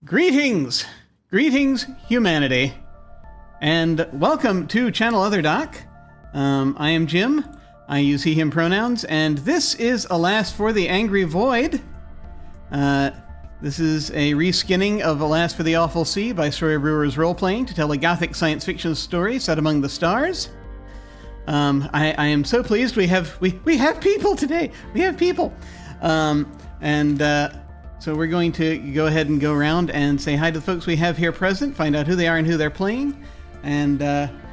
Greetings! Greetings, humanity. And welcome to Channel Other Doc. I am Jim. I use he, him pronouns, and this is Alas for the Angry Void. This is a reskinning of Alas for the Awful Sea by Storybrewers Roleplaying to tell a gothic science fiction story set among the stars. I am so pleased we have people today. We have people. So we're going to go ahead and go around and say hi to the folks we have here present, find out who they are and who they're playing, and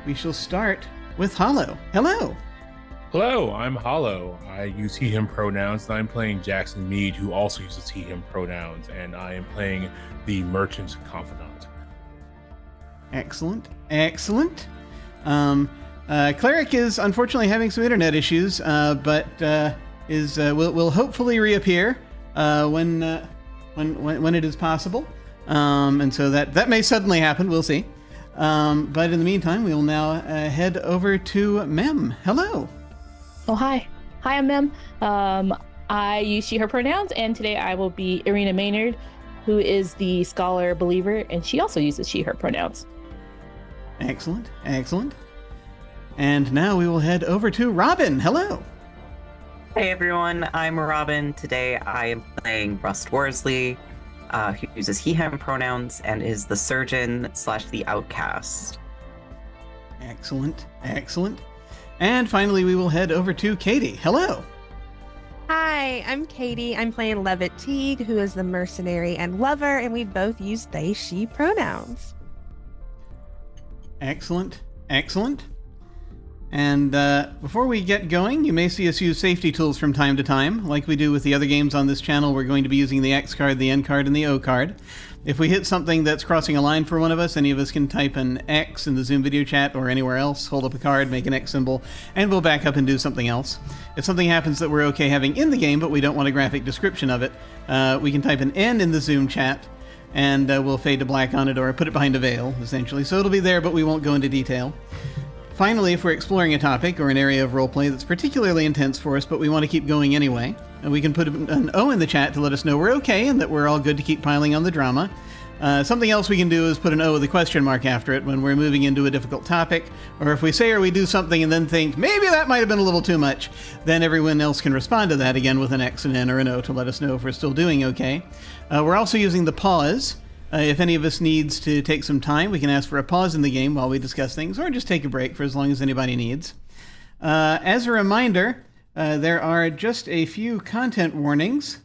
we shall start with Hollow. Hello! Hello, I'm Hollow. I use he, him pronouns, and I'm playing Jackson Mead, who also uses he, him pronouns, and I am playing the Merchant Confidant. Excellent, excellent. Cleric is unfortunately having some internet issues, but will hopefully reappear when it is possible, and so that may suddenly happen. We'll see. But in the meantime, we will now head over to Mem. Hello. Oh, hi. Hi, I'm Mem. I use she, her pronouns, and today I will be Irina Maynard, who is the scholar believer, and she also uses she, her pronouns. Excellent, excellent. And now we will head over to Robin. Hello. Hey everyone, I'm Robin. Today I am playing Rust Worsley, who uses he, him pronouns and is the surgeon / the outcast. Excellent, excellent. And finally we will head over to Katy. Hello. Hi, I'm Katy. I'm playing Levitt Teague, who is the mercenary and lover, and we both use they, she pronouns. Excellent, excellent. And before we get going, you may see us use safety tools from time to time. Like we do with the other games on this channel, we're going to be using the X card, the N card, and the O card. If we hit something that's crossing a line for one of us, any of us can type an X in the Zoom video chat or anywhere else, hold up a card, make an X symbol, and we'll back up and do something else. If something happens that we're okay having in the game, but we don't want a graphic description of it, we can type an N in the Zoom chat, and we'll fade to black on it or put it behind a veil, essentially. So it'll be there, but we won't go into detail. Finally, if we're exploring a topic or an area of roleplay that's particularly intense for us, but we want to keep going anyway, and we can put an O in the chat to let us know we're okay and that we're all good to keep piling on the drama. Something else we can do is put an O with a question mark after it when we're moving into a difficult topic, or if we say or we do something and then think, maybe that might have been a little too much, then everyone else can respond to that again with an X, an N, or an O to let us know if we're still doing okay. We're also using the pause. If any of us needs to take some time, we can ask for a pause in the game while we discuss things, or just take a break for as long as anybody needs. As a reminder, there are just a few content warnings.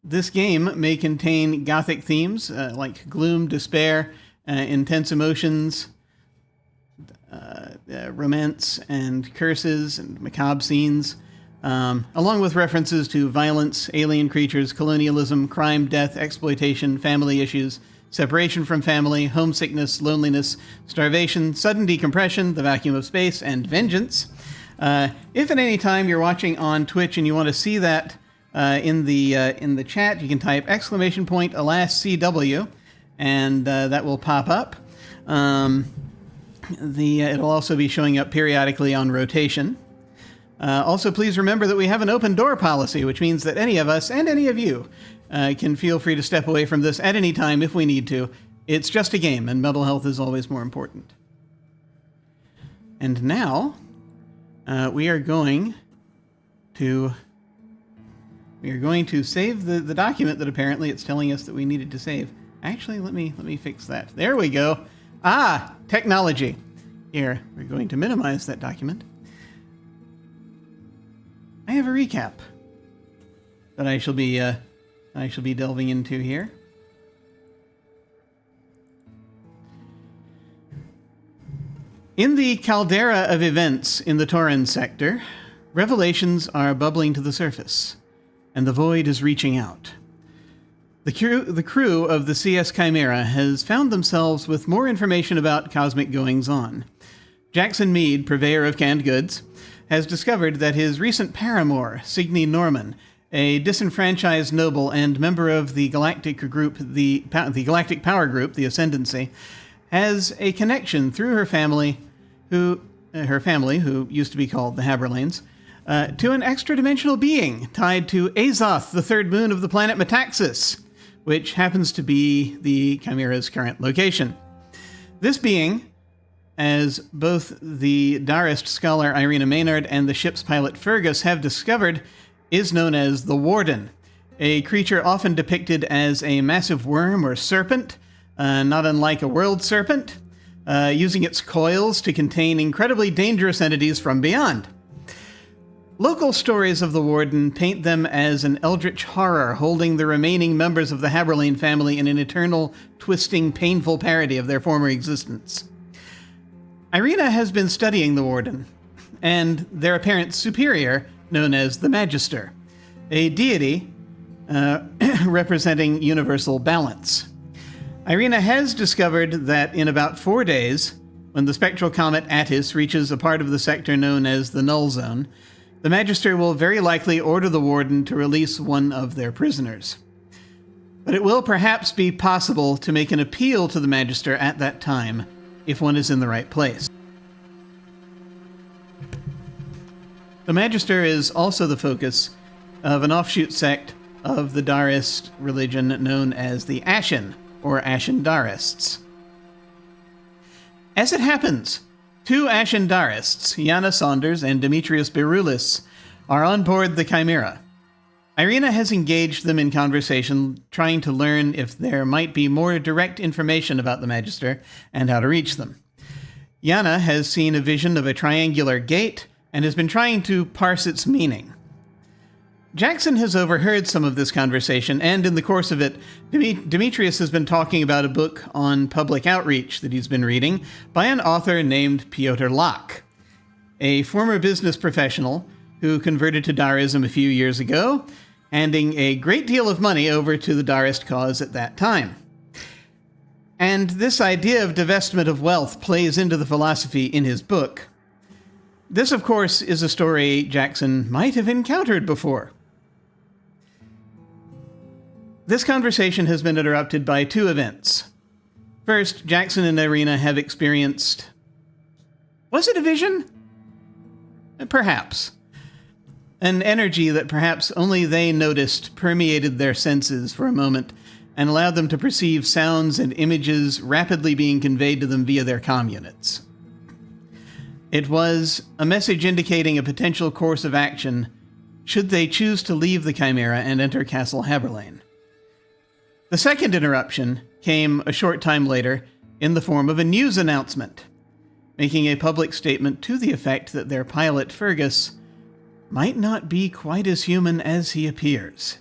This game may contain gothic themes like gloom, despair, intense emotions, romance, and curses, and macabre scenes. Along with references to violence, alien creatures, colonialism, crime, death, exploitation, family issues, separation from family, homesickness, loneliness, starvation, sudden decompression, the vacuum of space, and vengeance. If at any time you're watching on Twitch and you want to see that in the chat, you can type !CW, and that will pop up. It'll also be showing up periodically on rotation. Also, please remember that we have an open door policy, which means that any of us and any of you can feel free to step away from this at any time if we need to. It's just a game, and mental health is always more important. And now, we are going to save the document that apparently it's telling us that we needed to save. Actually, let me fix that. There we go. Ah, technology. Here, we're going to minimize that document. I have a recap that I shall be delving into here. In the caldera of events in the Torrens sector, revelations are bubbling to the surface, and the void is reaching out. The crew of the CS Chimera has found themselves with more information about cosmic goings-on. Jackson Mead, purveyor of canned goods, has discovered that his recent paramour, Signe Norman, a disenfranchised noble and member of the galactic group, the Galactic Power Group, the Ascendancy, has a connection through her family, who used to be called the Haberlanes, to an extra-dimensional being tied to Azoth, the third moon of the planet Metaxas. which happens to be the Chimera's current location. This being, as both the Darist scholar Irina Maynard and the ship's pilot Fergus have discovered, is known as the Warden, a creature often depicted as a massive worm or serpent, not unlike a world serpent, using its coils to contain incredibly dangerous entities from beyond. Local stories of the Warden paint them as an eldritch horror holding the remaining members of the Haberlane family in an eternal, twisting, painful parody of their former existence. Irina has been studying the Warden, and their apparent superior, known as the Magister, a deity representing universal balance. Irina has discovered that in about 4 days, when the spectral comet Attis reaches a part of the sector known as the Null Zone, the Magister will very likely order the Warden to release one of their prisoners. But it will perhaps be possible to make an appeal to the Magister at that time, if one is in the right place. The Magister is also the focus of an offshoot sect of the Darist religion known as the Ashen, or Ashen Darists. As it happens, 2 Ashen Darists, Yana Saunders and Demetrius Berulis, are on board the Chimera. Irina has engaged them in conversation, trying to learn if there might be more direct information about the Magister and how to reach them. Yana has seen a vision of a triangular gate and has been trying to parse its meaning. Jackson has overheard some of this conversation, and in the course of it, Demetrius has been talking about a book on public outreach that he's been reading by an author named Piotr Locke, a former business professional who converted to Darism a few years ago, handing a great deal of money over to the Darist cause at that time. And this idea of divestment of wealth plays into the philosophy in his book. This, of course, is a story Jackson might have encountered before. This conversation has been interrupted by 2 events. First, Jackson and Irina have experienced... Was it a vision? Perhaps. An energy that perhaps only they noticed permeated their senses for a moment and allowed them to perceive sounds and images rapidly being conveyed to them via their comm units. It was a message indicating a potential course of action should they choose to leave the Chimera and enter Castle Haberlane. The second interruption came a short time later in the form of a news announcement, making a public statement to the effect that their pilot, Fergus, might not be quite as human as he appears.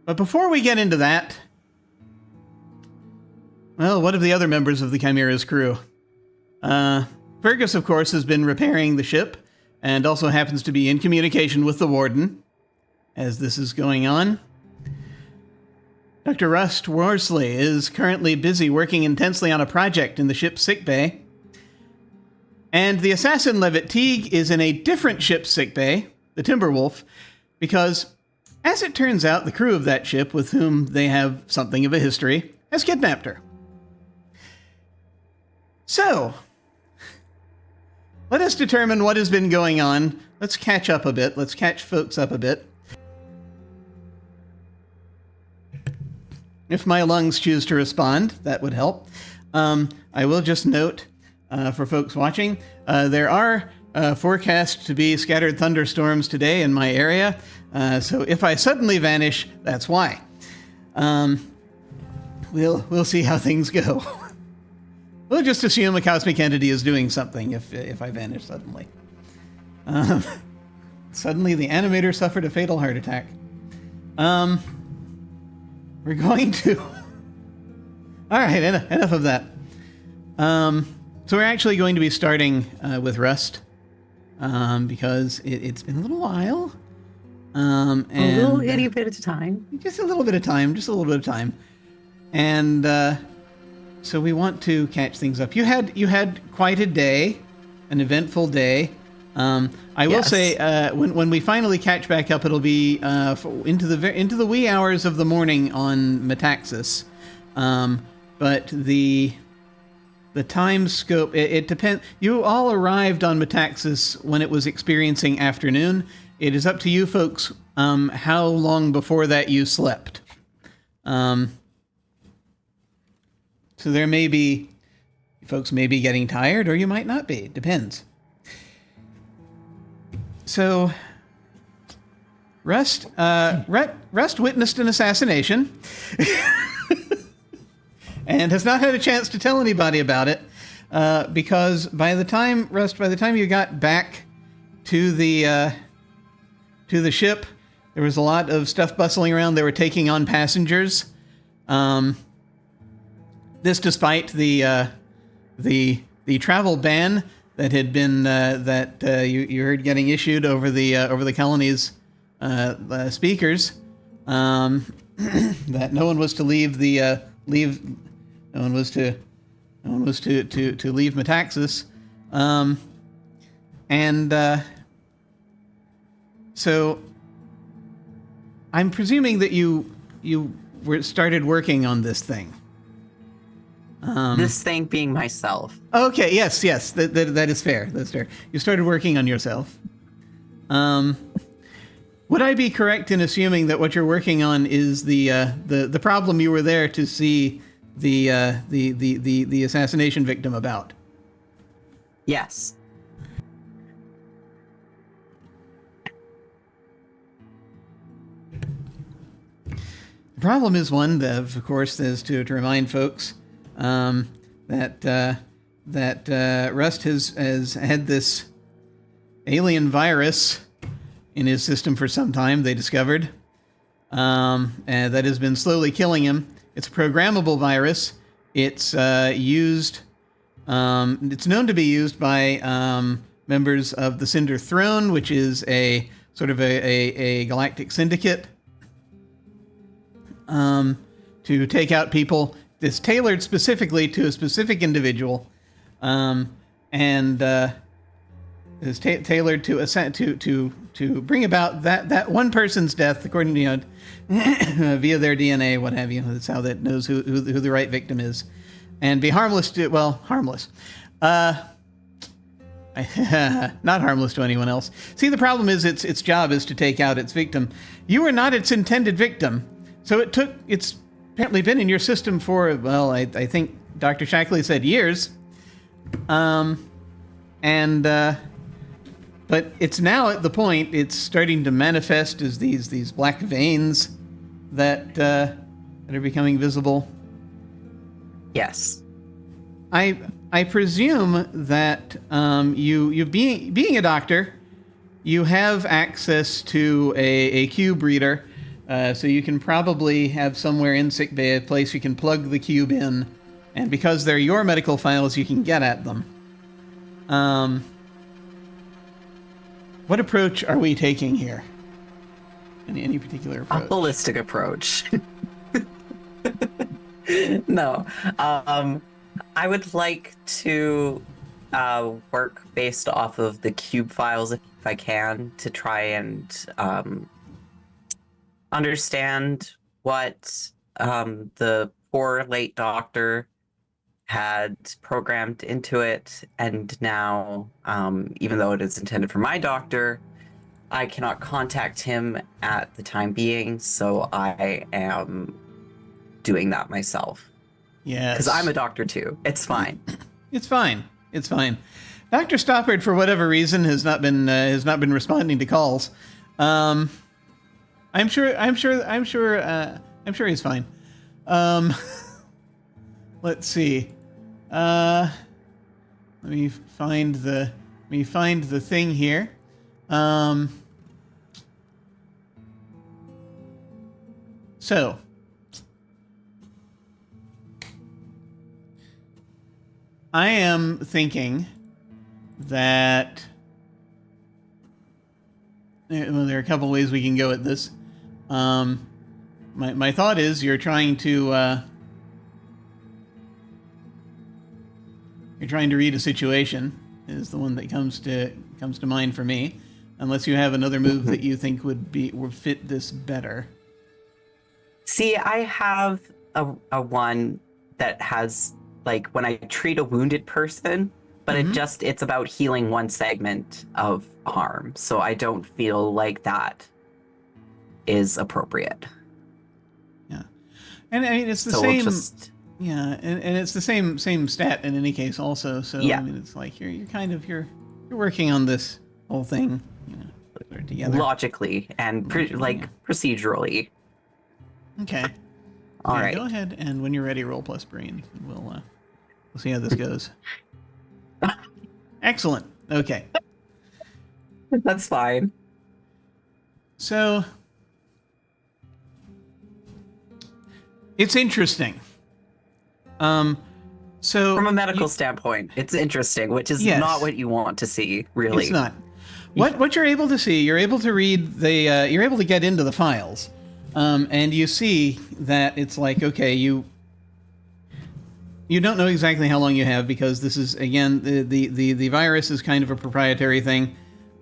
But before we get into that, well, what of the other members of the Chimera's crew? Fergus, of course, has been repairing the ship and also happens to be in communication with the Warden as this is going on. Dr. Rust Worsley is currently busy working intensely on a project in the ship's sickbay. And the assassin Levitt Teague is in a different ship's sickbay, the Timberwolf, because, as it turns out, the crew of that ship, with whom they have something of a history, has kidnapped her. So, let us determine what has been going on. Let's catch up a bit. Let's catch folks up a bit. If my lungs choose to respond, that would help. I will just note, for folks watching, there are forecast to be scattered thunderstorms today in my area, so if I suddenly vanish, that's why. We'll see how things go. We'll just assume a cosmic entity is doing something if I vanish suddenly. Suddenly the animator suffered a fatal heart attack. We're going to... All right, enough of that. So we're actually going to be starting with Rust, because it's been a little while. And a little itty bit at a time. Just a little bit of time. And so we want to catch things up. You had quite a day, an eventful day. I will say, when we finally catch back up, it'll be into the wee hours of the morning on Metaxas. But the time scope, it depends. You all arrived on Metaxas when it was experiencing afternoon, it is up to you folks how long before that you slept. So there may be, folks may be getting tired, or you might not be. Depends. So, Rust witnessed an assassination, and has not had a chance to tell anybody about it, because by the time you got back to the ship, there was a lot of stuff bustling around. They were taking on passengers. This despite the travel ban that had been you heard getting issued over the colony's speakers, that no one was to leave leave Metaxas, so I'm presuming that you started working on this thing. This thing being myself. Okay, yes, that is fair. That's fair. You started working on yourself. Would I be correct in assuming that what you're working on is the problem you were there to see the assassination victim about? Yes. The problem is one that, of course, is to remind folks that Rust has had this alien virus in his system for some time, they discovered, and that has been slowly killing him. It's a programmable virus. It's it's known to be used by members of the Cinder Throne, which is a sort of a galactic syndicate, to take out people. It's tailored specifically to a specific individual, and is tailored to bring about that one person's death, according to via their DNA, what have you. That's how that knows who the right victim is, and be harmless to harmless, not harmless to anyone else. See, the problem is its job is to take out its victim. You are not its intended victim, so it's apparently been in your system for, well, I think Dr. Shackley said years. But it's now at the point it's starting to manifest as these black veins that are becoming visible. Yes. I presume that you being a doctor, you have access to a cube reader. So you can probably have somewhere in sickbay a place you can plug the cube in, and because they're your medical files, you can get at them. What approach are we taking here? Any particular approach? A holistic approach. No. I would like to work based off of the cube files if I can, to try and understand what the poor late doctor had programmed into it, and now, even though it is intended for my doctor, I cannot contact him at the time being, so I am doing that myself. Yes. Because I'm a doctor too. It's fine. It's fine. It's fine. Dr. Stoppard, for whatever reason, has not been responding to calls. I'm sure he's fine. Let's see. Let me find the thing here. So I am thinking that there are a couple ways we can go at this. My thought is you're trying to read a situation is the one that comes to mind for me, unless you have another move that you think would fit this better. See, I have a one that has, like, when I treat a wounded person, but it's about healing one segment of harm. So I don't feel like that is appropriate. Yeah. And I mean, it's the So same. we'll just... Yeah, and it's the same stat in any case also. So Yeah. I mean, it's like you're working on this whole thing, sort of together. Logically and procedurally. Okay. All Yeah, right. Go ahead, and when you're ready, roll plus brain. We'll see how this goes. Excellent. Okay. That's fine. So it's interesting. So From a medical standpoint, it's interesting, which is Yes. not what you want to see, really. It's not. What you're able to see, you're able to read you're able to get into the files, and you see that it's like, okay, you don't know exactly how long you have, because this is, again, the virus is kind of a proprietary thing.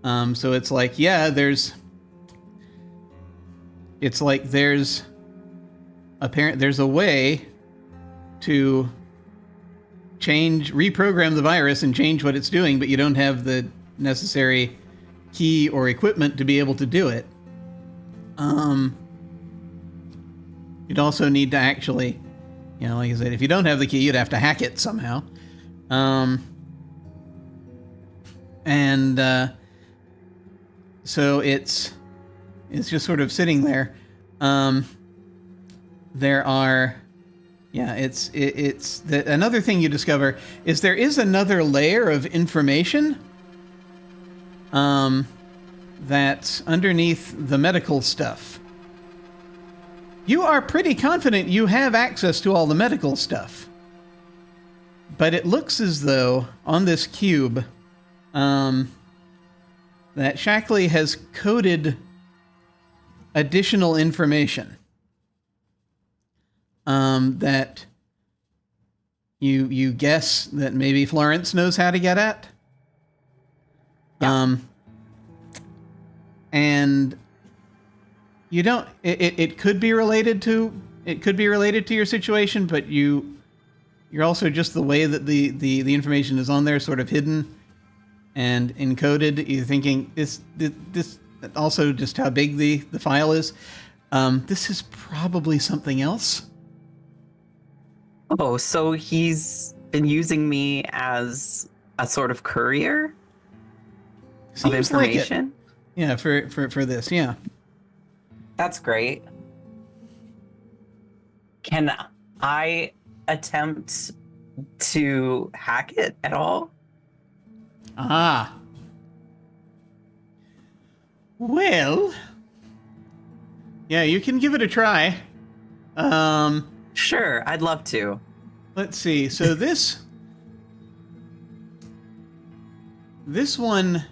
So it's like, yeah, there's a way to reprogram the virus and change what it's doing, but you don't have the necessary key or equipment to be able to do it. You'd also need to actually, like I said, if you don't have the key, you'd have to hack it somehow. So it's just sort of sitting there. Another thing you discover is there is another layer of information that's underneath the medical stuff. You are pretty confident you have access to all the medical stuff, but it looks as though on this cube that Shackley has coded additional information that you guess that maybe Florence knows how to get at. Yeah. And you don't. It could be related to your situation, but you're also, just the way that the information is on there, sort of hidden and encoded. You're thinking this also just how big the file is. This is probably something else. Oh, so he's been using me as a sort of courier of Seems like it. information? Yeah, for this, yeah. That's great. Can I attempt to hack it at all? Ah. Well, yeah, you can give it a try. Sure, I'd love to. Let's see. So this one,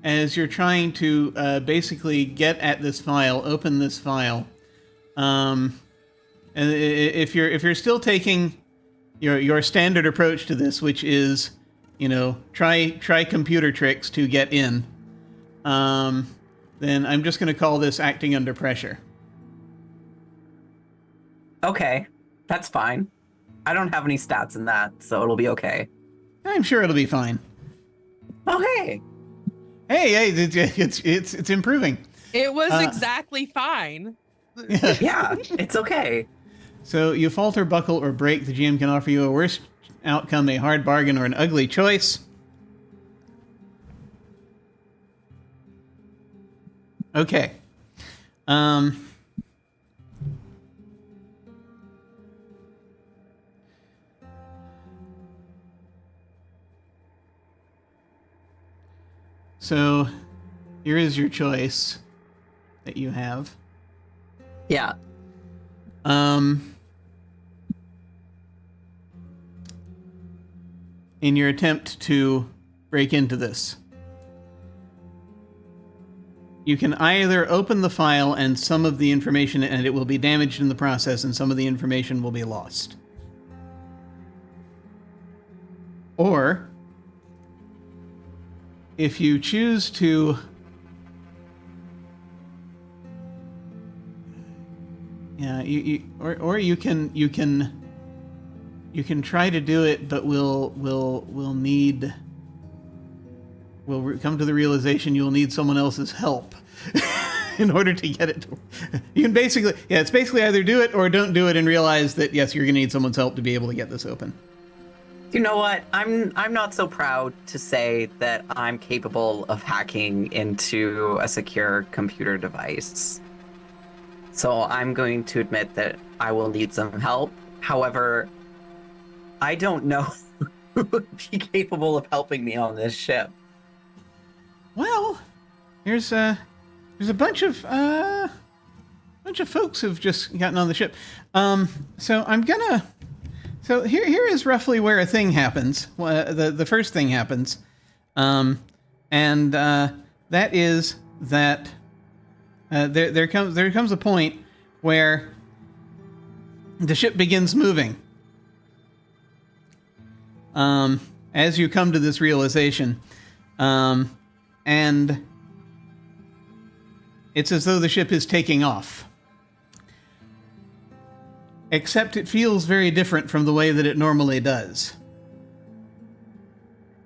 as you're trying to basically get at this file, open this file, and if you're still taking your standard approach to this, which is, try computer tricks to get in, then I'm just going to call this acting under pressure. Okay, that's fine. I don't have any stats in that, so it'll be okay. I'm sure it'll be fine. Okay. Hey, it's improving. It was exactly fine. Yeah, it's okay. So you falter, buckle, or break. The GM can offer you a worse outcome, a hard bargain, or an ugly choice. Okay. So here is your choice that you have. Yeah. In your attempt to break into this, you can either open the file and some of the information, and it will be damaged in the process, and some of the information will be lost. Or, if you choose to or you can try to do it, but we'll need will come to the realization you'll need someone else's help in order to get it. You can basically, it's basically either do it or don't do it and realize that, yes, you're going to need someone's help to be able to get this open. You know what? I'm not so proud to say that I'm capable of hacking into a secure computer device. So I'm going to admit that I will need some help. However, I don't know who would be capable of helping me on this ship. Here There's a bunch of folks who've just gotten on the ship. So here is roughly where a thing happens. The first thing happens, and that is that there comes a point where the ship begins moving. As you come to this realization, and it's as though the ship is taking off. Except it feels very different from the way that it normally does.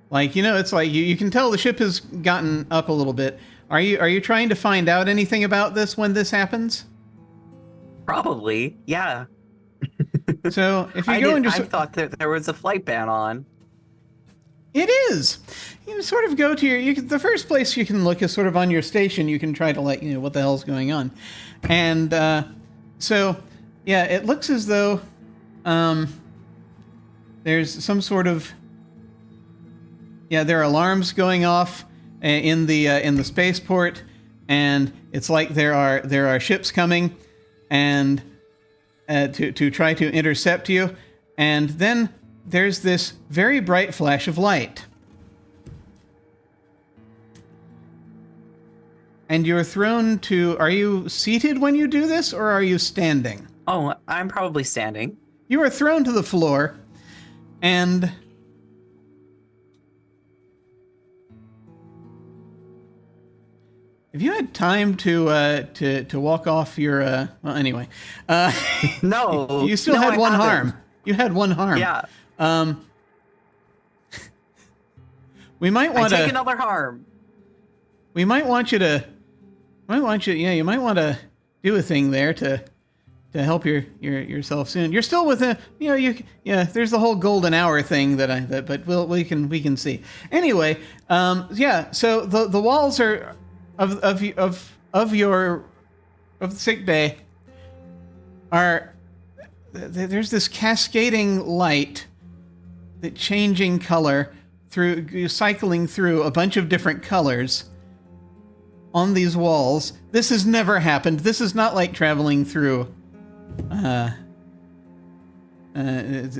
Like, it's like you can tell the ship has gotten up a little bit. Are you trying to find out anything about this when this happens? Probably, yeah. So if you go into... I thought that there was a flight ban on. It is. You sort of go to the first place you can look is sort of on your station. You can try to what the hell's going on. And so... Yeah, it looks as though there's some sort of there are alarms going off in the spaceport, and it's like there are ships coming and to try to intercept you, and then there's this very bright flash of light. And you're thrown to... Are you seated when you do this, or are you standing? Oh, I'm probably standing. You are thrown to the floor, and if you had time to walk off your well, anyway, no, you still had one haven't. harm. You had one harm. Yeah. We might want to take another harm. We might want you to. You might want to do a thing there to help yourself soon. You're still within, there's the whole golden hour thing but we can see. Anyway, so the walls are of the sick bay are, there's this cascading light that changing color cycling through a bunch of different colors on these walls. This has never happened. This is not like traveling through this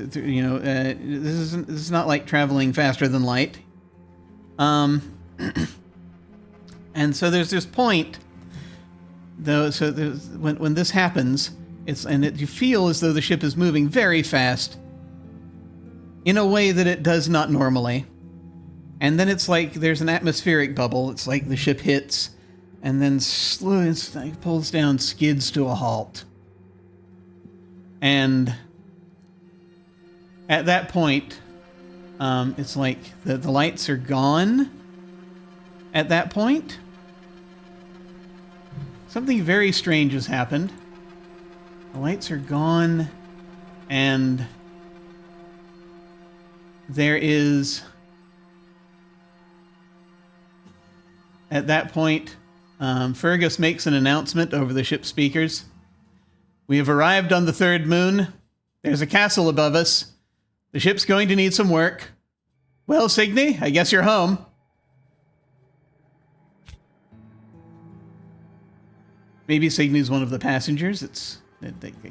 is not like traveling faster than light. And so there's this point, though. So when this happens, you feel as though the ship is moving very fast, in a way that it does not normally. And then it's like there's an atmospheric bubble. It's like the ship hits, and then slowly pulls down, skids to a halt. And at that point, it's like the lights are gone. At that point, something very strange has happened. The lights are gone, and there is... At that point, Fergus makes an announcement over the ship speakers. We have arrived on the third moon. There's a castle above us. The ship's going to need some work. Well, Signy, I guess you're home. Maybe Signy's one of the passengers that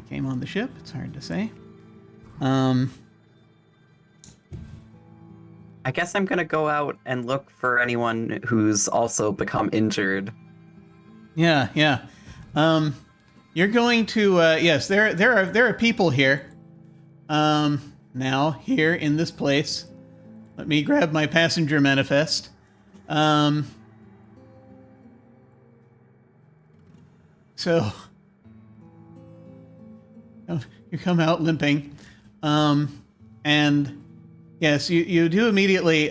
came on the ship. It's hard to say. I guess I'm gonna go out and look for anyone who's also become injured. Yeah. You're going to yes. There are people here. Now here in this place. Let me grab my passenger manifest. So you come out limping, and yes, you do immediately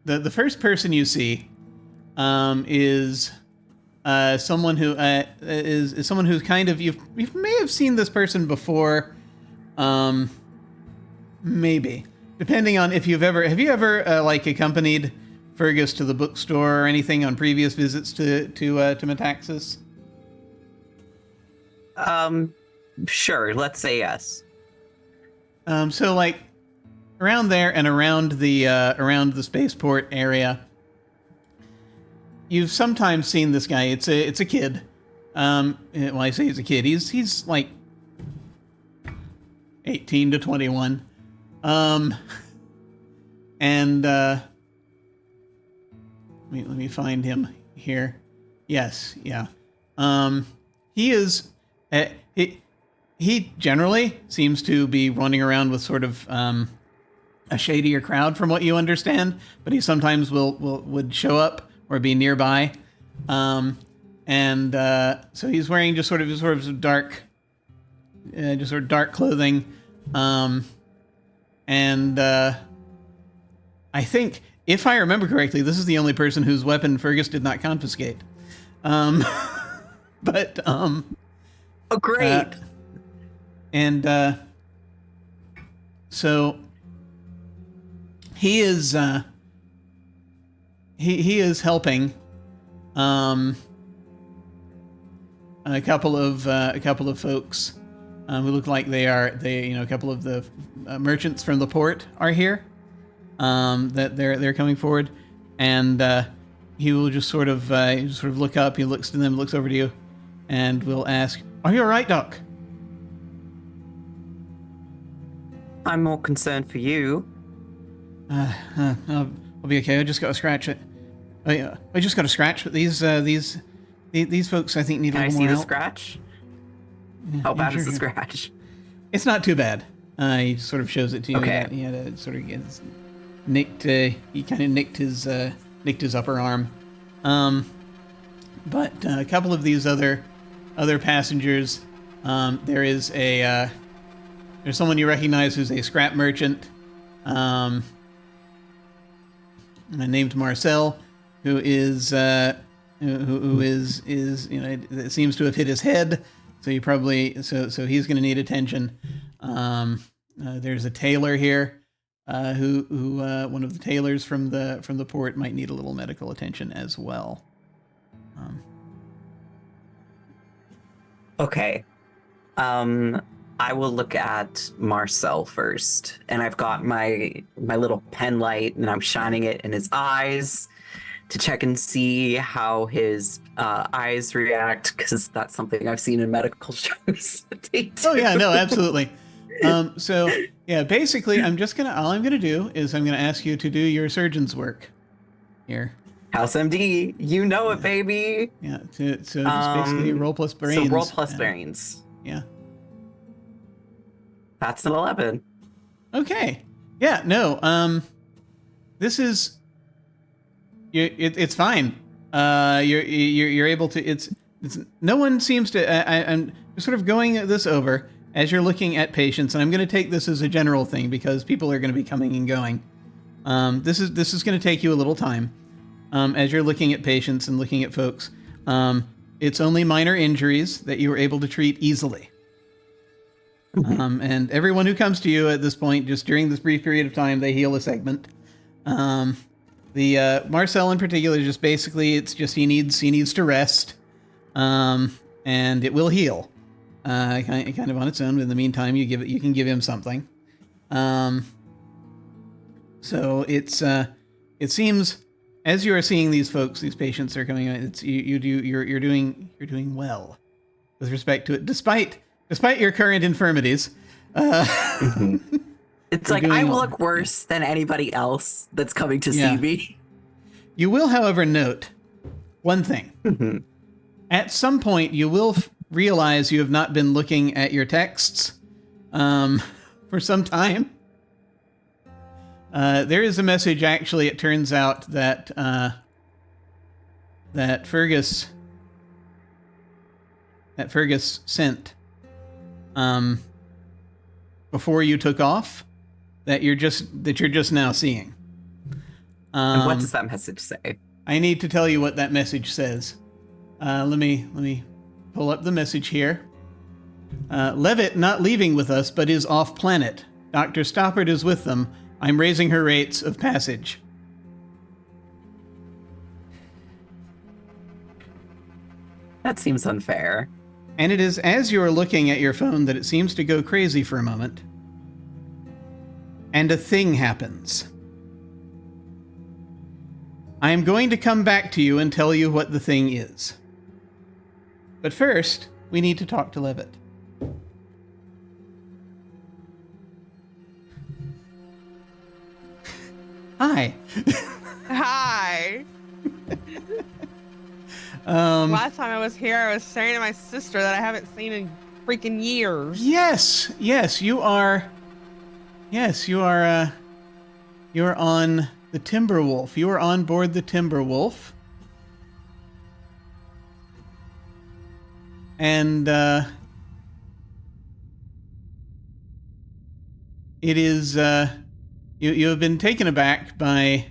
the first person you see is someone who is someone who's kind of you may have seen this person before, maybe depending on if have you ever like accompanied Fergus to the bookstore or anything on previous visits to Metaxas? Sure. Let's say yes. So like around there and around the spaceport area, you've sometimes seen this guy. It's a kid. Well, I say he's a kid. He's like 18 to 21. And let me find him here. Yes, yeah. He is. He generally seems to be running around with sort of a shadier crowd, from what you understand. But he sometimes would show up or be nearby, and so he's wearing just sort of dark, dark clothing, and I think, if I remember correctly, this is the only person whose weapon Fergus did not confiscate. But oh, great. And so he is he is helping a couple of folks who look like a couple of the merchants from the port are here, that they're coming forward, and he will just sort of look up. He looks to them, looks over to you, and will ask, "Are you all right, Doc?" I'm more concerned for you. I'll be okay. I just got a scratch. I just got a scratch, but these folks, I think, need a little more help. Can I see the scratch? How bad is the scratch? It's not too bad. He sort of shows it to you. Okay. He had a sort of nicked. He kind of nicked his upper arm. But a couple of these other passengers. There's someone you recognize who's a scrap merchant, named Marcel, who is who is it seems to have hit his head, so you probably so he's going to need attention. There's a tailor here, who one of the tailors from the port might need a little medical attention as well. Okay. I will look at Marcel first, and I've got my little pen light, and I'm shining it in his eyes to check and see how his eyes react, because that's something I've seen in medical shows. Oh yeah, no, absolutely. So yeah, basically, all I'm gonna do is I'm gonna ask you to do your surgeon's work here. House MD, you know it, baby. Yeah, so just basically roll plus brains. So roll plus brains. Yeah. That's an 11. Okay. Yeah. No. This is. It's fine. You're able to. It's. No one seems to. I'm sort of going this over as you're looking at patients, and I'm going to take this as a general thing because people are going to be coming and going. This is going to take you a little time, as you're looking at patients and looking at folks. It's only minor injuries that you were able to treat easily. And everyone who comes to you at this point, just during this brief period of time, they heal a segment. The Marcel in particular, just basically, it's just he needs to rest, and it will heal, kind of on its own. In the meantime, you can give him something. So it seems as you are seeing these patients are coming in, you're doing well with respect to it, despite your current infirmities. It's like I look worse than anybody else that's coming to see me. You will, however, note one thing. At some point, you will realize you have not been looking at your texts for some time. There is a message, actually, it turns out, that Fergus sent before you took off, that you're just now seeing. And what does that message say? I need to tell you what that message says. Let me pull up the message here. Levitt not leaving with us, but is off planet. Dr. Stoppard is with them. I'm raising her rates of passage. That seems unfair. And it is as you are looking at your phone that it seems to go crazy for a moment. And a thing happens. I am going to come back to you and tell you what the thing is. But first, we need to talk to Levitt. Hi. Hi. Last time I was here, I was staring at my sister that I haven't seen in freaking years. Yes, you are. Yes, you are. You are on the Timberwolf. You are on board the Timberwolf. And it is you have been taken aback by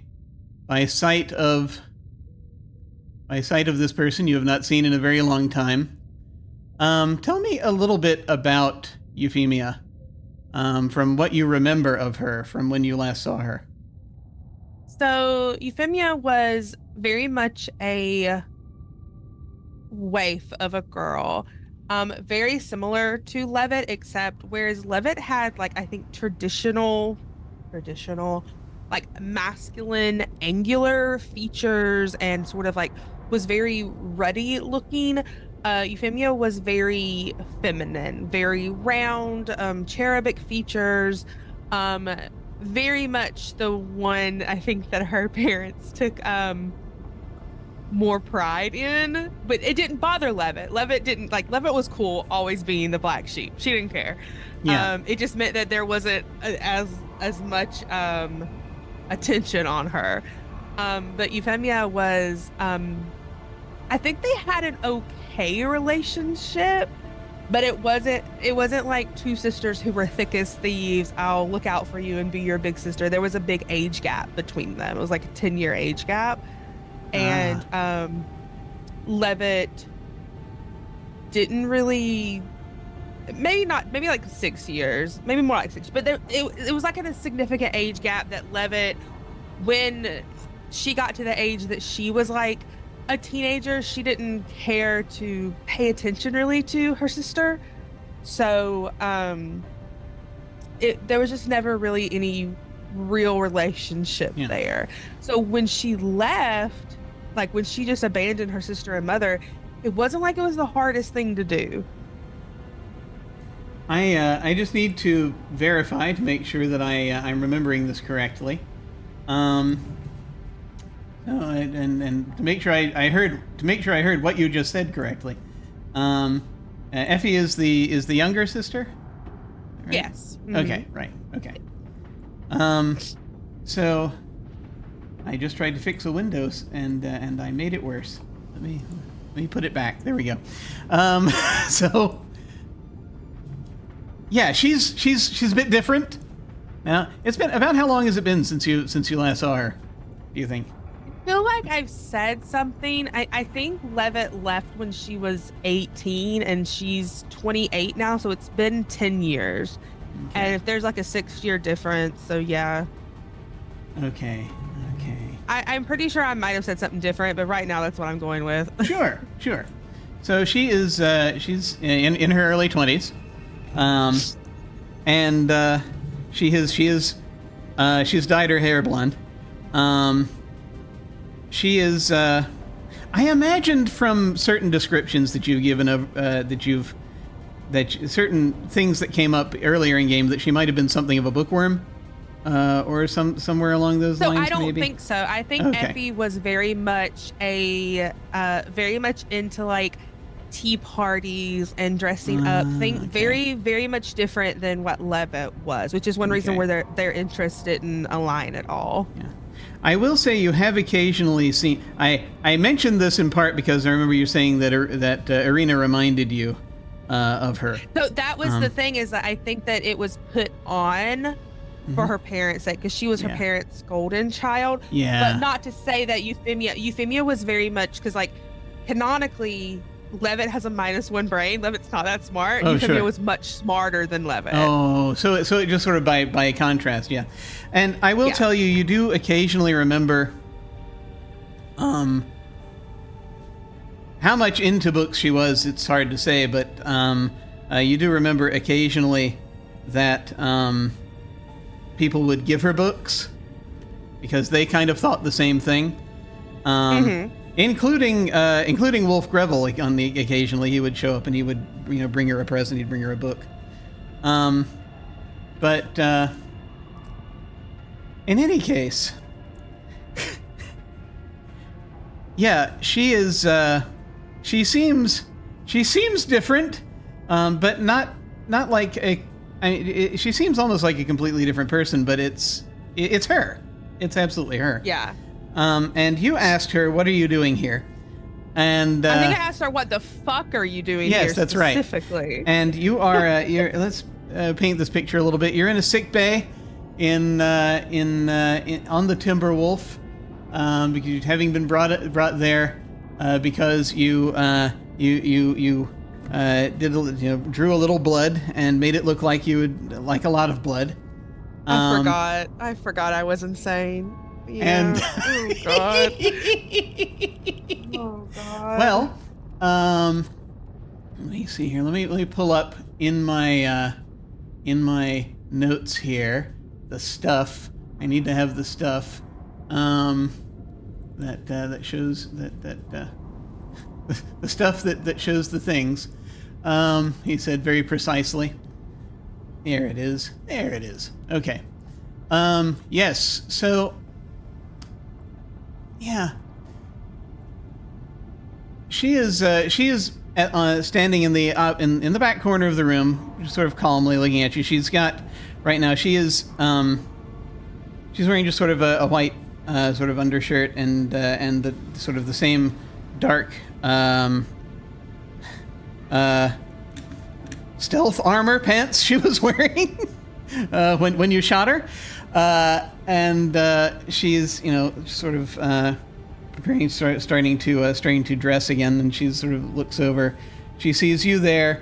sight of this person you have not seen in a very long time. Tell me a little bit about Euphemia, from what you remember of her from when you last saw her. So Euphemia was very much a waif of a girl, very similar to Levitt, except whereas Levitt had I think traditional masculine angular features and sort of was very ruddy looking, Euphemia was very feminine, very round, cherubic features, very much the one I think that her parents took more pride in, but it didn't bother Levitt. Levitt was cool always being the black sheep. She didn't care. Yeah. It just meant that there wasn't as much attention on her. But Euphemia was, I think they had an okay relationship, but it wasn't like two sisters who were thick as thieves. I'll look out for you and be your big sister. There was a big age gap between them. It was like a 10-year age gap. And Levitt didn't really, maybe like 6 years, maybe more like 6, but it was like in a significant age gap that Levitt, when she got to the age that she was like a teenager, she didn't care to pay attention really to her sister. So there was just never really any real relationship there. So when she left, when she just abandoned her sister and mother, it wasn't like it was the hardest thing to do. I just need to verify to make sure that I'm remembering this correctly. And to make sure I heard what you just said correctly. Effie is the younger sister? Right? Yes. Mm-hmm. Okay, right. Okay. So I just tried to fix a Windows and I made it worse. Let me put it back. There we go. So yeah, she's a bit different. Now, it's been about how long has it been since you last saw her, do you think? I feel like I've said something. I think Levitt left when she was 18 and she's 28 now, so it's been 10 years. Okay. And if there's like a 6-year difference, so yeah. Okay. I'm pretty sure I might have said something different, but right now that's what I'm going with. Sure. So she is she's in her early 20s. And she's dyed her hair blonde. She is I imagined from certain descriptions that you've given of certain things that came up earlier in game that she might have been something of a bookworm, or somewhere along those lines. So I don't maybe? think so. I think Effie was very much into like tea parties and dressing up. Very, very much different than what Levitt was, which is one reason where their interests didn't align at all. Yeah. I will say you have occasionally seen. I mentioned this in part because I remember you saying that Irina reminded you of her. So that was the thing, is that I think that it was put on for her parents' sake, because she was her Yeah. parents' golden child. Yeah. But not to say that Euphemia was very much, because like canonically, Levitt has a -1 brain. Levitt's not that smart. Oh, Euphemia sure. was much smarter than Levitt. Oh, so it just sort of by contrast, yeah. And I will Yeah. tell you, you do occasionally remember how much into books she was. It's hard to say, but you do remember occasionally that people would give her books because they kind of thought the same thing. Including Wolf Greville. Like, occasionally he would show up and he would bring her a present. He'd bring her a book. But in any case, yeah, she is. She seems different, but not like a. I mean, she seems almost like a completely different person, but it's her. It's absolutely her. Yeah. And you asked her, "What are you doing here?" And I think I asked her, "What the fuck are you doing here?" Yes, that's right. Specifically. And you are. Let's paint this picture a little bit. You're in a sick bay on the Timberwolf, because you having been brought there because you drew a little blood and made it look like you would like a lot of blood. I forgot I was insane. Yeah. And oh god. Oh god. Well, let me see here. Let me pull up in my notes here the stuff. I need to have the stuff that shows that the stuff that shows the things. He said very precisely. There it is. There it is. Okay. Yes. So. Yeah. She is standing in the back corner of the room, just sort of calmly looking at you. She's got right now. She is she's wearing just sort of a white sort of undershirt and the sort of the same dark stealth armor pants she was wearing when you shot her. And she's, sort of preparing, starting to dress again. And she sort of looks over. She sees you there.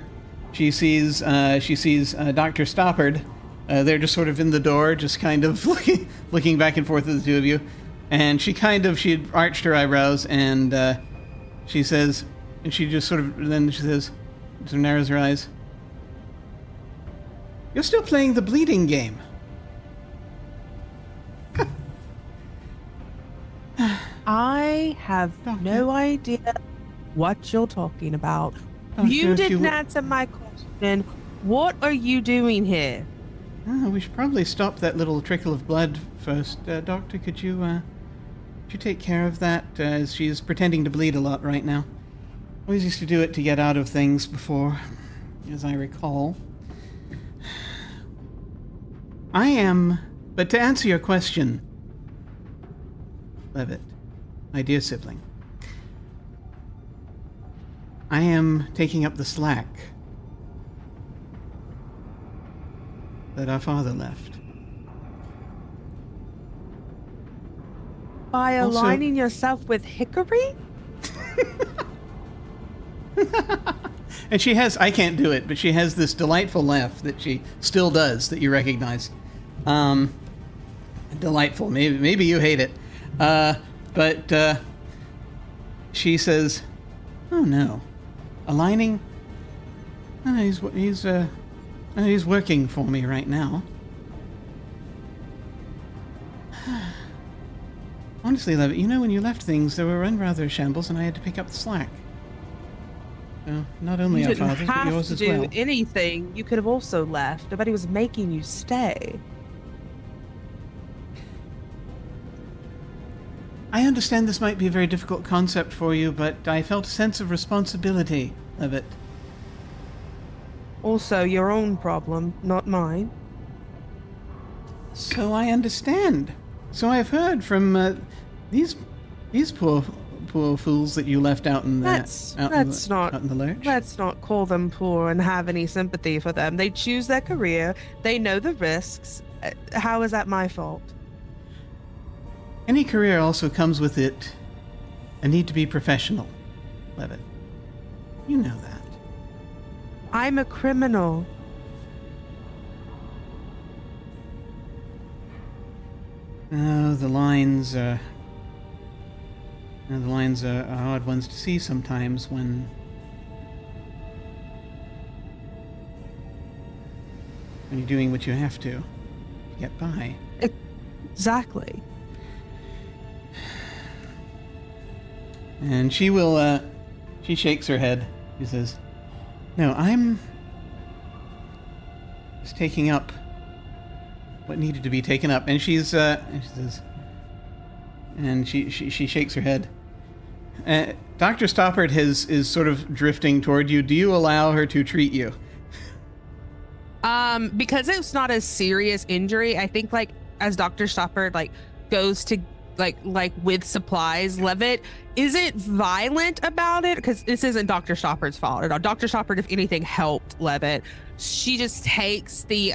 She sees Dr. Stoppard. They're just sort of in the door, just kind of looking back and forth at the two of you. And she arched her eyebrows and she says, and she just sort of then she says, sort of narrows her eyes. You're still playing the bleeding game. I have no idea what you're talking about. You didn't answer my question. What are you doing here? Oh, we should probably stop that little trickle of blood first. Doctor, could you take care of that, as she's pretending to bleed a lot right now. Always used to do it to get out of things before, as I recall. But to answer your question, Levitt, my dear sibling, I am taking up the slack that our father left. By aligning yourself with Hickory? And she has, I can't do it, but she has this delightful laugh that she still does that you recognize. Delightful. Maybe you hate it. But she says, oh no. Aligning? Oh, he's working for me right now. Honestly, Levitt, when you left things, they were in rather shambles, and I had to pick up the slack. So, not only You our didn't father's, but have yours to as do well. anything. You could have also left. Nobody was making you stay. I understand this might be a very difficult concept for you, but I felt a sense of responsibility, Levitt. Also, your own problem, not mine. So I understand. So I've heard from these poor fools that you left out in the out in the lurch. Let's not call them poor and have any sympathy for them. They choose their career. They know the risks. How is that my fault? Any career also comes with it a need to be professional, Levitt. You know that. I'm a criminal. Oh, the lines are odd ones to see sometimes when you're doing what you have to get by. Exactly. And she will, she shakes her head. She says, no, I'm just taking up what needed to be taken up. And she says, and she shakes her head. Dr. Stoppard is sort of drifting toward you. Do you allow her to treat you? Because it's not a serious injury, I think like as Dr. Stoppard like goes to like with supplies, Levitt isn't violent about it because this isn't Dr. Stoppard's fault at all. Dr. Stoppard, if anything, helped Levitt. She just takes the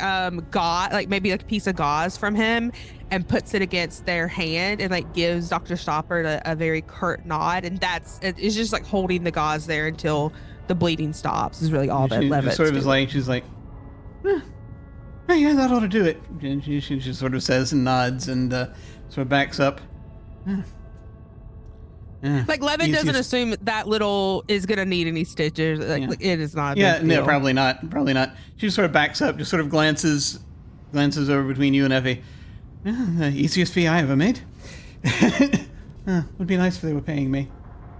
gauze, like maybe like a piece of gauze from him and puts it against their hand and like gives Dr. Stoppard a very curt nod, and it's just like holding the gauze there until the bleeding stops is really all that Levitt's sort of doing. is like, she's like, yeah, that ought to do it. And she just sort of says and nods and sort of backs up. Like Levitt doesn't assume that little is gonna need any stitches. Like it is not. Yeah, no, probably not. She just sort of backs up, just sort of glances over between you and Effie. The easiest fee I ever made. Would be nice if they were paying me.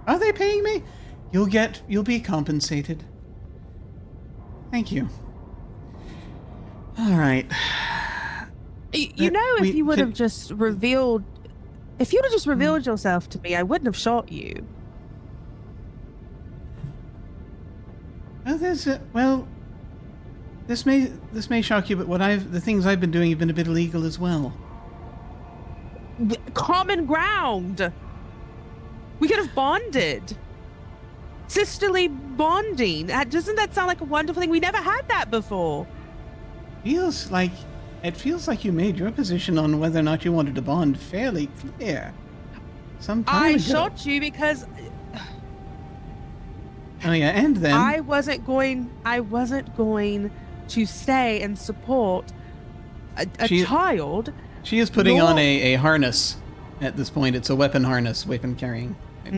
Are they paying me? You'll be compensated. Thank you. All right. You know, if you would have just revealed yourself to me, I wouldn't have shot you. Well, this may shock you, but the things I've been doing have been a bit illegal as well. Common ground. We could have bonded. Sisterly bonding. Doesn't that sound like a wonderful thing? We never had that before. It feels like you made your position on whether or not you wanted to bond fairly clear. Some time ago. I shot you because oh yeah, and then I wasn't going to stay and support a child. She is putting on a harness at this point. It's a weapon harness, weapon carrying. All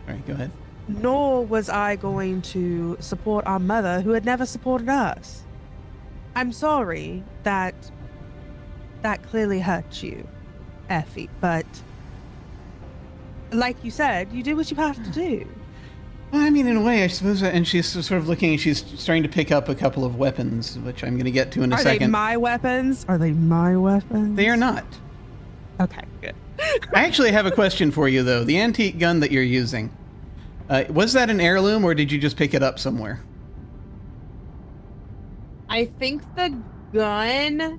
right, go ahead. Nor was I going to support our mother, who had never supported us. I'm sorry that clearly hurt you, Effie, but like you said, you do what you have to do. Well, I mean, in a way, I suppose, and she's sort of looking, and she's starting to pick up a couple of weapons, which I'm going to get to in a second. Are they my weapons? They are not. Okay, good. I actually have a question for you, though. The antique gun that you're using, was that an heirloom, or did you just pick it up somewhere? I think the gun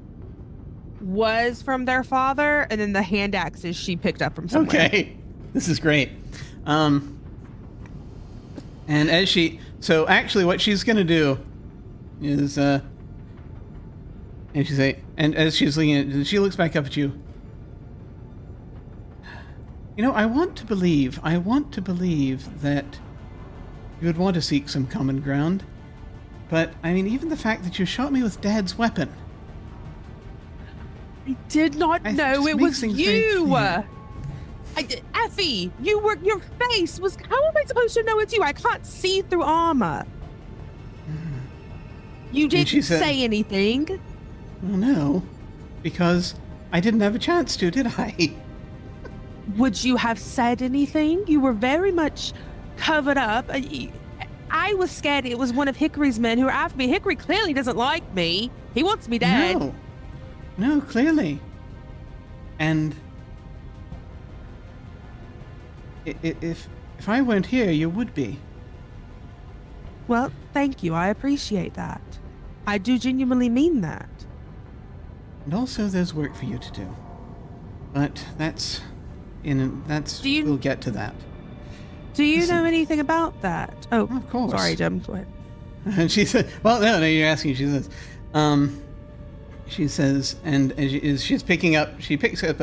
was from their father, and then the hand axes she picked up from somewhere. Okay, this is great. And so actually what she's going to do is, and as she's looking at it, she looks back up at you. You know, I want to believe that you would want to seek some common ground. But, I mean, even the fact that you shot me with Dad's weapon. I did not know it was you! Effie, your face was... How am I supposed to know it's you? I can't see through armor. You didn't say anything. Well, no. Because I didn't have a chance to, did I? Would you have said anything? You were very much covered up. I was scared it was one of Hickory's men who were after me. Hickory clearly doesn't like me. He wants me dead. No, clearly. And if I weren't here, you would be. Well, thank you. I appreciate that. I do genuinely mean that. And also, there's work for you to do. But we'll get to that. Do you know anything about that? Oh, of course. Sorry, Jim. Go ahead. And she said, well, no, you're asking. She says, she says, and as she picks up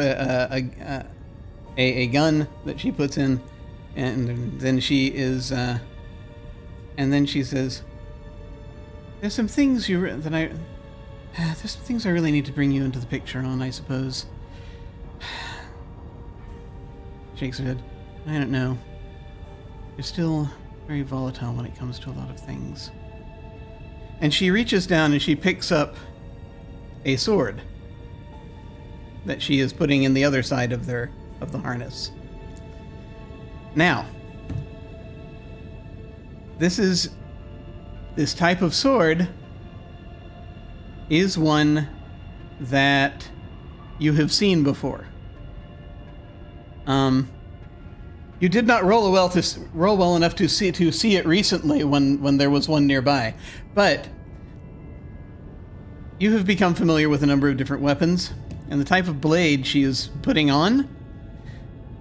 a gun that she puts in, and then she says, there's some things I really need to bring you into the picture on, I suppose. Shakes her head. I don't know. You're still very volatile when it comes to a lot of things. And she reaches down and she picks up a sword that she is putting in the other side of the harness. Now, this type of sword is one that you have seen before. You did not roll well enough to see it recently when there was one nearby, but you have become familiar with a number of different weapons, and the type of blade she is putting on.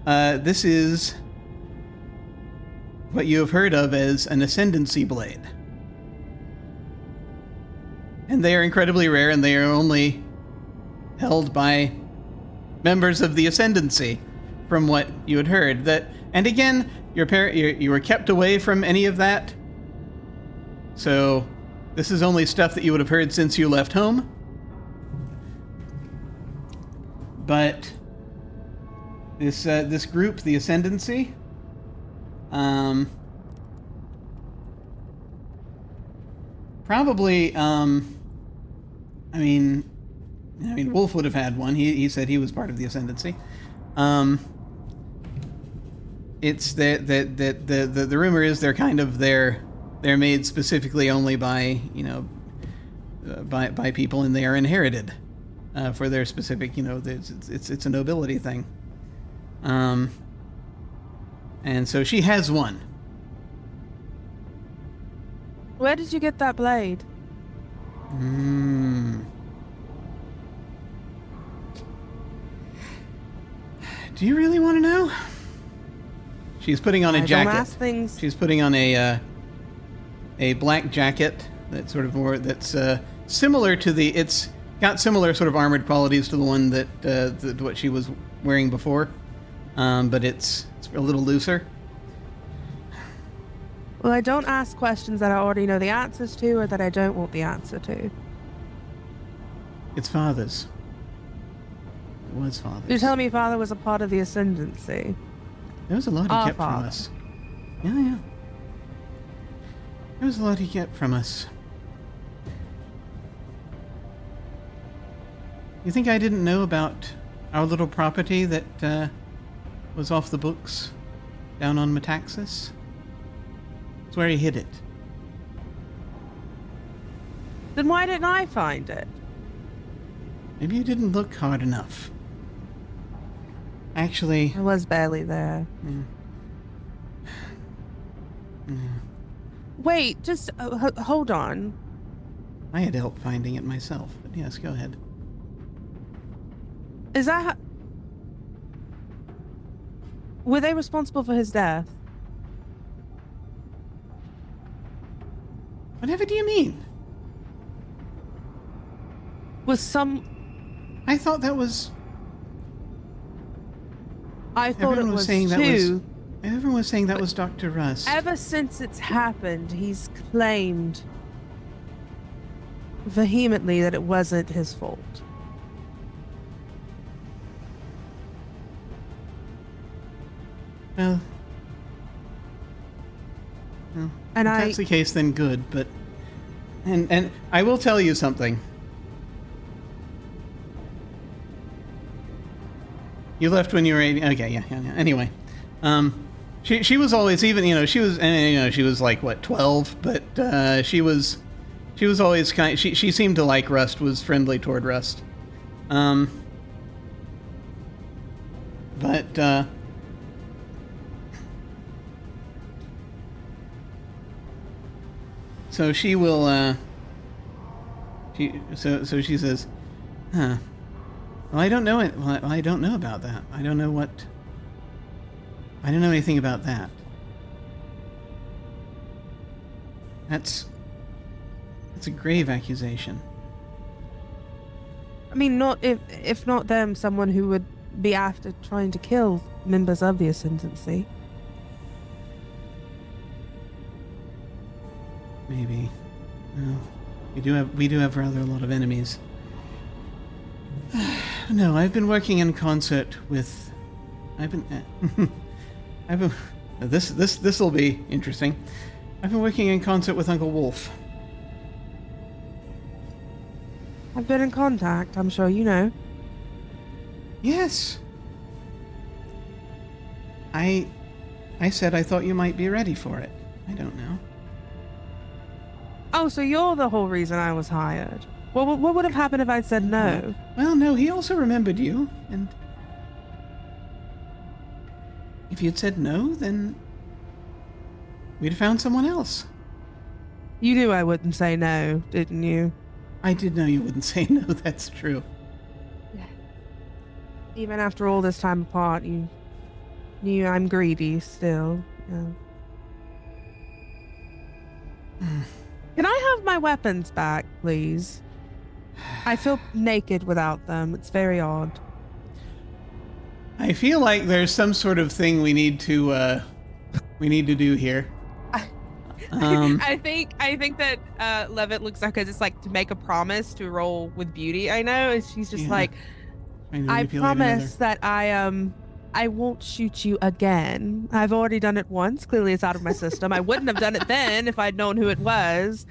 This is what you have heard of as an ascendancy blade. And they are incredibly rare, and they are only held by members of the ascendancy, from what you had heard. And again, you were kept away from any of that. So this is only stuff that you would have heard since you left home. But this group, the Ascendancy, probably, I mean, Wolf would have had one. He said he was part of the Ascendancy. It's the rumor is they're made specifically only by by people, and they are inherited for their specific, it's a nobility thing. And so she has one. Where did you get that blade? Do you really want to know? She's putting on a jacket. Don't ask things. She's putting on a black jacket that's sort of more similar to it's got similar sort of armored qualities to the one that what she was wearing before, but it's a little looser. Well, I don't ask questions that I already know the answers to, or that I don't want the answer to. It's Father's. It was Father's. You're telling me Father was a part of the Ascendancy? There was a lot he kept from us. Yeah. There was a lot he kept from us. You think I didn't know about our little property that was off the books down on Metaxas? It's where he hid it. Then why didn't I find it? Maybe you didn't look hard enough. Actually... I was barely there. Yeah. Wait, just hold on. I had help finding it myself, but yes, go ahead. Is that... Were they responsible for his death? Whatever do you mean? Was some... I thought that was... I thought Everyone it was saying that two. Everyone was saying that was Dr. Rust. Ever since it's happened, he's claimed vehemently that it wasn't his fault. Well, And if that's the case, then good, but... And I will tell you something. You left when you were 18. Okay, yeah. Anyway, she was always, even, she was like, what, 12? But she was always she seemed to like Rust, was friendly toward Rust. But so she will, so she says, huh. Well, I don't know it. Well, I don't know about that. I don't know anything about that. That's a grave accusation. I mean, not if not them, someone who would be after trying to kill members of the Ascendancy. Maybe. No. We do have rather a lot of enemies. No, I've been working in concert with. This will be interesting. I've been working in concert with Uncle Wolf. I've been in contact. I'm sure you know. Yes. I said I thought you might be ready for it. I don't know. Oh, so you're the whole reason I was hired. What would have happened if I'd said no? Well, no, he also remembered you, and if you'd said no, then we'd have found someone else. You knew I wouldn't say no, didn't you? I did know you wouldn't say no, that's true. Even after all this time apart, you knew I'm greedy still. Yeah. Can I have my weapons back, please? I feel naked without them. It's very odd. I feel like there's some sort of thing we need to do here. I think that Levitt looks like it's like to make a promise to roll with beauty. I know, and she's just like, I promise that I won't shoot you again. I've already done it once. Clearly, it's out of my system. I wouldn't have done it then if I'd known who it was.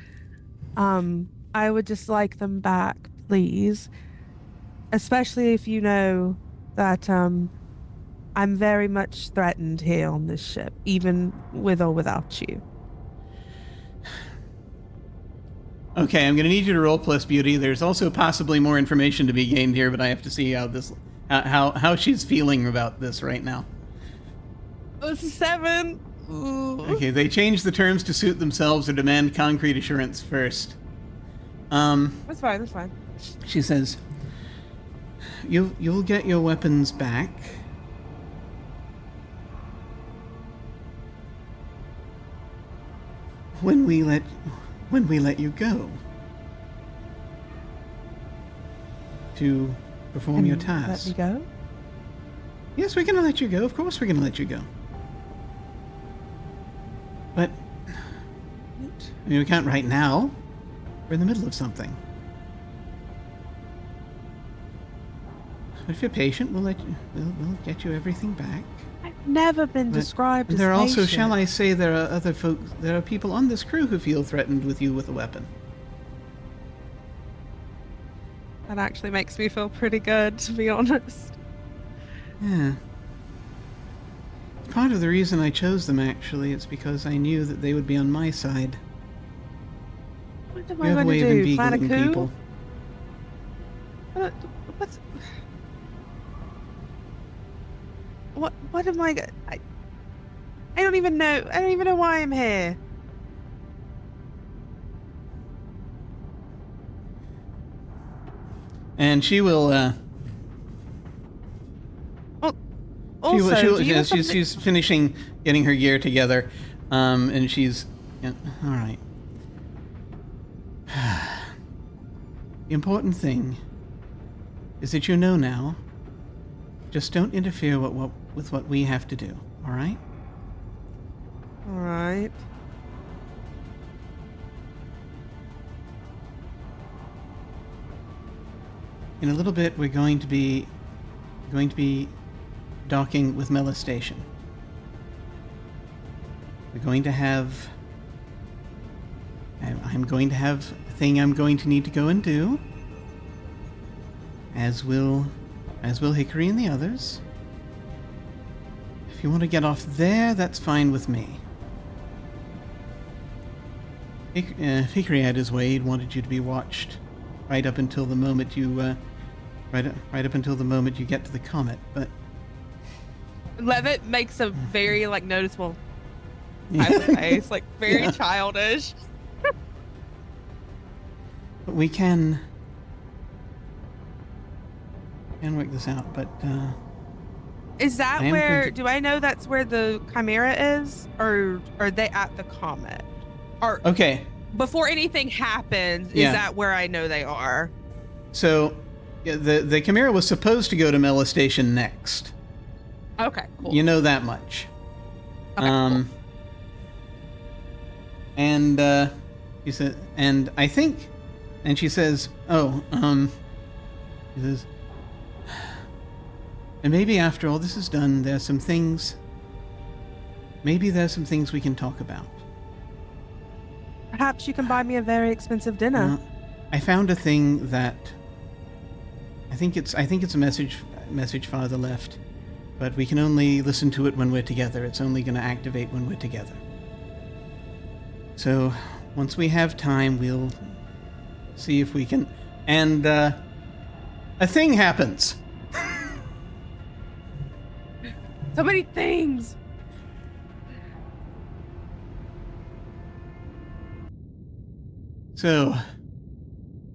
I would just like them back, please. Especially if you know that I'm very much threatened here on this ship, even with or without you. Okay, I'm going to need you to roll plus beauty. There's also possibly more information to be gained here, but I have to see how she's feeling about this right now. Oh, it's a 7. Ooh. Okay, they changed the terms to suit themselves or demand concrete assurance first. That's fine. That's fine. She says, "You'll get your weapons back when we let you go to perform your task." Let me go? Yes, we're going to let you go. Of course we're going to let you go. But I mean, we can't right now. We're in the middle of something. But if you're patient, we'll get you everything back. I've never been described as there are also, patient. shall I say, there are other folks, there are people on this crew who feel threatened with you with a weapon. That actually makes me feel pretty good, to be honest. Yeah. Part of the reason I chose them, actually, is because I knew that they would be on my side. What am You I have a going way to of do? Plan a invigilating coup? people. What am I? I don't even know. I don't even know why I'm here. And she will. Also, she's finishing getting her gear together, and she's. Yeah, all right. The important thing is that you know now. Just don't interfere with what we have to do. All right? All right. In a little bit, we're going to be docking with Mela Station. We're going to have. I'm going to have a thing I'm going to need to go and do. As will Hickory and the others. If you want to get off there, that's fine with me. If Hickory had his way, he'd wanted you to be watched right up until the moment you right up until the moment you get to the comet, but Levitt makes a very noticeable face, very childish. But we can work this out, but Is that where, do I know that's where the Chimera is? Or are they at the comet? Or okay. Before anything happens, is that where I know they are? So Yeah, the Chimera was supposed to go to Mela Station next. Okay, cool. You know that much. Okay, cool. And he said, and I think, and she says, he says, and maybe after all this is done, maybe there's some things we can talk about. Perhaps you can buy me a very expensive dinner. I found a thing that I think it's a message Father left, but we can only listen to it when we're together. It's only going to activate when we're together. So once we have time, we'll see if we can. And a thing happens. So many things. So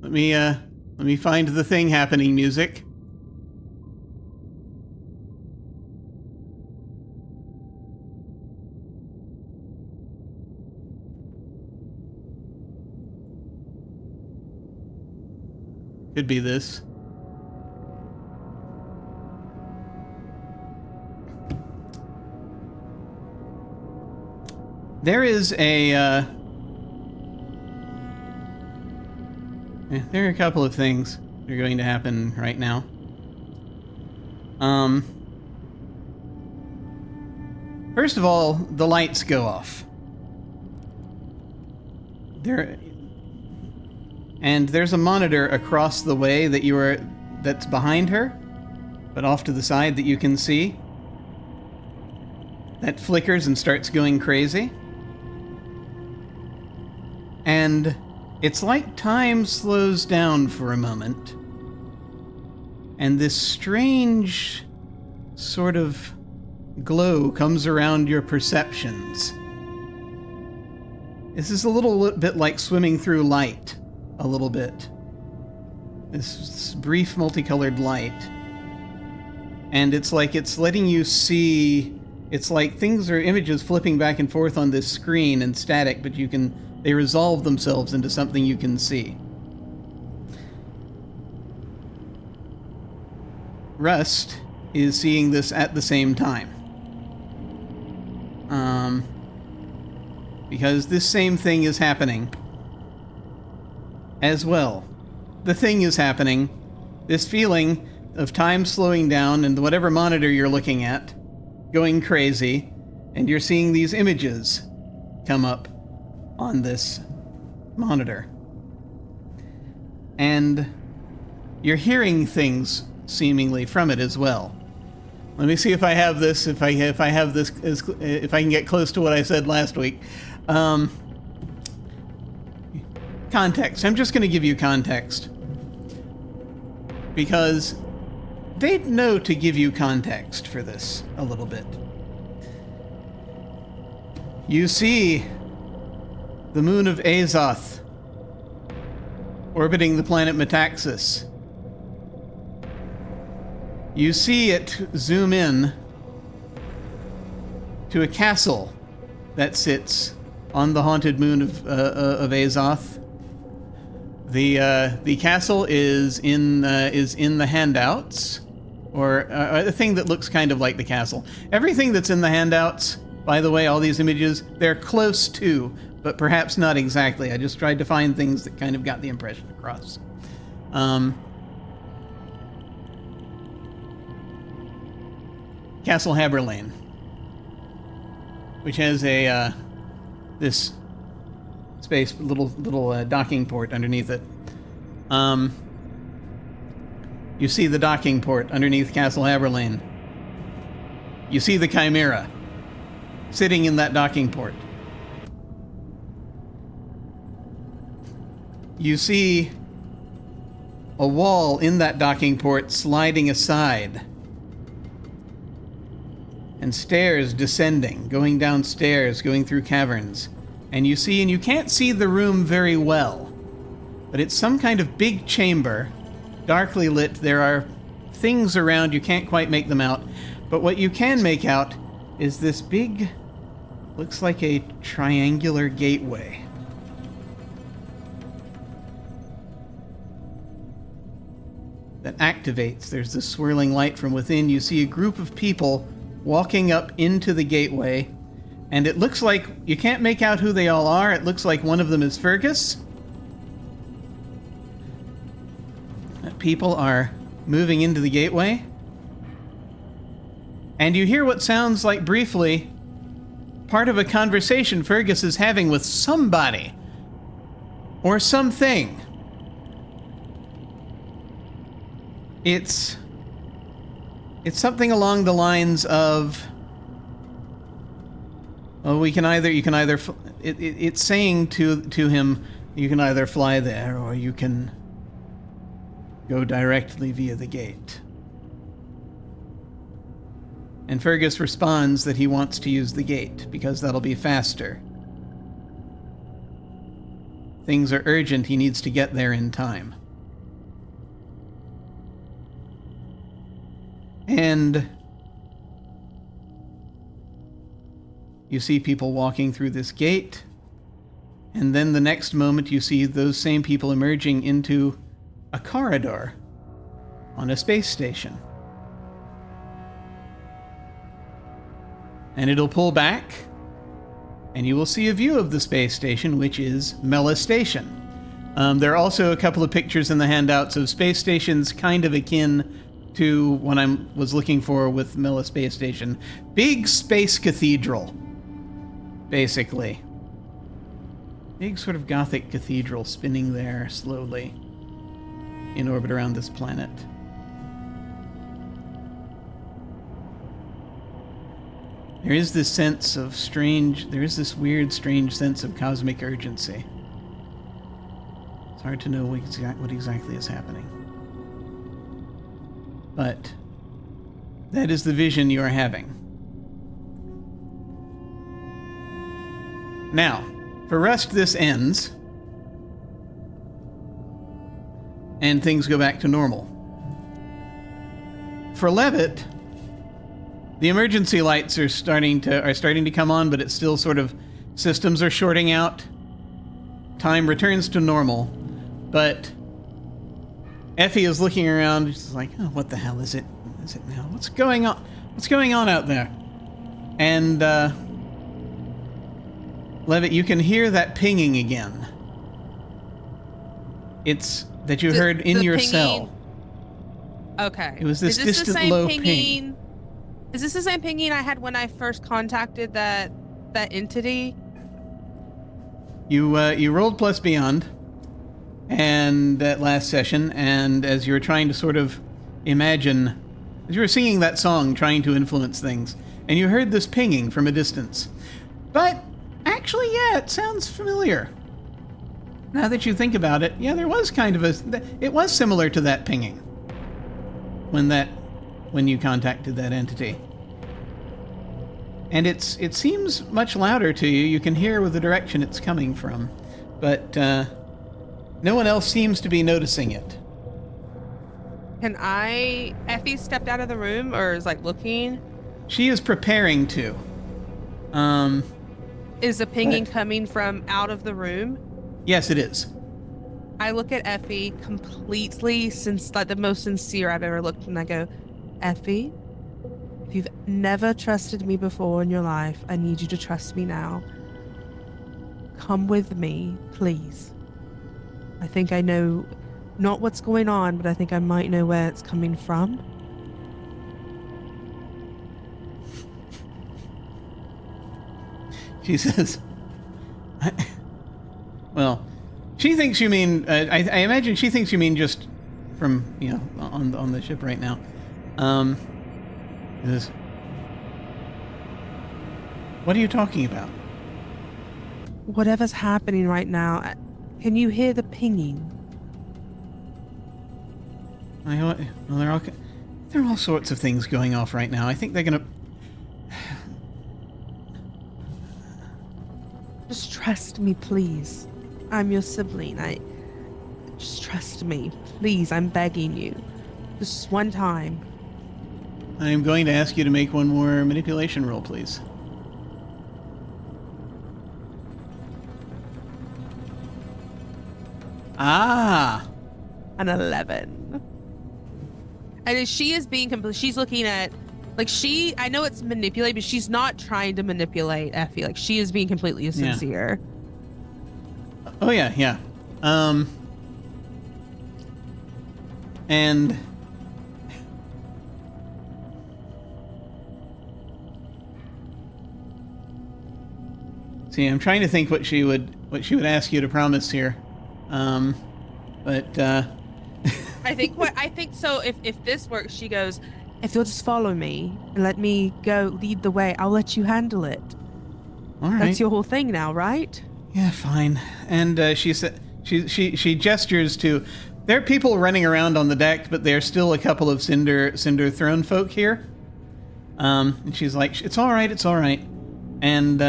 let me find the thing happening music. Could be this. There is a there are a couple of things that are going to happen right now. First of all, the lights go off. There's a monitor across the way that's behind her, but off to the side that you can see. That flickers and starts going crazy. And it's like time slows down for a moment. And this strange sort of glow comes around your perceptions. This is a little bit like swimming through light. A little bit. This brief multicolored light. And it's like it's letting you see. It's like things are images flipping back and forth on this screen and static, but they resolve themselves into something you can see. Rust is seeing this at the same time. Because this same thing is happening as well. The thing is happening. This feeling of time slowing down and whatever monitor you're looking at going crazy, and you're seeing these images come up on this monitor. And you're hearing things seemingly from it as well. Let me see if I have this, if I can get close to what I said last week. Context. I'm just going to give you context. Because they'd know to give you context for this a little bit. You see the moon of Azoth orbiting the planet Metaxas. You see it zoom in to a castle that sits on the haunted moon of Azoth. The castle is in the handouts, or a thing that looks kind of like the castle. Everything that's in the handouts, by the way, all these images, they're close to, but perhaps not exactly. I just tried to find things that kind of got the impression across. Castle Haberlane, which has a this space, little docking port underneath it. You see the docking port underneath Castle Haberlane. You see the Chimera sitting in that docking port. You see a wall in that docking port sliding aside. And stairs descending, going downstairs, going through caverns. And you can't see the room very well, but it's some kind of big chamber, darkly lit. There are things around, you can't quite make them out, but what you can make out is this big, looks like a triangular gateway. that activates. There's this swirling light from within. You see a group of people walking up into the gateway, and it looks like you can't make out who they all are. It looks like one of them is Fergus. People are moving into the gateway, and you hear what sounds like, briefly, part of a conversation Fergus is having with somebody or something. It's something along the lines of, well, you can either it's saying to him, you can either fly there or you can go directly via the gate. And Fergus responds that he wants to use the gate because that'll be faster. Things are urgent, he needs to get there in time. And you see people walking through this gate, and then the next moment you see those same people emerging into a corridor on a space station. And it'll pull back, and you will see a view of the space station, which is Mela Station. There are also a couple of pictures in the handouts of space stations kind of akin to what I was looking for with Mela Space Station. Big space cathedral, basically. Big sort of Gothic cathedral spinning there slowly in orbit around this planet. There is this sense of this weird, strange sense of cosmic urgency. It's hard to know what exactly is happening. But that is the vision you are having. Now, for Rust, this ends, and things go back to normal. For Levitt, the emergency lights are starting to come on, but it's still sort of, systems are shorting out. Time returns to normal, but Effie is looking around. She's like, "Oh, what the hell is it? Is it now? What's going on? What's going on out there?" And Levitt, you can hear that pinging again. It's that you heard in your pinging. cell. Okay. It was this distant low ping. Is this the same pinging I had when I first contacted that entity? You rolled plus beyond, and that last session, and as you were trying to sort of imagine, as you were singing that song, trying to influence things, and you heard this pinging from a distance. But actually, yeah, it sounds familiar. Now that you think about it, yeah, there was kind of it was similar to that pinging when you contacted that entity. And it seems much louder to you. You can hear with the direction it's coming from, but no one else seems to be noticing it. Effie stepped out of the room or is like looking? She is preparing to. Is the pinging coming from out of the room? Yes, it is. I look at Effie completely, like the most sincere I've ever looked, and I go, Effie, if you've never trusted me before in your life, I need you to trust me now. Come with me, please. I think I know not what's going on, but I think I might know where it's coming from. She says, well, she thinks you mean, I imagine she thinks you mean just from, on the ship right now. What are you talking about? Whatever's happening right now, can you hear the pinging? Well, there are all sorts of things going off right now. I think they're gonna... Just trust me, please. I'm your sibling. Just trust me. Please, I'm begging you. Just one time. I'm going to ask you to make one more manipulation roll, please. Ah! An 11. And she is being she's looking at, like, I know it's manipulate, but she's not trying to manipulate Effie. Like, she is being completely sincere. Oh yeah, yeah. And see, I'm trying to think what she would ask you to promise here. But I think so. If this works, she goes, if you'll just follow me and let me go lead the way, I'll let you handle it. all right. That's your whole thing now, right? Yeah, fine. And she said she gestures to. There are people running around on the deck, but there's still a couple of Cinder Throne folk here. And she's like, "It's all right. It's all right." And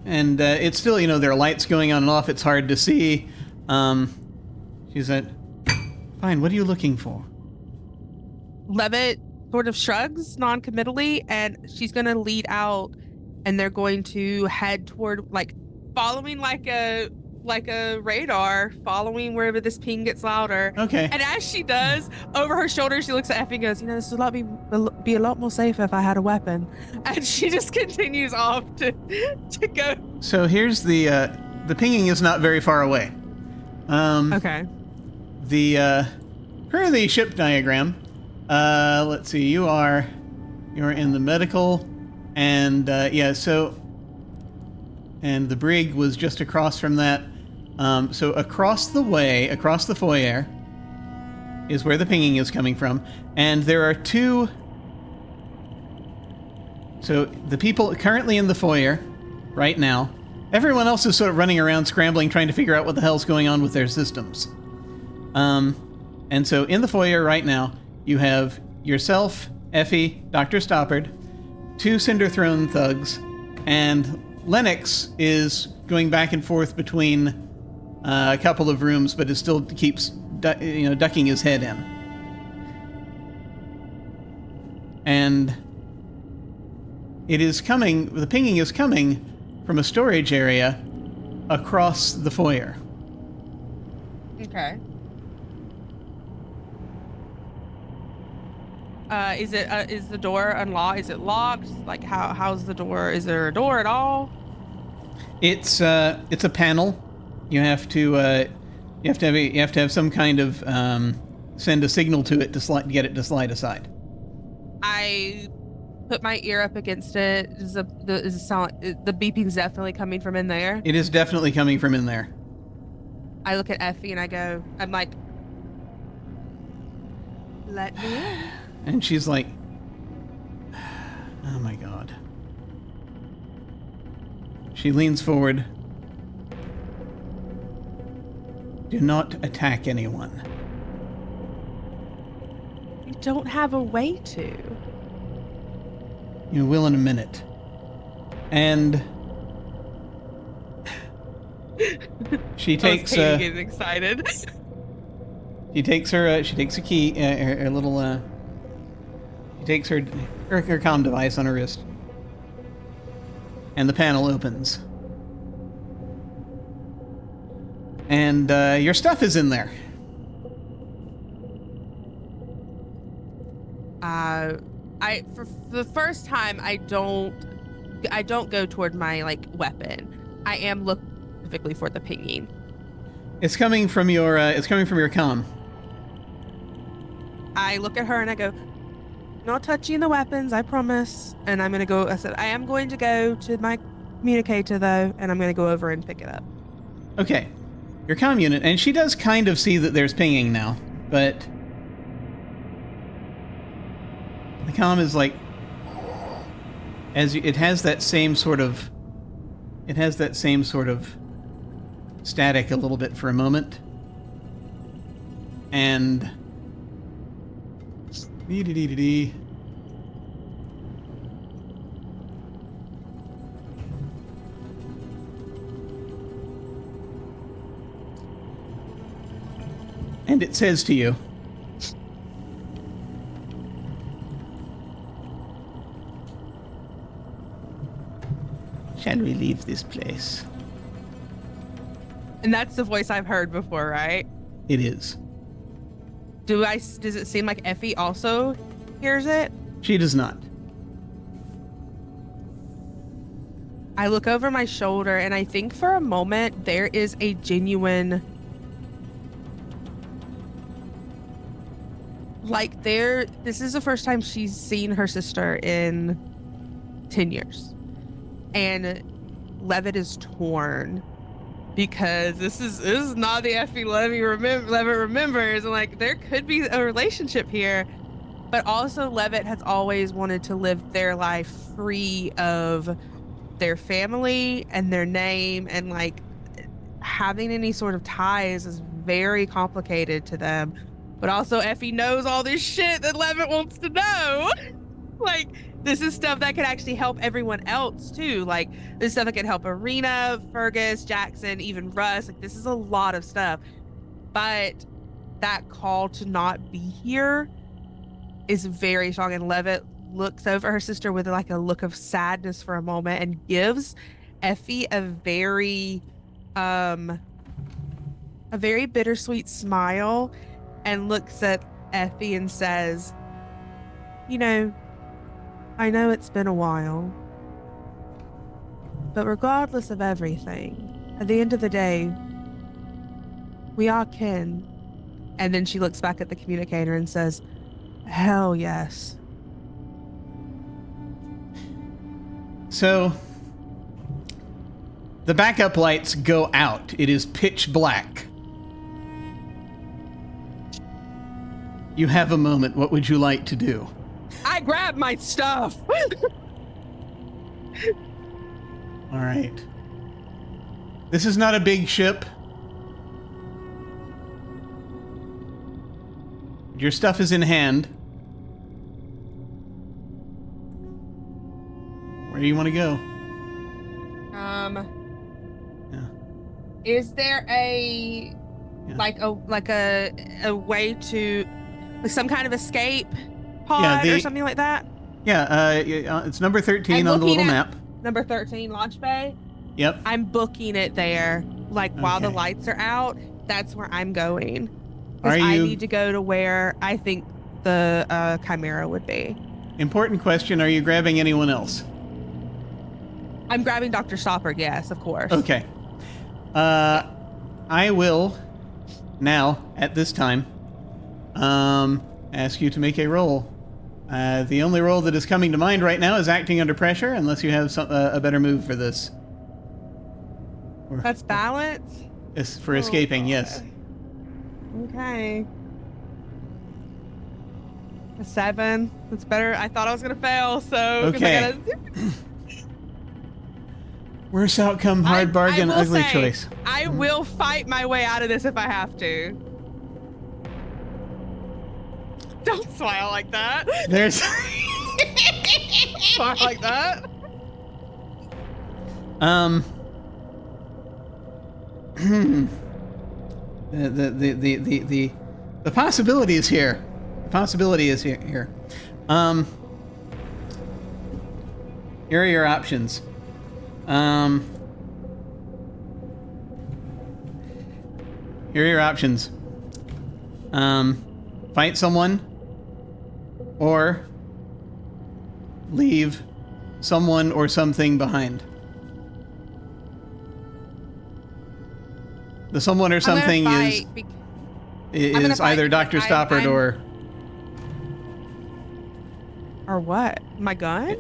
it's still, there are lights going on and off. It's hard to see. She said, "Fine. What are you looking for?" Levitt sort of shrugs non-committally, and she's going to lead out, and they're going to head toward, like, following like a radar, following wherever this ping gets louder. Okay. And as she does, over her shoulder, she looks at Effie and goes, this would be a lot more safe if I had a weapon. And she just continues off to go. So here's the pinging is not very far away. Okay. Per the ship diagram, let's see, you're in the medical, and and the brig was just across from that. So across the foyer is where the pinging is coming from, and there are two. So the people currently in the foyer right now, everyone else is sort of running around scrambling, trying to figure out what the hell's going on with their systems. And so in the foyer right now, you have yourself, Effie, Dr. Stoppard, two Cinder Throne thugs, and Lennox is going back and forth between a couple of rooms, but it still keeps ducking his head in. And the pinging is coming from a storage area across the foyer. Okay. Is the door unlocked? Is it locked? Like, how's the door? Is there a door at all? It's a panel. You have to have some kind of send a signal to it to get it to slide aside. I put my ear up against it. Is the sound, the beeping's definitely coming from in there? It is definitely coming from in there. I look at Effie and I'm like, let me in. And she's like, oh my God. She leans forward. Do not attack anyone. You don't have a way to. You will in a minute. And she takes Katy getting excited. She takes a key, her little she takes her comm device on her wrist. And the panel opens. And your stuff is in there. For the first time, I don't go toward my weapon. I am looking specifically for the pinging. It's coming from your comm. I look at her and I go, not touching the weapons, I promise. And I am going to go to my communicator though, and I'm going to go over and pick it up. Okay. Your comm unit, and she does kind of see that there's pinging now, but the comm is it has that same sort of static a little bit for a moment, and and it says to you, shall we leave this place? And that's the voice I've heard before, right? It is. Does it seem like Effie also hears it? She does not. I look over my shoulder and I think for a moment there is a genuine, like, this is the first time she's seen her sister in 10 years. And Levitt is torn because this is not the Effie Levitt remembers. And like, there could be a relationship here, but also Levitt has always wanted to live their life free of their family and their name, and like having any sort of ties is very complicated to them. But also Effie knows all this shit that Levitt wants to know. Like, this is stuff that could actually help everyone else too. Like, this stuff that could help Arena, Fergus, Jackson, even Russ. Like, this is a lot of stuff. But that call to not be here is very strong, and Levitt looks over her sister with like a look of sadness for a moment and gives Effie a very bittersweet smile and looks at Effie and says, you know, I know it's been a while, but regardless of everything, at the end of the day, we are kin. And then she looks back at the communicator and says, hell yes. So, the backup lights go out. It is pitch black. You have a moment. What would you like to do? I grab my stuff. All right. This is not a big ship. Your stuff is in hand. Where do you want to go? Yeah. Is there a a way to, like, some kind of escape pod or something like that? Yeah, it's number 13 on the little map. Number 13, launch bay? Yep. I'm booking it there. Like, while the lights are out, that's where I'm going. Because I need to go to where I think the Chimera would be. Important question, are you grabbing anyone else? I'm grabbing Dr. Stopper, yes, of course. Okay. I will, now, at this time, ask you to make a roll. The only roll that is coming to mind right now is acting under pressure, unless you have a better move for this. That's balance? It's for escaping, yes. Okay. A 7. That's better. I thought I was going to fail, so... Okay. Worst outcome, hard bargain, ugly choice. I will fight my way out of this if I have to. Don't smile like that. There's... Smile like that. The possibility is here. The possibility is here. Here are your options. Here are your options. Fight someone, or leave someone or something behind. The someone or something is either Dr. Stoppard or... Or what? My gun?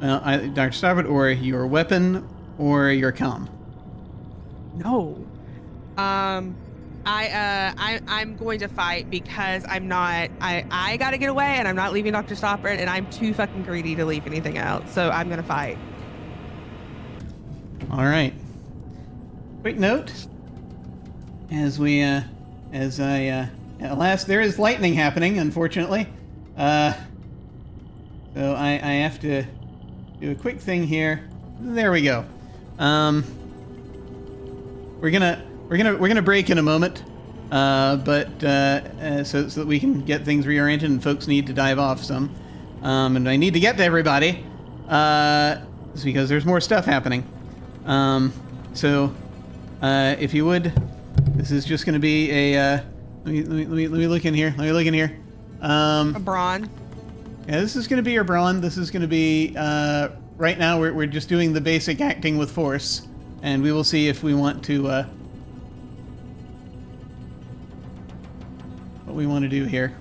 Dr. Stoppard or your weapon or your comm. No. I'm going to fight because I'm not... I gotta get away, and I'm not leaving Dr. Stoppard, and I'm too fucking greedy to leave anything else, so I'm gonna fight. All right. Quick note. Alas, there is lightning happening, unfortunately. So I have to do a quick thing here. There we go. We're gonna break in a moment, so that we can get things reoriented, and folks need to dive off some. And I need to get to everybody, because there's more stuff happening. So if you would. This is just going to be a Let me look in here. A brawn. Yeah, this is going to be your brawn. This is going to be right now. We're just doing the basic acting with force, and we will see if we want to what we want to do here.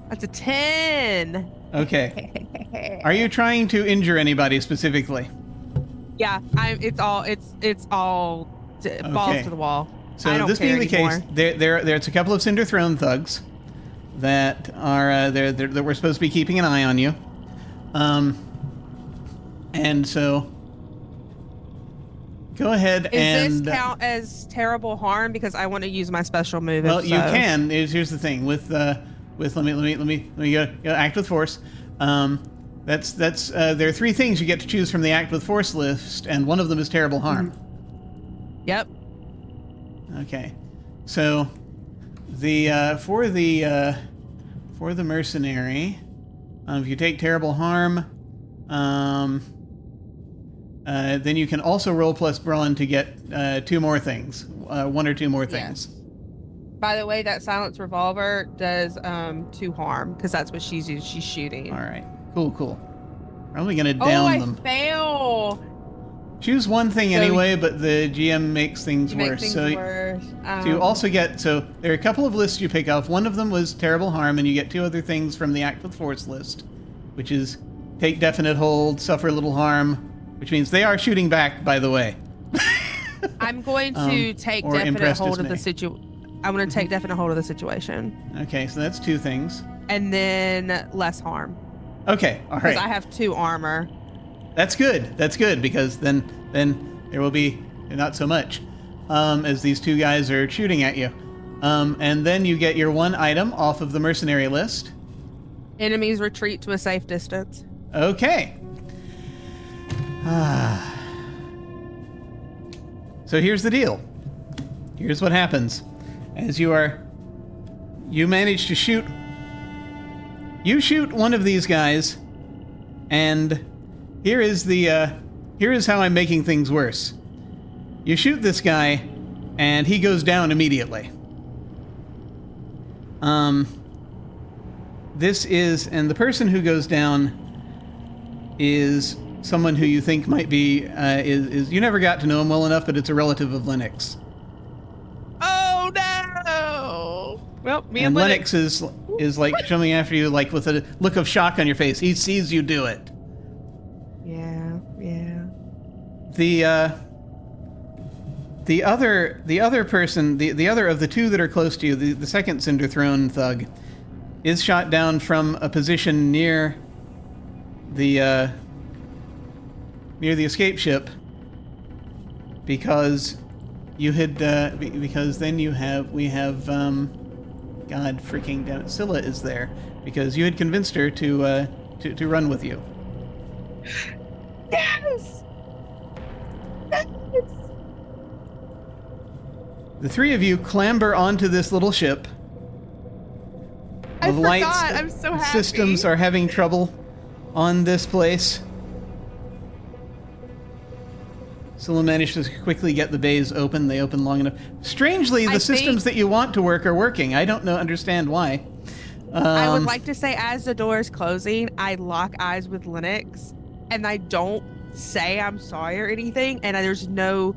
That's a 10. Okay. Are you trying to injure anybody specifically? Yeah, it's all balls to the wall. I So don't this care being the anymore. case, there's a couple of Cinder Throne thugs that are that we're supposed to be keeping an eye on you, and so go ahead Does this count as terrible harm? Because I want to use my special move. Well, if you so. can. Here's the thing with let me go act with force. That's there are 3 things you get to choose from the act with force list, and one of them is terrible harm. Yep. Okay, so the for the mercenary, if you take terrible harm, then you can also roll plus brawn to get 2 more things, 1 or 2 more things. Yes. By the way, that silenced revolver does 2 harm because that's what she's shooting. All right, cool. Probably gonna down them. I fail. Choose one thing So anyway, but the GM makes things worse. So you also get, so there are a couple of lists you pick off. One of them was terrible harm, and you get 2 other things from the act with force list, which is take definite hold, suffer little harm, which means they are shooting back, by the way. I'm going to take or definite impressed hold of the dismay. situation. I'm going to take definite hold of the situation, Okay, so that's 2 things. and then less harm Okay, all because right. I have 2 armor. That's good, because then there will be not so much as these 2 guys are shooting at you. And then you get your 1 item off of the mercenary list. Enemies retreat to a safe distance. Okay. So here's the deal. Here's what happens. As you manage to shoot one of these guys, and here is how I'm making things worse. You shoot this guy, and he goes down immediately. And the person who goes down is someone who you think might be, you never got to know him well enough, but it's a relative of Lennox. Oh no! Well, me And and Lennox is like coming after you, like with a look of shock on your face. He sees you do it. Yeah. The other person, the other of the 2 that are close to you, the second Cinder Throne thug, is shot down from a position near the escape ship, because you had because then we have God freaking damn it, Scylla is there because you had convinced her to run with you. Yes. The 3 of you clamber onto this little ship. I The forgot. I'm so happy. Systems are having trouble on this place. Scylla managed to quickly get the bays open. They open long enough. Strangely, the systems that you want to work are working. I don't understand why. I would like to say, as the door is closing, I lock eyes with Lennox, and I don't say I'm sorry or anything. And there's no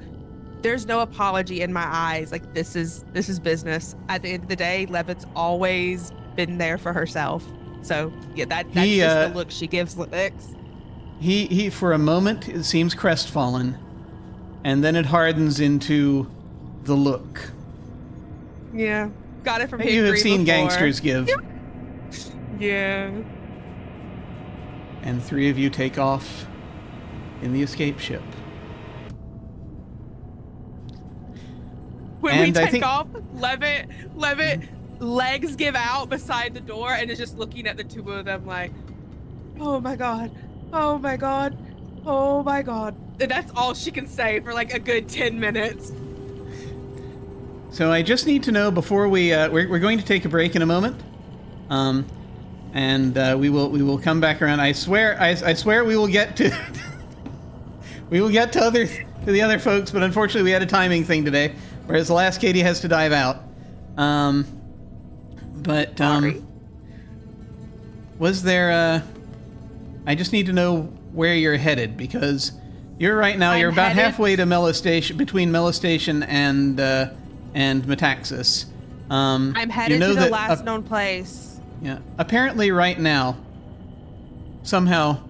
apology in my eyes. Like this is business. At the end of the day, Levitt's always been there for herself. So yeah, that's just the look she gives Lennox. He for a moment it seems crestfallen, and then it hardens into the look. Yeah, got it from That you have Hickory seen before. gangsters give. Yeah. And 3 of you take off in the escape ship. When And we I take think- off, Levitt legs give out beside the door and is just looking at the 2 of them like, oh my god, oh my god, oh my god. And that's all she can say for like a good 10 minutes. So I just need to know before we're going to take a break in a moment, and we will come back around. I swear we will get to we will get to the other folks, but unfortunately we had a timing thing today, whereas the last Katy has to dive out. But Sorry. was there? I just need to know where you're headed, because you're right now. You're about halfway to Melostation, between Melostation and Metaxas. I'm headed know to the that last known place. Yeah. Apparently, right now, somehow,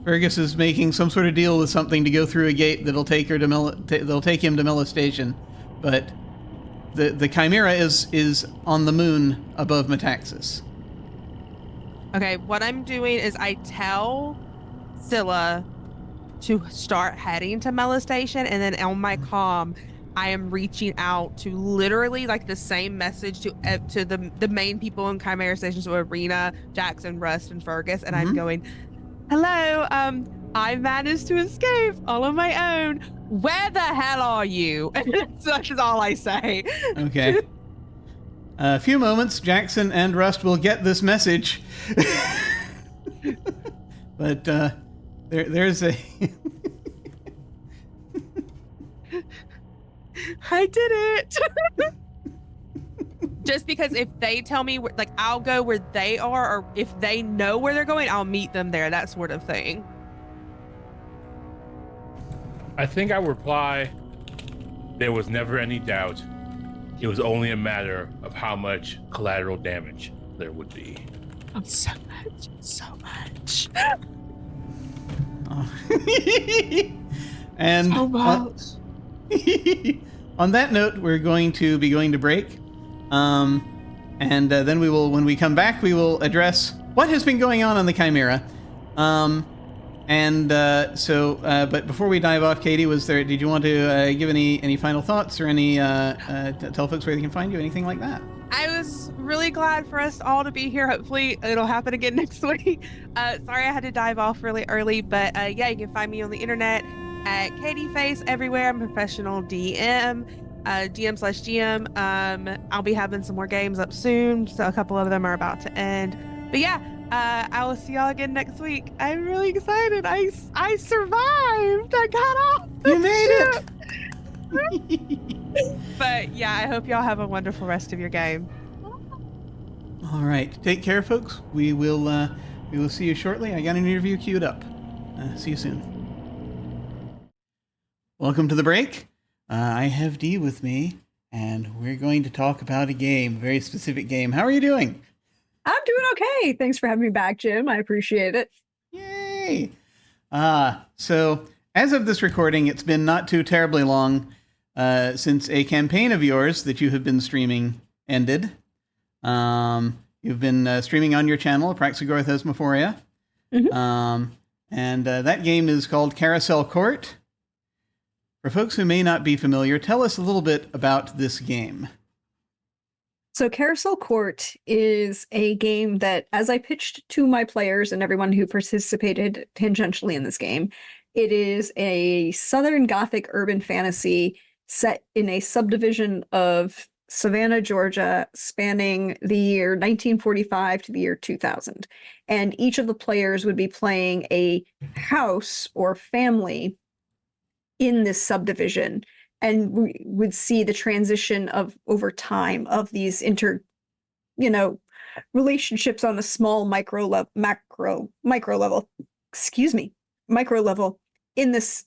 Fergus is making some sort of deal with something to go through a gate that'll take her to they'll take him to Melostation, but the Chimera is on the moon above Metaxas. Okay, what I'm doing is I tell Scylla to start heading to Melostation, and then on my comm, I am reaching out to literally like the same message to the main people in Chimera Station, so Arena, Jackson, Rust, and Fergus, and I'm going, hello, I managed to escape all on my own. Where the hell are you? Such is all I say. Okay. A few moments, Jackson and Rust will get this message. But there's a... I did it. Just because if they tell me, like, I'll go where they are, or if they know where they're going, I'll meet them there, that sort of thing. I think I would reply, there was never any doubt. It was only a matter of how much collateral damage there would be. Oh, so much, so much. And So much. on that note, we're going to be going to break. And then we will, when we come back, we will address what has been going on the Chimera. But before we dive off, Katy, did you want to give any final thoughts or any tell folks where they can find you, anything like that? I was really glad for us all to be here. Hopefully it'll happen again next week. Sorry I had to dive off really early, but yeah, you can find me on the internet at KatyFace everywhere. I'm a professional DM, DM/GM. I'll be having some more games up soon, so a couple of them are about to end. But yeah, I will see y'all again next week. I'm really excited. I survived. I got off. You made it. But yeah, I hope y'all have a wonderful rest of your game. All right, take care, folks. We will see you shortly. I got an interview queued up. See you soon. Welcome to the break. I have Dee with me, and we're going to talk about a game, a very specific game. How are you doing? I'm doing okay. Thanks for having me back, Jim. I appreciate it. Yay! So as of this recording, it's been not too terribly long since a campaign of yours that you have been streaming ended. You've been streaming on your channel, Praxagorth Esmophoria. Mm-hmm. And that game is called Carousel Court. For folks who may not be familiar, tell us a little bit about this game. So Carousel Court is a game that, as I pitched to my players and everyone who participated tangentially in this game, it is a Southern Gothic urban fantasy set in a subdivision of Savannah, Georgia, spanning the year 1945 to the year 2000. And each of the players would be playing a house or family in this subdivision, and we would see the transition of over time of these relationships on a small micro level in this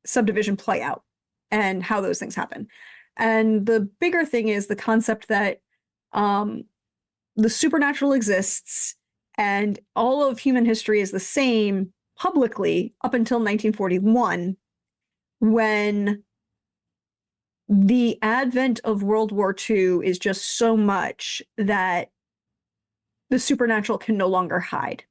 subdivision play out and how those things happen. And the bigger thing is the concept that the supernatural exists and all of human history is the same publicly up until 1941, when the advent of World War II is just so much that the supernatural can no longer hide.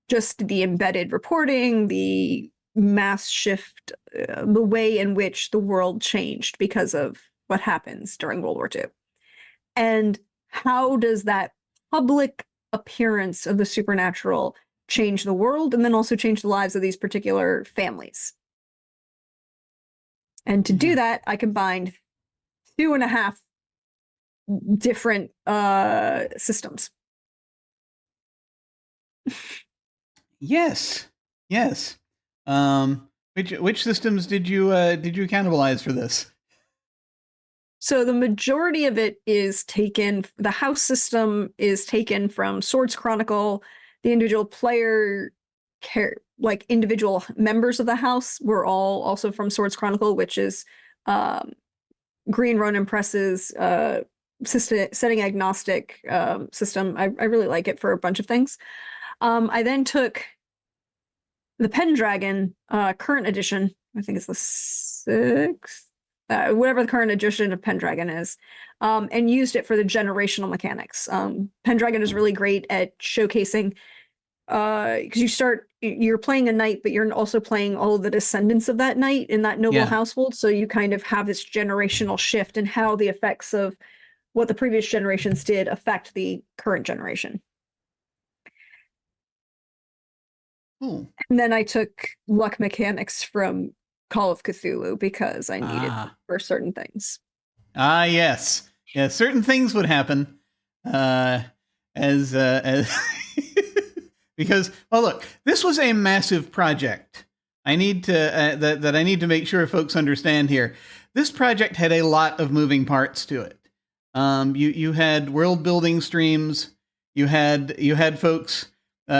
Just the embedded reporting, the mass shift, the way in which the world changed because of what happens during World War II. And how does that public appearance of the supernatural change the world and then also change the lives of these particular families? And to do that, I combined 2.5 different systems. Yes. Which systems did you cannibalize for this? So the majority of it is taken, the house system is taken from Swords Chronicle. The individual player, like individual members of the house were all also from Swords Chronicle, which is Green Ronin Press's setting agnostic system. I really like it for a bunch of things. I then took the Pendragon current edition, I think it's the 6th, whatever the current edition of Pendragon is, and used it for the generational mechanics. Pendragon is really great at showcasing, because you're playing a knight, but you're also playing all of the descendants of that knight in that noble household, so you kind of have this generational shift and how the effects of what the previous generations did affect the current generation. Cool. And then I took luck mechanics from Call of Cthulhu because I needed them for certain things. Yes. Yeah, certain things would happen as because, well, look, this was a massive project. I need to that I need to make sure folks understand here. This project had a lot of moving parts to it. You had world building streams. You had folks. You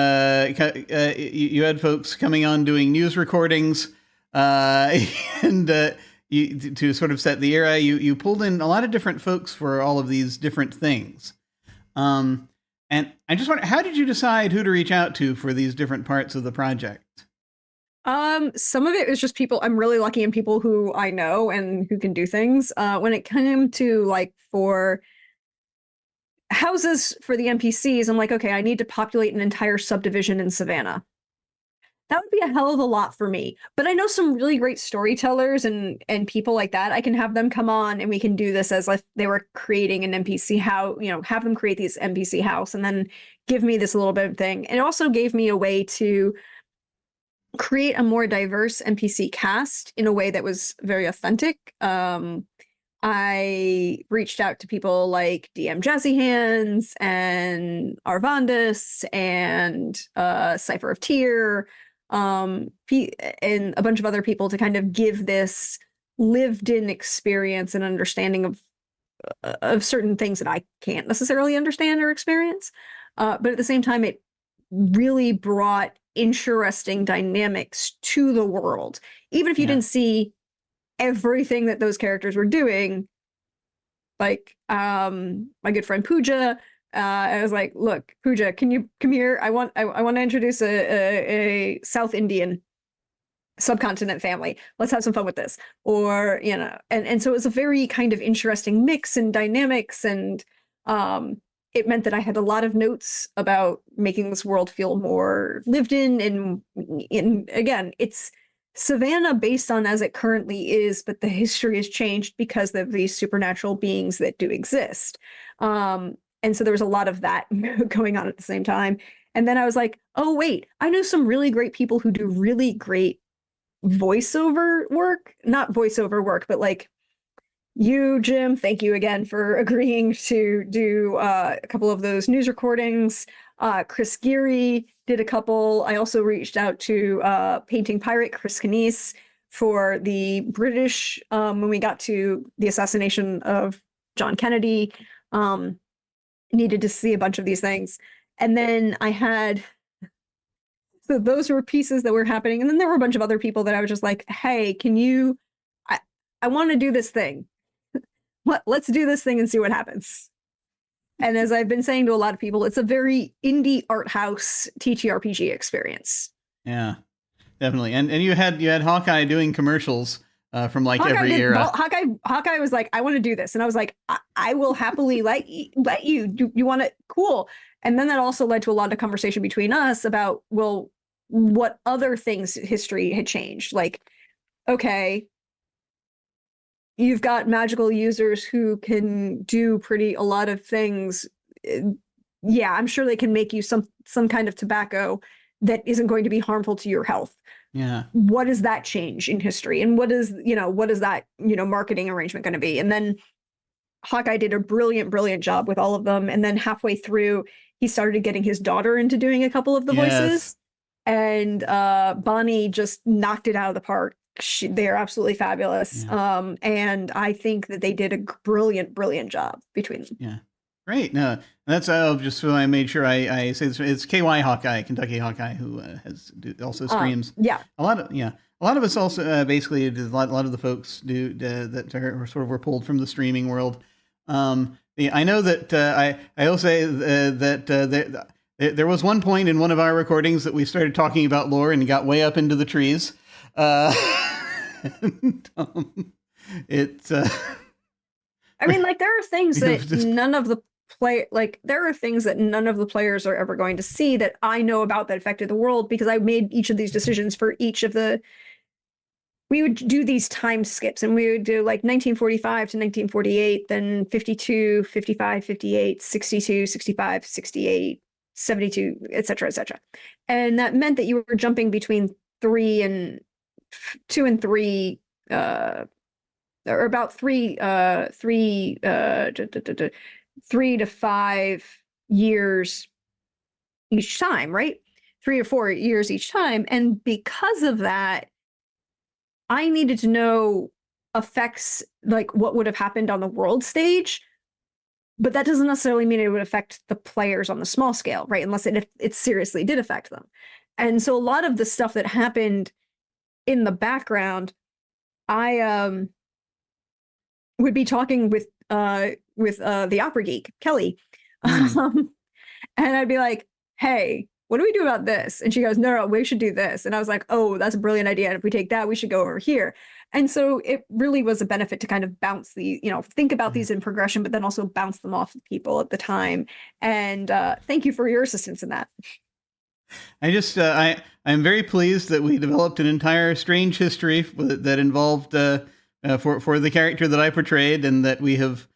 had folks coming on doing news recordings, and to sort of set the era. You pulled in a lot of different folks for all of these different things. And I just wonder, how did you decide who to reach out to for these different parts of the project? Some of it was just people. I'm really lucky in people who I know and who can do things. When it came to like for houses for the NPCs, I'm like, okay, I need to populate an entire subdivision in Savannah. That would be a hell of a lot for me. But I know some really great storytellers and people like that. I can have them come on and we can do this as if they were creating an NPC house, have them create these NPC house and then give me this little bit of thing. And it also gave me a way to create a more diverse NPC cast in a way that was very authentic. I reached out to people like DM Jazzy Hands and Arvandus and Cypher of Tyr, and a bunch of other people to kind of give this lived-in experience and understanding of certain things that I can't necessarily understand or experience. But at the same time, it really brought interesting dynamics to the world. Even if you didn't see everything that those characters were doing, like my good friend Pooja, I was like, look, Pooja, can you come here? I want to introduce a South Indian subcontinent family. Let's have some fun with this. Or, and so it was a very kind of interesting mix and dynamics, and it meant that I had a lot of notes about making this world feel more lived in, and again, it's Savannah based on as it currently is, but the history has changed because of these supernatural beings that do exist. And so there was a lot of that going on at the same time. And then I was like, oh, wait, I know some really great people who do really great voiceover work. Not voiceover work, but like you, Jim, thank you again for agreeing to do a couple of those news recordings. Chris Geary did a couple. I also reached out to Painting Pirate, Chris Canese, for the British, when we got to the assassination of John Kennedy. Needed to see a bunch of these things. And then I had, so those were pieces that were happening. And then there were a bunch of other people that I was just like, hey, can you, I want to do this thing. Let's do this thing and see what happens. And as I've been saying to a lot of people, it's a very indie art house TTRPG experience. Yeah, definitely. And you had Hawkeye doing commercials from like Hawkeye every era. Hawkeye was like, I want to do this. And I was like, I will happily let you. Do you want it? Cool. And then that also led to a lot of conversation between us about, well, what other things history had changed. Like, okay, you've got magical users who can do a lot of things. Yeah, I'm sure they can make you some kind of tobacco that isn't going to be harmful to your health. Yeah. What does that change in history? And what is that, marketing arrangement going to be? And then Hawkeye did a brilliant job with all of them. And then halfway through, he started getting his daughter into doing a couple of the voices. And Bonnie just knocked it out of the park. they are absolutely fabulous. And I think that they did a brilliant job between them. Yeah. Great. No, that's just so I made sure I say this. It's KY Hawkeye, Kentucky Hawkeye, who also streams. Yeah. A lot of us also basically a lot of the folks do that are sort of were pulled from the streaming world. I know that I will say that there was one point in one of our recordings that we started talking about lore and got way up into the trees. And, it's. I mean, like, there are things that none of the players are ever going to see that I know about that affected the world, because I made each of these decisions for each of the. We would do these time skips, and we would do like 1945 to 1948, then 52, 55, 58, 62, 65, 68, 72, etc., etc. And that meant that you were jumping between 2 and 3, or about 3 to 5 years each time, right? 3 or 4 years each time. And because of that, I needed to know effects, like what would have happened on the world stage, but that doesn't necessarily mean it would affect the players on the small scale, right? Unless it seriously did affect them. And so a lot of the stuff that happened in the background, I would be talking with the opera geek, Kelly. And I'd be like, hey, what do we do about this? And she goes, no, we should do this. And I was like, oh, that's a brilliant idea. And if we take that, we should go over here. And so it really was a benefit to kind of bounce think about these in progression, but then also bounce them off of people at the time. And thank you for your assistance in that. I just, I'm very pleased that we developed an entire strange history that involved, for the character that I portrayed, and that we have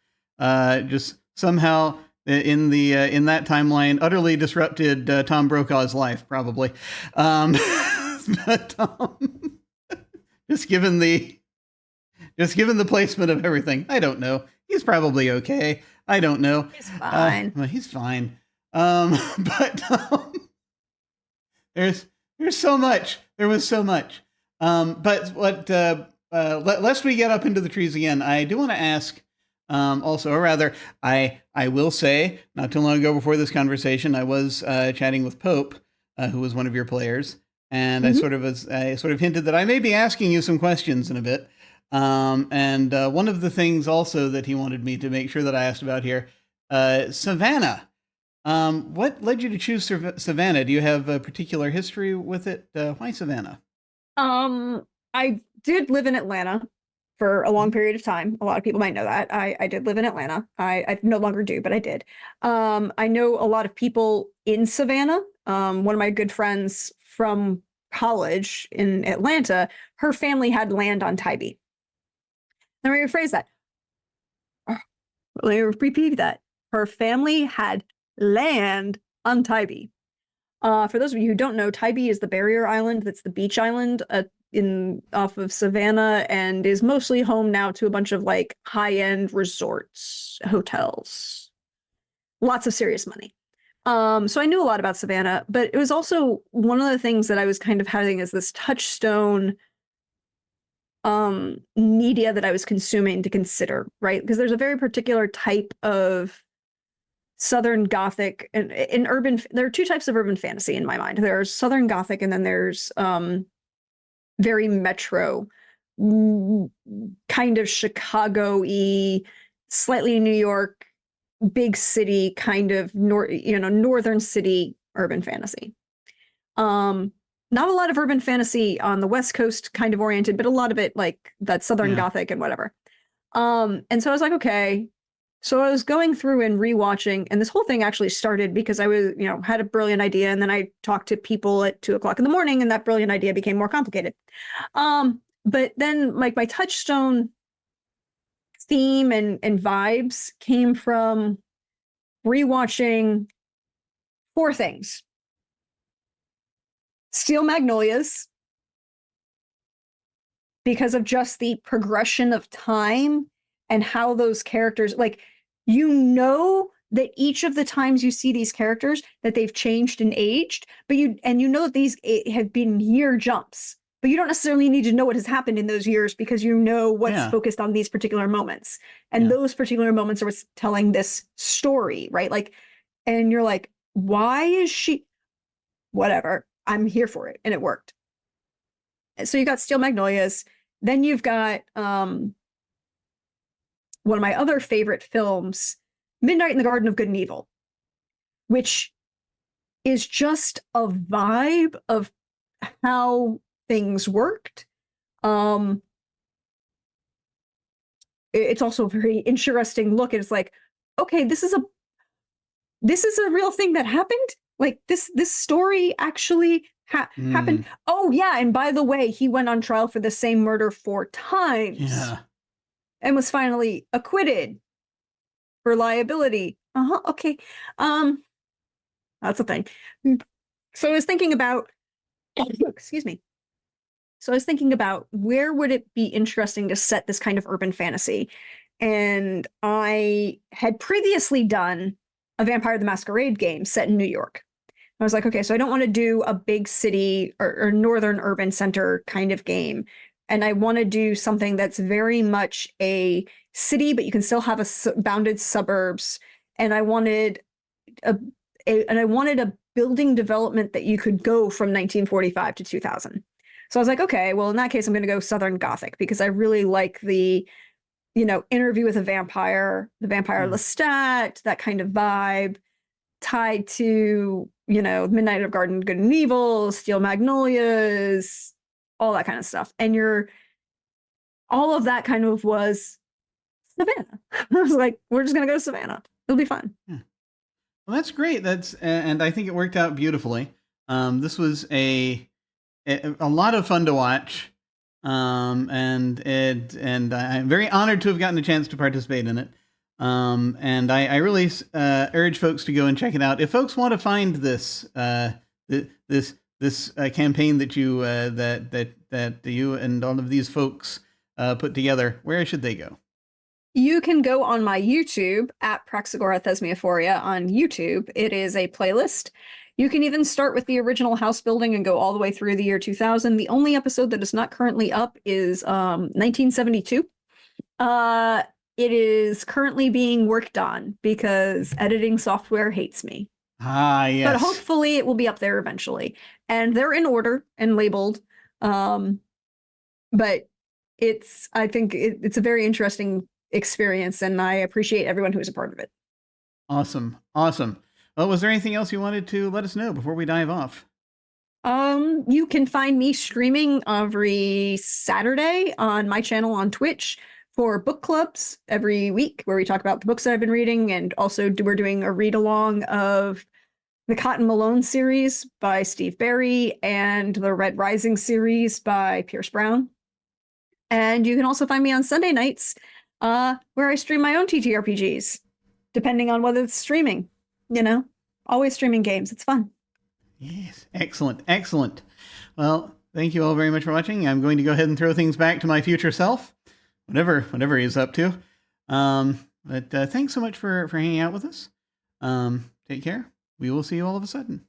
just somehow in that timeline utterly disrupted Tom Brokaw's life, probably. But just given the placement of everything, I don't know. He's probably okay. I don't know. He's fine. Well, he's fine. But there's so much. There was so much. But what? Lest we get up into the trees again, I do want to ask. Also, or rather, I will say, not too long ago before this conversation, I was chatting with Pope, who was one of your players, and I sort of hinted that I may be asking you some questions in a bit. And one of the things also that he wanted me to make sure that I asked about here, Savannah. What led you to choose Savannah? Do you have a particular history with it? Why Savannah? I did live in Atlanta for a long period of time. A lot of people might know that. I did live in Atlanta. I no longer do, but I did. I know a lot of people in Savannah. One of my good friends from college in Atlanta, her family had land on Tybee. Let me rephrase that. Let me repeat that. Her family had land on Tybee. For those of you who don't know, Tybee is the barrier island. That's the beach island off of Savannah, and is mostly home now to a bunch of like high-end resorts, hotels, lots of serious money. So I knew a lot about Savannah, but it was also one of the things that I was kind of having as this touchstone media that I was consuming to consider, right? Because there's a very particular type of Southern Gothic and in urban. There are two types of urban fantasy in my mind. There's Southern Gothic, and then there's very metro, kind of Chicago-y, slightly New York, big city, kind of northern city urban fantasy. Not a lot of urban fantasy on the West Coast, kind of oriented, but a lot of it like that Southern Gothic and whatever. And so I was like, okay. So I was going through and rewatching, and this whole thing actually started because I was, had a brilliant idea, and then I talked to people at 2:00 in the morning, and that brilliant idea became more complicated. But then like my touchstone theme and vibes came from rewatching 4 things. Steel Magnolias, because of just the progression of time and how those characters, like, that each of the times you see these characters that they've changed and aged, but you know that these have been year jumps. but you don't necessarily need to know what has happened in those years because you know what's focused on these particular moments. And those particular moments are what's telling this story, right? Like, and you're like, why is she, whatever, I'm here for it. And it worked. So you got Steel Magnolias. Then you've got one of my other favorite films, Midnight in the Garden of Good and Evil, which is just a vibe of how things worked. It's also a very interesting look. It's like, okay, this is a real thing that happened. Like this story actually happened. Oh yeah, and by the way, he went on trial for the same murder 4 times. Yeah. And was finally acquitted for liability. Okay. That's a thing. So I was thinking about excuse me. So I was thinking about where would it be interesting to set this kind of urban fantasy? And I had previously done a Vampire the Masquerade game set in New York. I was like, okay, so I don't want to do a big city or northern urban center kind of game. And I want to do something that's very much a city, but you can still have bounded suburbs. And I wanted a building development that you could go from 1945 to 2000. So I was like, okay, well, in that case, I'm going to go Southern Gothic because I really like the, Interview with a Vampire, the Vampire Lestat, that kind of vibe tied to, Midnight of Garden, Good and Evil, Steel Magnolias, all that kind of stuff. And all of that kind of was Savannah. I was like, we're just going to go to Savannah. It'll be fun. Yeah. Well, that's great. And I think it worked out beautifully. This was a lot of fun to watch. And I'm very honored to have gotten a chance to participate in it. And I really urge folks to go and check it out. If folks want to find this campaign that you that you and all of these folks put together, where should they go? You can go on my YouTube at Praxagora Thesmiophoria on YouTube. It is a playlist. You can even start with the original house building and go all the way through the year 2000. The only episode that is not currently up is 1972. It is currently being worked on because editing software hates me. Ah, yes. But hopefully it will be up there eventually. And they're in order and labeled. But I think it's a very interesting experience, and I appreciate everyone who is a part of it. Awesome. Well, was there anything else you wanted to let us know before we dive off? You can find me streaming every Saturday on my channel on Twitch for book clubs every week where we talk about the books that I've been reading, and also we're doing a read along of the Cotton Malone series by Steve Berry and the Red Rising series by Pierce Brown. And you can also find me on Sunday nights where I stream my own TTRPGs, depending on whether it's streaming. Always streaming games. It's fun. Yes. Excellent. Well, thank you all very much for watching. I'm going to go ahead and throw things back to my future self, whatever he's up to. But thanks so much for hanging out with us. Take care. We will see you all of a sudden.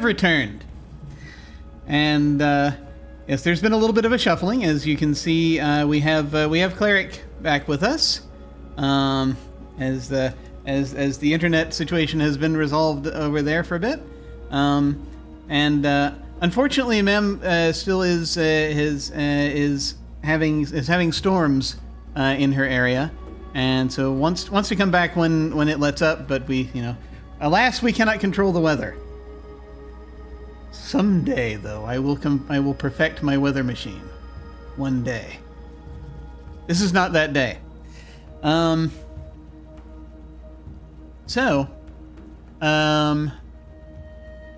have returned. And yes, there's been a little bit of a shuffling. As you can see, we have Cleric back with us, as the internet situation has been resolved over there for a bit. Unfortunately, Mem still is having storms in her area, and so wants to come back when it lets up. But alas, we cannot control the weather. Someday, though, I will perfect my weather machine. One day. This is not that day.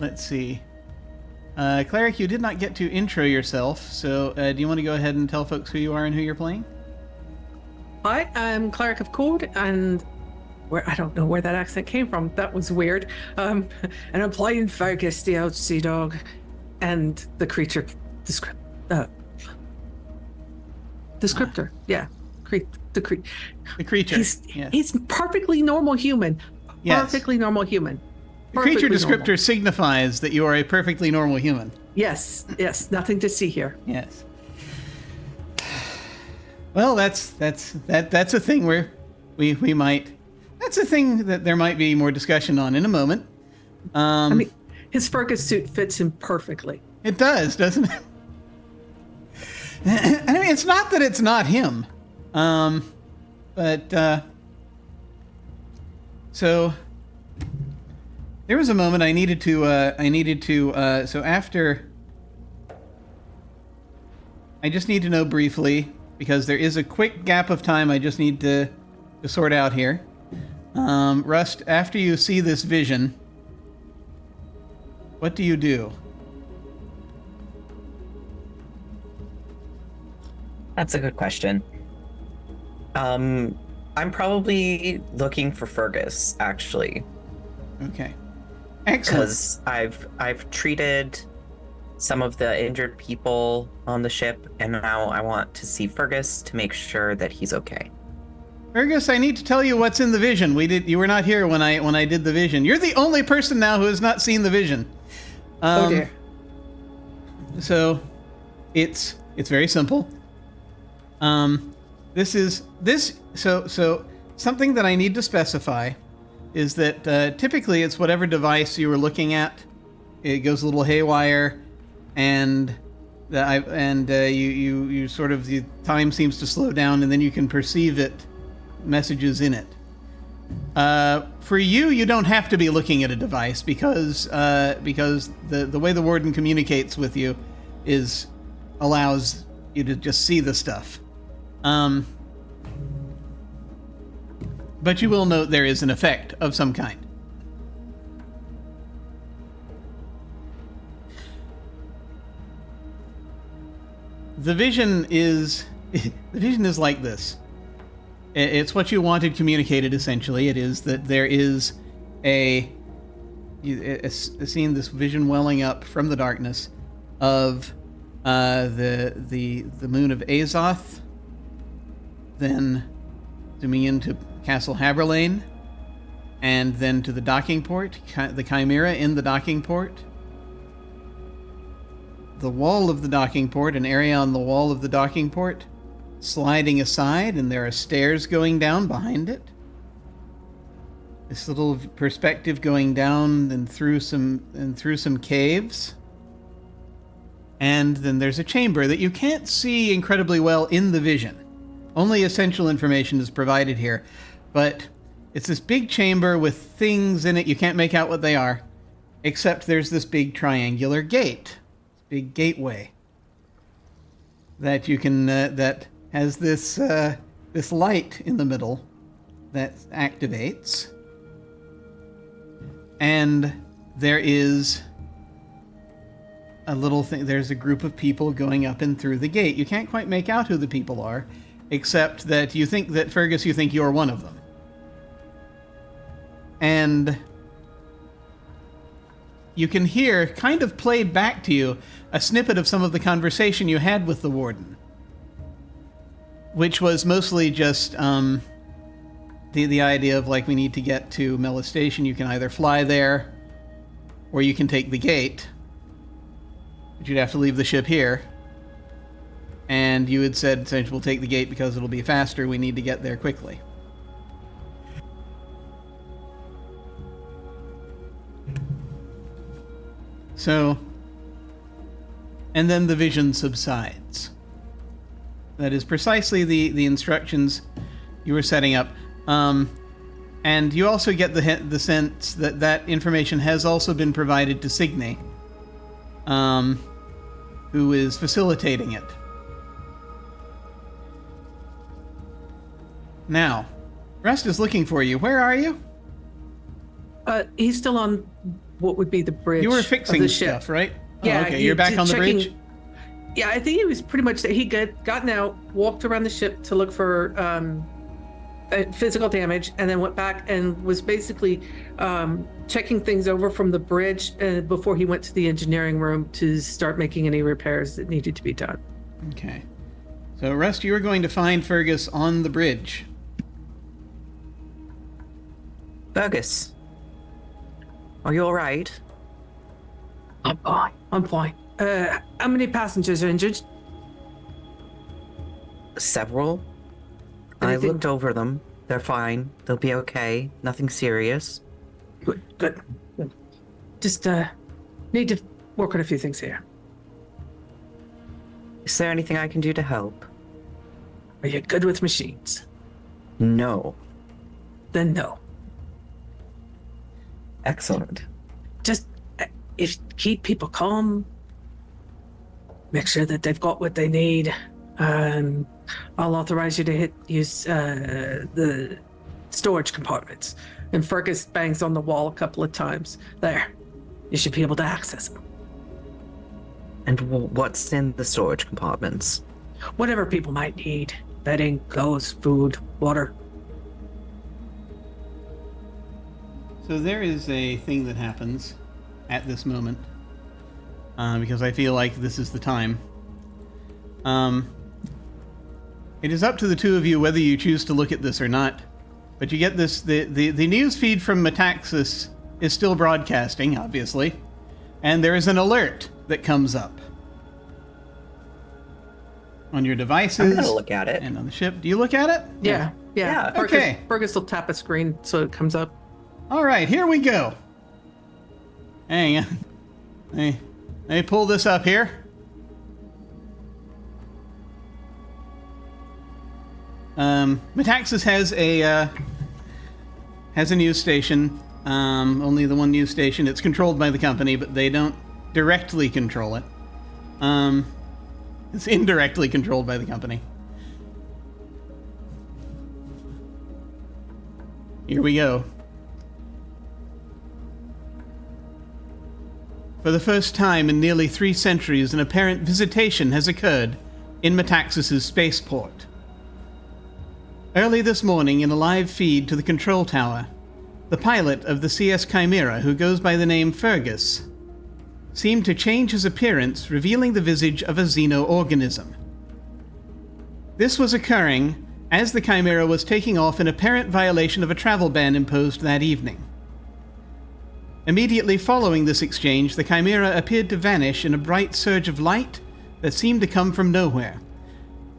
Let's see. Cleric, you did not get to intro yourself, so do you want to go ahead and tell folks who you are and who you're playing? Hi, I'm Cleric of Code, and I don't know where that accent came from. That was weird. And I'm playing Fergus, the OC dog, and the creature, descriptor. Yeah, the creature. He's perfectly normal human. Yes. Perfectly normal human. The creature Perfectly descriptor normal. signifies that you are a perfectly normal human. Yes, nothing to see here. Yes. Well, that's a thing where we might. That's a thing that there might be more discussion on in a moment. I mean, his Fergus suit fits him perfectly. It does, doesn't it? I mean, it's not that it's not him, but so there was a moment I needed to. So after, I just need to know briefly, because there is a quick gap of time I just need to sort out here. Rust, after you see this vision, what do you do? That's a good question. I'm probably looking for Fergus, actually. Okay. Excellent. Because I've treated some of the injured people on the ship, and now I want to see Fergus to make sure that he's okay. Fergus, I need to tell you what's in the vision. You were not here when I did the vision. You're the only person now who has not seen the vision. Oh dear. So, it's very simple. So something that I need to specify is that typically it's whatever device you were looking at. It goes a little haywire, and you sort of, the time seems to slow down, and then you can perceive messages in it. For you don't have to be looking at a device because the way the warden communicates with you allows you to just see the stuff. But you will note there is an effect of some kind. The vision is like this. It's what you wanted communicated, essentially. It is that there is a scene, this vision welling up from the darkness of the moon of Azoth, then zooming into Castle Haberlane, and then to the docking port, the Chimera in the docking port, the wall of the docking port, an area on the wall of the docking port, sliding aside, and there are stairs going down behind it. This little perspective going down and through some caves. And then there's a chamber that you can't see incredibly well in the vision. Only essential information is provided here. But it's this big chamber with things in it. You can't make out what they are, except there's this big triangular gate, big gateway that you can that has this light in the middle that activates, and there is a little thing. There's a group of people going up and through the gate. You can't quite make out who the people are, except that you think that Fergus, you think you're one of them. And you can hear, kind of played back to you, a snippet of some of the conversation you had with the warden, which was mostly just the idea of, like, we need to get to Mela Station. You can either fly there, or you can take the gate. But you'd have to leave the ship here. And you had said, essentially, we'll take the gate because it'll be faster. We need to get there quickly. So, and then the vision subsides. That is precisely the instructions you were setting up. And you also get the sense that that information has also been provided to Signe, who is facilitating it. Now, Rust is looking for you. Where are you? He's still on what would be the bridge. You were of fixing the ship. stuff, right? Yeah. Oh, okay, you're back on the bridge? Yeah, I think he was pretty much he gotten out, walked around the ship to look for physical damage, and then went back and was basically checking things over from the bridge before he went to the engineering room to start making any repairs that needed to be done. Okay. So, Rust, you are going to find Fergus on the bridge. Fergus, are you all right? I'm fine. How many passengers are injured? Several. Anything? I looked over them. They're fine. They'll be okay. Nothing serious. Good. Just need to work on a few things here. Is there anything I can do to help? Are you good with machines? No. Then no. Excellent. Just if keep people calm, make sure that they've got what they need. I'll authorize you to use the storage compartments. And Fergus bangs on the wall a couple of times. There, you should be able to access them. And what's in the storage compartments? Whatever people might need: bedding, clothes, food, water. So there is a thing that happens at this moment, because I feel like this is the time. It is up to the two of you whether you choose to look at this or not, but you get this, the news feed from Metaxas is still broadcasting, obviously, and there is an alert that comes up on your devices. I'm gonna look at it. And on the ship. Do you look at it? Yeah. Okay. Fergus will tap a screen so it comes up. All right, here we go. Hang on. Let me pull this up here. Metaxas has a news station. Only the one news station. It's controlled by the company, but they don't directly control it. It's indirectly controlled by the company. Here we go. For the first time in nearly 3 centuries, an apparent visitation has occurred in Metaxas' spaceport. Early this morning, in a live feed to the control tower, the pilot of the CS Chimera, who goes by the name Fergus, seemed to change his appearance, revealing the visage of a xeno-organism. This was occurring as the Chimera was taking off in apparent violation of a travel ban imposed that evening. Immediately following this exchange, the Chimera appeared to vanish in a bright surge of light that seemed to come from nowhere.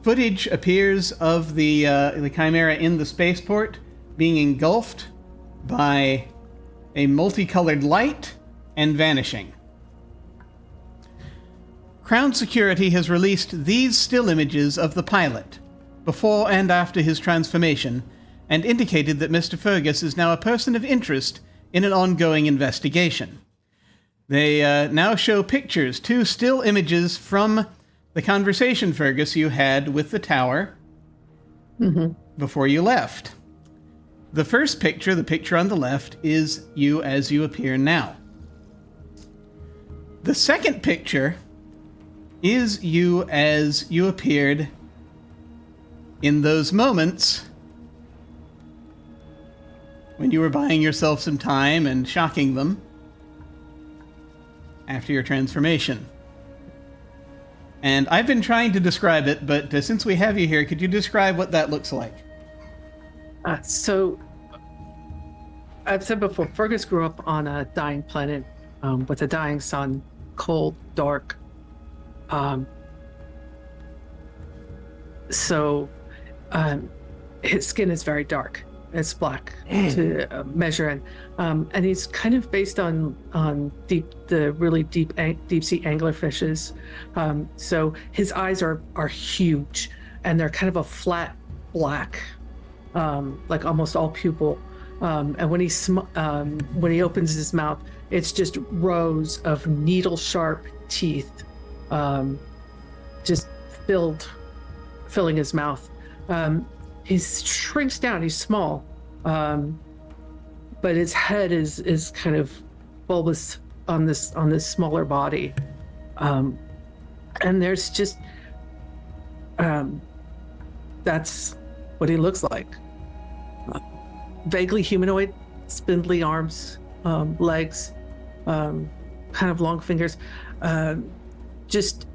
Footage appears of the Chimera in the spaceport being engulfed by a multicolored light and vanishing. Crown Security has released these still images of the pilot, before and after his transformation, and indicated that Mr. Fergus is now a person of interest in an ongoing investigation. They now show pictures, 2 still images from the conversation, Fergus, you had with the tower before you left. The first picture, the picture on the left, is you as you appear now. The second picture is you as you appeared in those moments when you were buying yourself some time and shocking them after your transformation. And I've been trying to describe it, but since we have you here, could you describe what that looks like? So, I've said before, Fergus grew up on a dying planet with the dying sun, cold, dark. So his skin is very dark. It's black to measure in, and he's kind of based on the really deep sea anglerfishes. So his eyes are huge, and they're kind of a flat black, like almost all pupil. And when he opens his mouth, it's just rows of needle sharp teeth, just filling his mouth. He shrinks down. He's small, but his head is kind of bulbous on this smaller body, and there's just that's what he looks like. Vaguely humanoid, spindly arms, legs, kind of long fingers. Just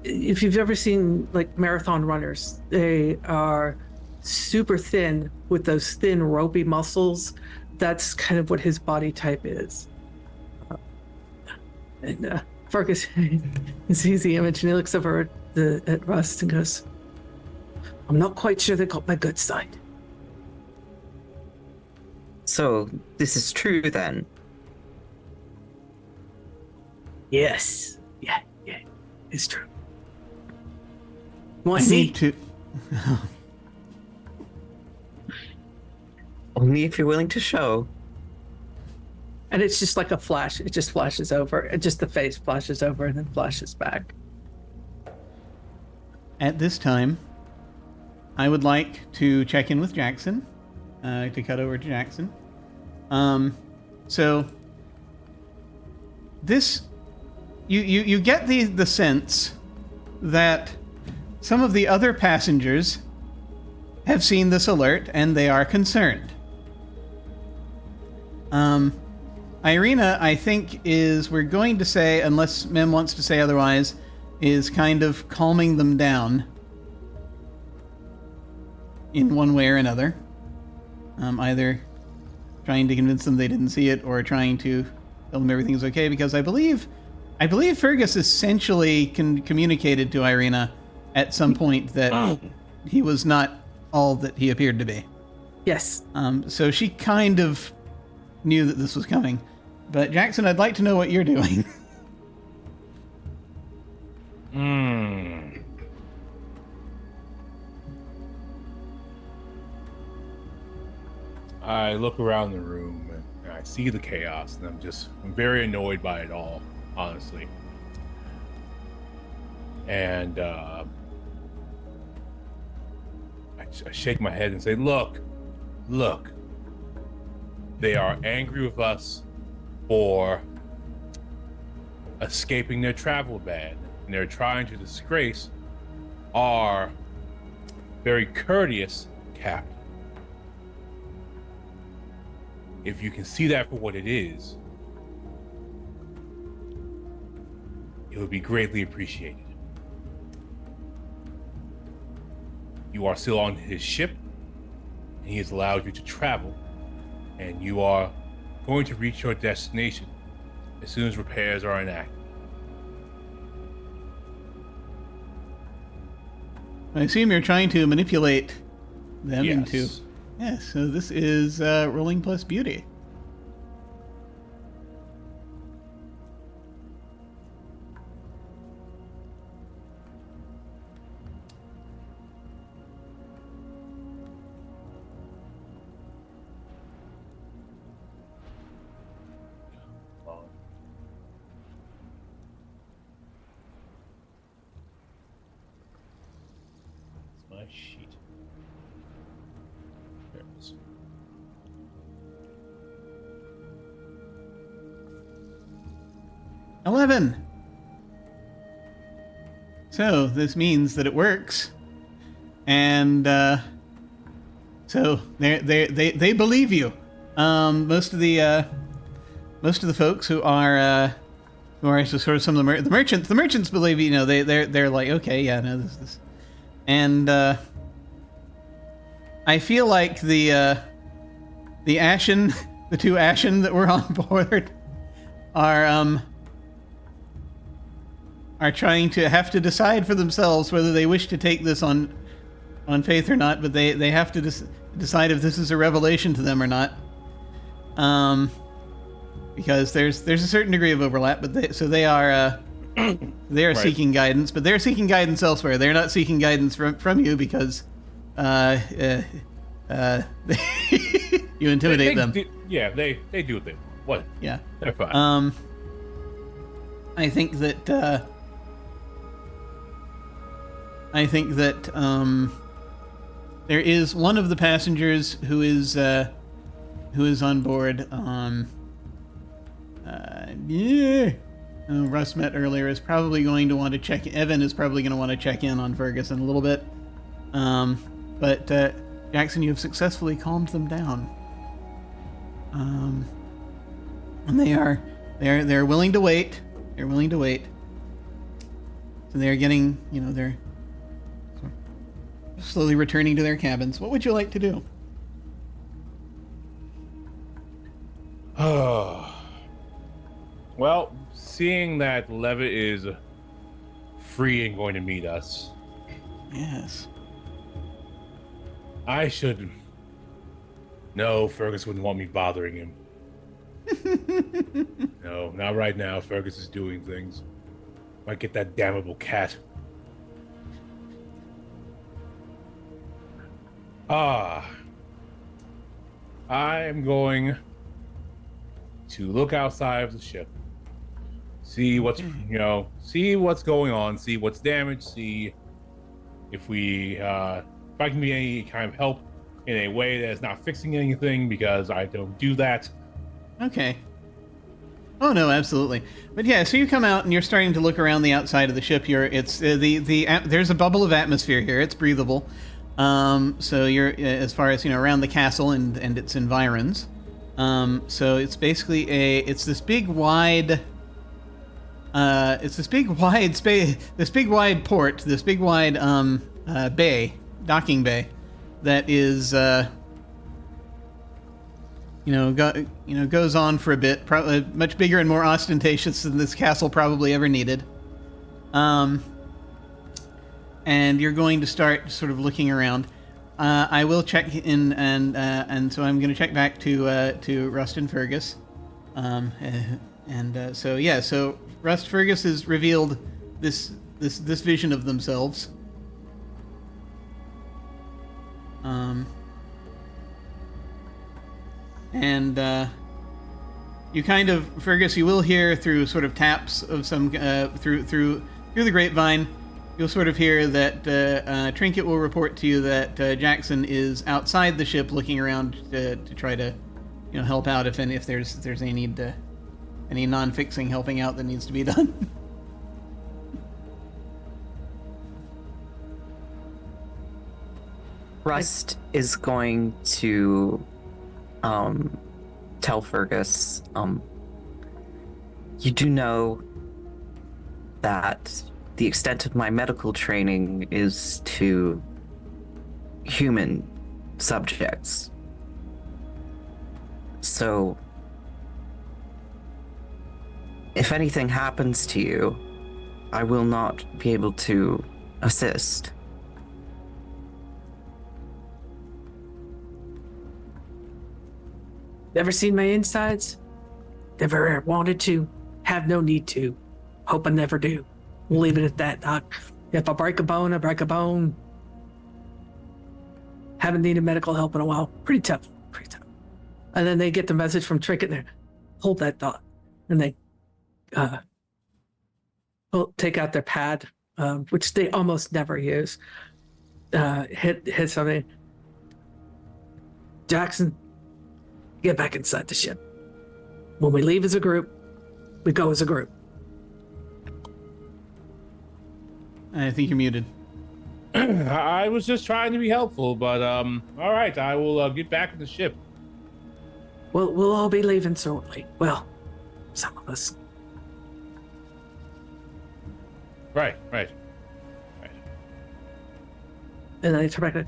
if you've ever seen like marathon runners, they are super thin with those thin ropey muscles. That's kind of what his body type is. And Fergus sees the image and he looks over at Rust and goes, "I'm not quite sure they got my good side." So this is true then? Yes. Yeah, it's true. I need to. Only if you're willing to show. And it's just like a flash. It just flashes over. It just the face flashes over and then flashes back. At this time, I would like to check in with Jackson. To cut over to Jackson. So this, you get the sense that some of the other passengers have seen this alert and they are concerned. Irina, I think, we're going to say, unless Mem wants to say otherwise, is kind of calming them down in one way or another. Either trying to convince them they didn't see it or trying to tell them everything's okay, because I believe Fergus essentially communicated to Irina at some point that he was not all that he appeared to be. Yes. So she kind of knew that this was coming. But Jackson, I'd like to know what you're doing. I look around the room and I see the chaos, and I'm very annoyed by it all, honestly. And I shake my head and say, look, they are angry with us for escaping their travel ban, and they're trying to disgrace our very courteous captain. If you can see that for what it is, it would be greatly appreciated. You are still on his ship, and he has allowed you to travel, and you are going to reach your destination as soon as repairs are enacted. I assume you're trying to manipulate them Yes. into... Yes, so this is rolling plus beauty. It's my sheet. There it is. $11. So this means that it works, and so they believe you. Most of the folks who are sort of some of the merchants believe you. They're like, okay, yeah, no, this, and I feel like the Ashen, the two Ashen that were on board, are trying to have to decide for themselves whether they wish to take this on faith or not, but they have to decide if this is a revelation to them or not. Because there's a certain degree of overlap, but they are right. Seeking guidance, but they're seeking guidance elsewhere. They're not seeking guidance from you because you intimidate them. They do it. What? Yeah, they're fine. I think that there is one of the passengers who is on board. Russ met earlier is probably going to want to check. Evan is probably going to want to check in on Fergus in a little bit. But Jackson, you have successfully calmed them down. And they're willing to wait. They're willing to wait. So they're getting, they're slowly returning to their cabins. What would you like to do? Well, seeing that Levitt is free and going to meet us. Yes. I should. No, Fergus wouldn't want me bothering him. No, not right now. Fergus is doing things. Might get that damnable cat. I am going to look outside of the ship. See what's, see what's going on, see what's damaged, see if I can be any kind of help in a way that is not fixing anything, because I don't do that. Okay. Oh no, absolutely. But yeah, so you come out and you're starting to look around the outside of the ship. There's a bubble of atmosphere here. It's breathable. So you're as far as around the castle and its environs. So it's basically this big wide bay, docking bay, that is goes on for a bit, probably much bigger and more ostentatious than this castle probably ever needed. And you're going to start sort of looking around. I will check in, and so I'm going to check back to Rust and Fergus. So Rust Fergus has revealed this vision of themselves. You kind of, Fergus, you will hear through sort of taps of some through the grapevine. You'll sort of hear that Trinket will report to you that Jackson is outside the ship, looking around to try to, help out if there's any need to, any non-fixing helping out that needs to be done. Rust is going to tell Fergus, you do know that the extent of my medical training is to human subjects. So, if anything happens to you, I will not be able to assist. Never seen my insides? Never wanted to. Have no need to. Hope I never do. We'll leave it at that, Doc. If I break a bone, I break a bone. Haven't needed medical help in a while. Pretty tough. And then they get the message from Trinket there. Hold that thought. And they take out their pad, which they almost never use. Hit something. Jackson, get back inside the ship. When we leave as a group, we go as a group. I think you're muted. I was just trying to be helpful, but all right, I will get back in the ship. We'll all be leaving shortly. Well, some of us. Right. And I turn back.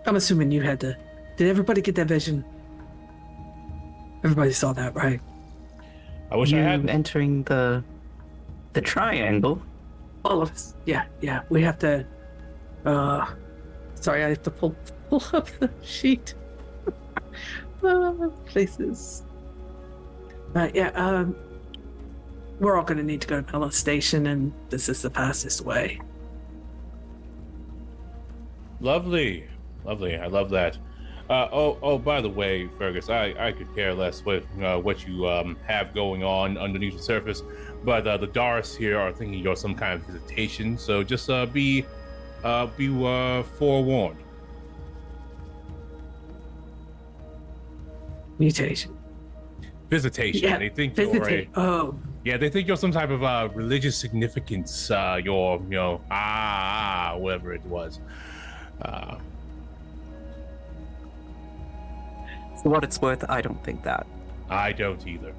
I'm assuming you had to. Did everybody get that vision? Everybody saw that, right? I wish you I had. entering the triangle. All of us. Yeah. We have to. Sorry, I have to pull up the sheet. Places. We're all going to need to go to Mela Station, and this is the fastest way. Lovely. I love that. By the way, Fergus, I could care less what you have going on underneath the surface, but the Doris here are thinking you're some kind of visitation. So just be forewarned. Mutation. Visitation. Yeah, They think visitate. Oh. Yeah, they think you're some type of religious significance. You're, whatever it was. For what it's worth, I don't think that. I don't either.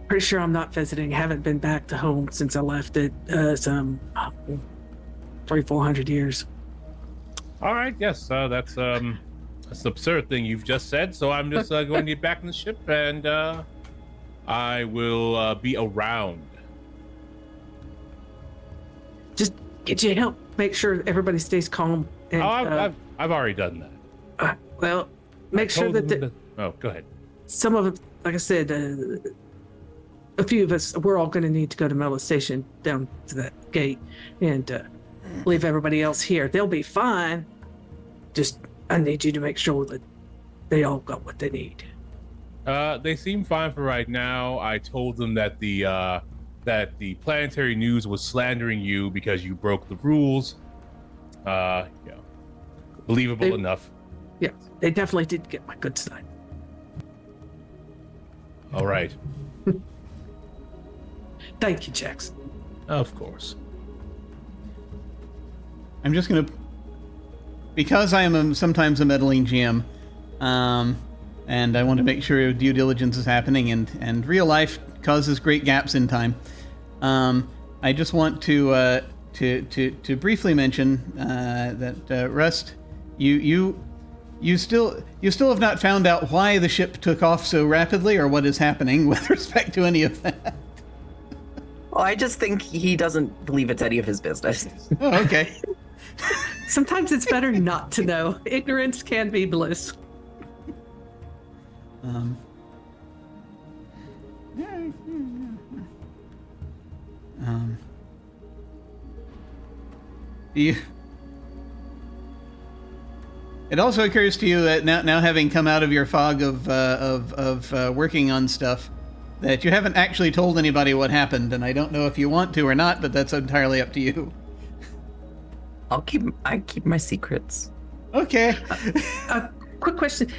Pretty sure I'm not visiting. Haven't been back to home since I left it. Some 300-400 years. All right. Yes. That's an absurd thing you've just said. So I'm just going to get back in the ship, and I will be around. Just get you help. Make sure everybody stays calm. And, I've already done that. Well, make sure that oh, go ahead. some of it, like I said, a few of us, we're all going to need to go to Mela Station down to that gate and leave everybody else here. They'll be fine. Just, I need you to make sure that they all got what they need. They seem fine for right now. I told them that the Planetary News was slandering you because you broke the rules. Believable enough. Yeah, they definitely did get my good side. All right. Thank you, Jackson. Of course. I'm just gonna, because I am sometimes a meddling GM, and I want to make sure due diligence is happening, and real life causes great gaps in time. I just want to briefly mention that Rust, you still have not found out why the ship took off so rapidly, or what is happening with respect to any of that. Well, I just think he doesn't believe it's any of his business. Oh, okay. Sometimes it's better not to know. Ignorance can be bliss. It also occurs to you that now having come out of your fog of working on stuff, that you haven't actually told anybody what happened, and I don't know if you want to or not, but that's entirely up to you. I keep my secrets. Okay. Quick question: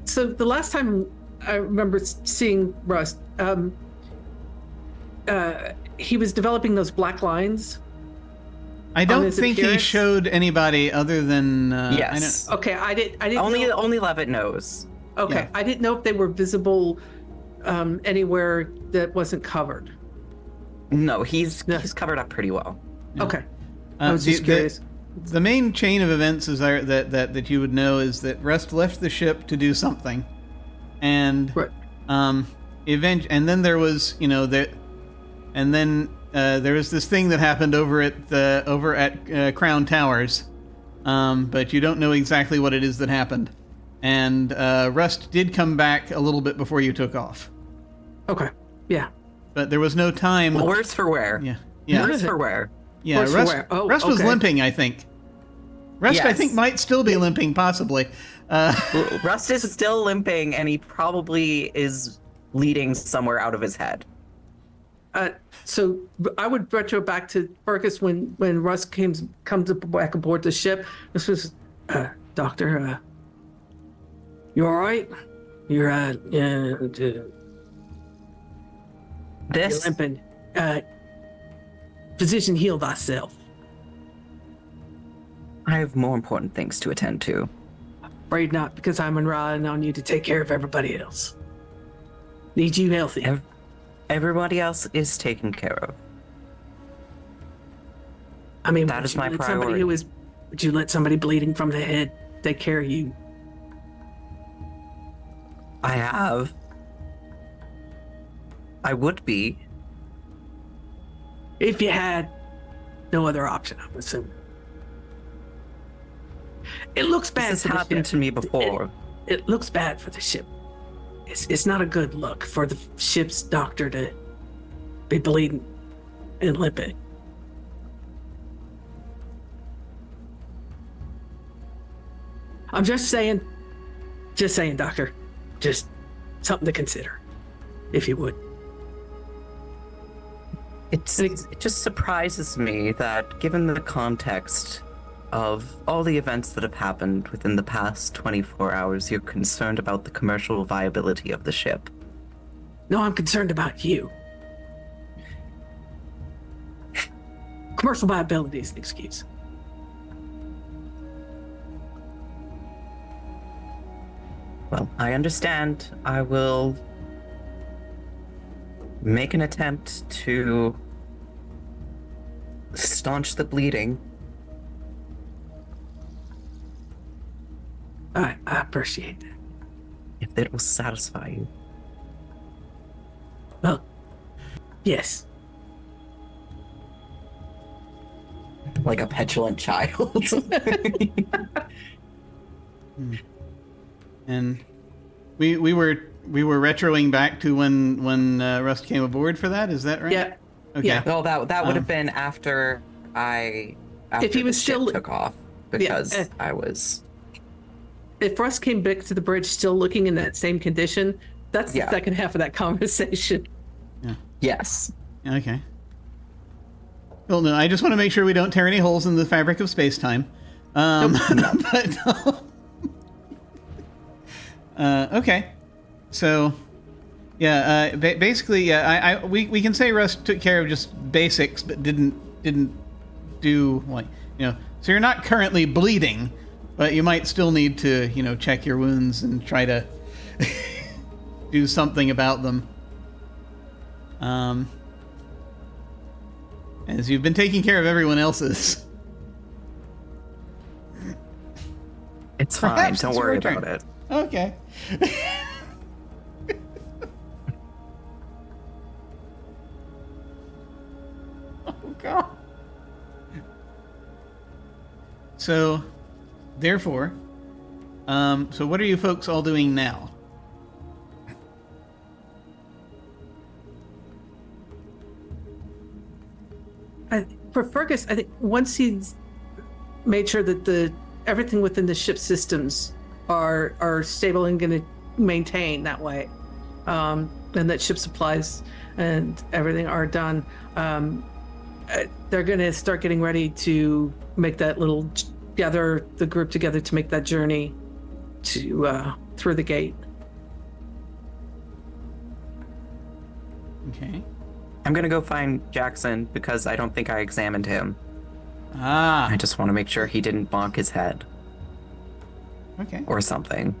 so the last time I remember seeing Rust, he was developing those black lines. I don't think he showed anybody other than. Yes. Okay, I didn't. Only Levitt knows. Okay, Yeah. I didn't know if they were visible anywhere that wasn't covered. No, he's covered up pretty well. Yeah. Okay, I was just curious. The main chain of events is that you would know is that Rust left the ship to do something, and Right. and then there was there was this thing that happened over at Crown Towers, but you don't know exactly what it is that happened, and Rust did come back a little bit before you took off. Okay, yeah. But there was no time. Well, worse for wear. Yeah. Worse for wear. Yeah, Worse for Rust, wear. Oh, Rust was okay. limping, I think. Rust, I Yes. think, might still be limping, possibly. Rust is still limping, and he probably is bleeding somewhere out of his head. So I would retro back to Fergus when Russ comes back aboard the ship. This was, Doctor, you all right? You're you're This limping. Physician, heal thyself. I have more important things to attend to. Afraid not, because I'm relying on you to take care of everybody else. Need you healthy. Everybody else is taken care of. I mean, That would is you my let somebody priority. would you let somebody bleeding from the head take care of you? I have. I would be. If you had no other option, I'm assuming. It looks bad. This has for the happened ship. to me before. It looks bad for the ship. It's not a good look for the ship's doctor to be bleeding and limping. I'm just saying, doctor. Just something to consider, if you would. It just surprises me that, given the context of all the events that have happened within the past 24 hours, you're concerned about the commercial viability of the ship. No, I'm concerned about you. Commercial viability is an excuse. Well, I understand. I will make an attempt to staunch the bleeding. I appreciate that. If it will satisfy you. Well, yes. Like a petulant child. And we were retroing back to when Rust came aboard for that. Is that right? Yeah. Okay. Yeah. Well, that would have been after If he was the ship still took off, because Yeah. I was. If Russ came back to the bridge still looking in that same condition, that's the Yeah. second half of that conversation. Yes. Okay. Well, no, I just want to make sure we don't tear any holes in the fabric of space-time. But okay. So, yeah. Basically, yeah. We can say Russ took care of just basics, but didn't do like So you're not currently bleeding, but you might still need to check your wounds and try to do something about them. As you've been taking care of everyone else's. It's fine. Perhaps Don't it's worry your turn. about it. Okay. Oh, God. So, therefore, so what are you folks all doing now? For Fergus, I think once he's made sure that everything within the ship systems are stable and going to maintain that way, and that ship supplies and everything are done, they're going to start getting ready to make that gather the group together to make that journey to through the gate. Okay. I'm gonna go find Jackson because I don't think I examined him. Ah. I just want to make sure he didn't bonk his head Okay. or something.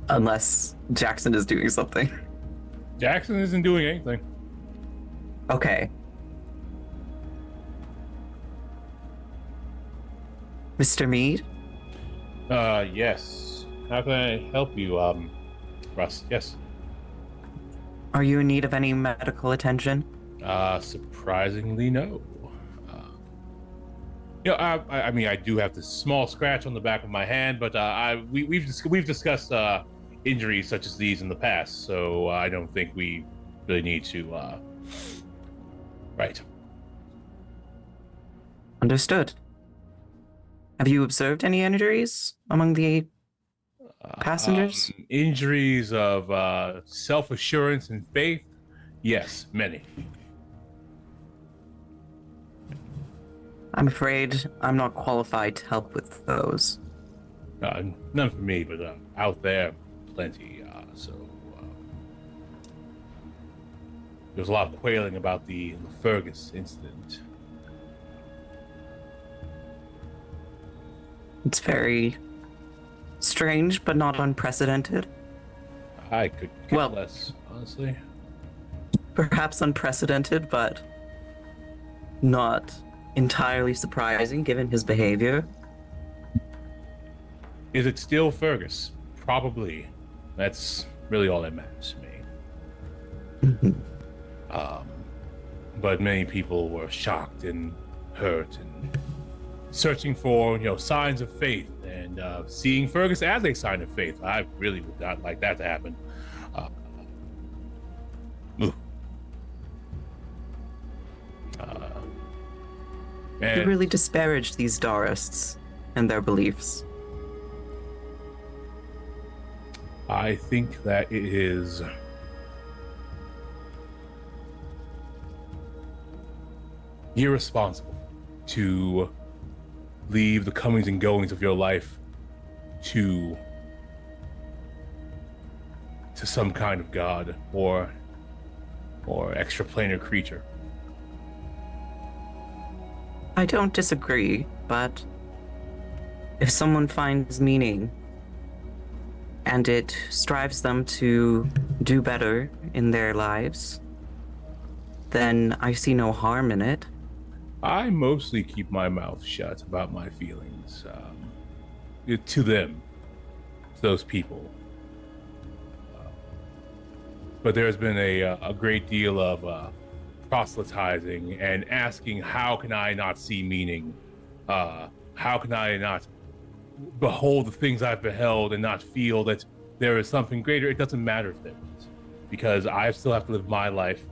Unless Jackson is doing something. Jackson isn't doing anything. Okay. Mr. Mead? Yes. How can I help you, Russ? Yes. Are you in need of any medical attention? Surprisingly, no. I mean, I do have this small scratch on the back of my hand, but we've discussed injuries such as these in the past, so I don't think we really need to. Right. Understood. Have you observed any injuries among the passengers? Injuries of self-assurance and faith? Yes, many. I'm afraid I'm not qualified to help with those. None for me, but out there, plenty. There's a lot of quailing about the Fergus incident. It's very strange, but not unprecedented. I could care Well- less, honestly. Perhaps unprecedented, but not entirely surprising given his behavior. Is it still Fergus? Probably. That's really all that matters to me. But many people were shocked and hurt and searching for, signs of faith, and seeing Fergus as a sign of faith. I really would not like that to happen. You really disparaged these Darists and their beliefs. I think that it is irresponsible to leave the comings and goings of your life to some kind of god or extraplanar creature. I don't disagree, but if someone finds meaning and it strives them to do better in their lives, then I see no harm in it. I mostly keep my mouth shut about my feelings to them, to those people. But there's been a great deal of proselytizing and asking, how can I not see meaning? How can I not behold the things I've beheld and not feel that there is something greater? It doesn't matter if there is, because I still have to live my life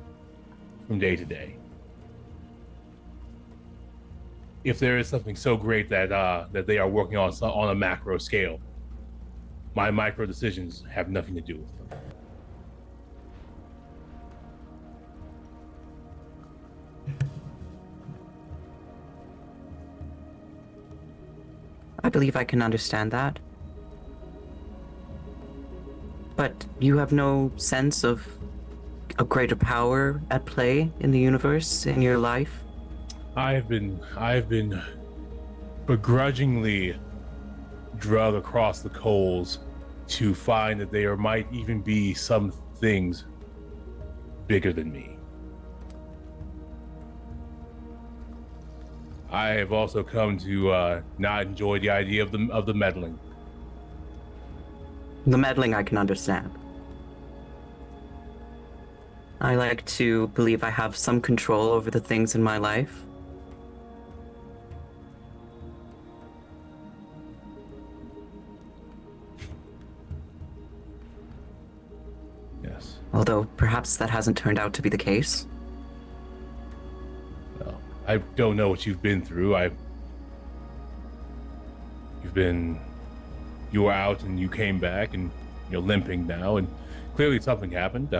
from day to day. If there is something so great that they are working on a macro scale, my micro decisions have nothing to do with them. I believe I can understand that. But you have no sense of a greater power at play in the universe, in your life? I've been begrudgingly drug across the coals to find that there might even be some things bigger than me. I have also come to not enjoy the idea of the meddling. The meddling I can understand. I like to believe I have some control over the things in my life. Yes. Although perhaps that hasn't turned out to be the case. Well, I don't know what you've been through. You were out and you came back and you're limping now, and clearly something happened.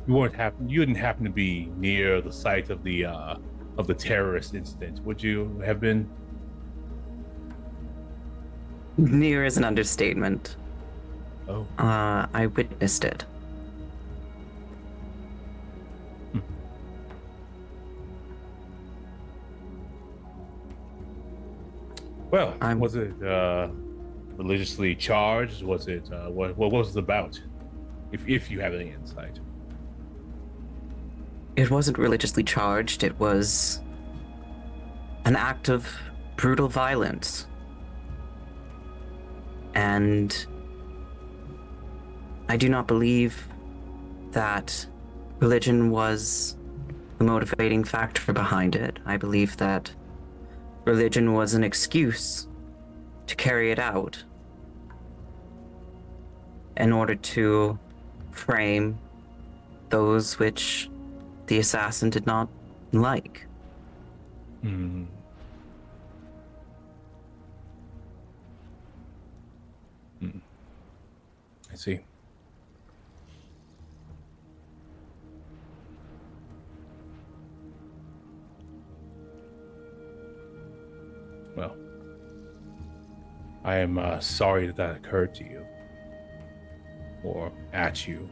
You didn't happen to be near the site of the terrorist incident, would you have been? Near is an understatement. Oh. I witnessed it. Well, was it religiously charged? Was it what was it about? If you have any insight. It wasn't religiously charged. It was an act of brutal violence. And I do not believe that religion was the motivating factor behind it. I believe that religion was an excuse to carry it out in order to frame those which the assassin did not like. Mm. Mm. I see. Well, I am sorry that occurred to you, or at you.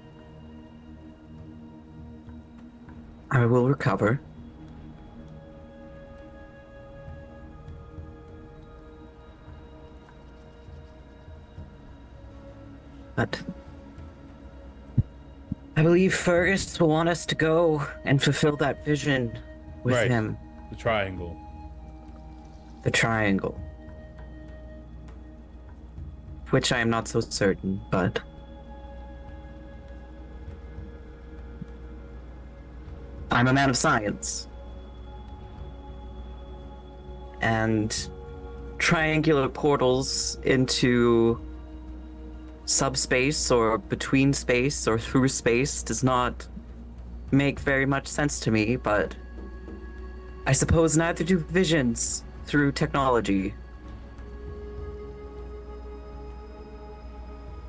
I will recover. But I believe Fergus will want us to go and fulfill that vision with Right. him. The triangle. The triangle. which I am not so certain, but I'm a man of science. And triangular portals into subspace or between space or through space does not make very much sense to me, but I suppose neither do visions through technology.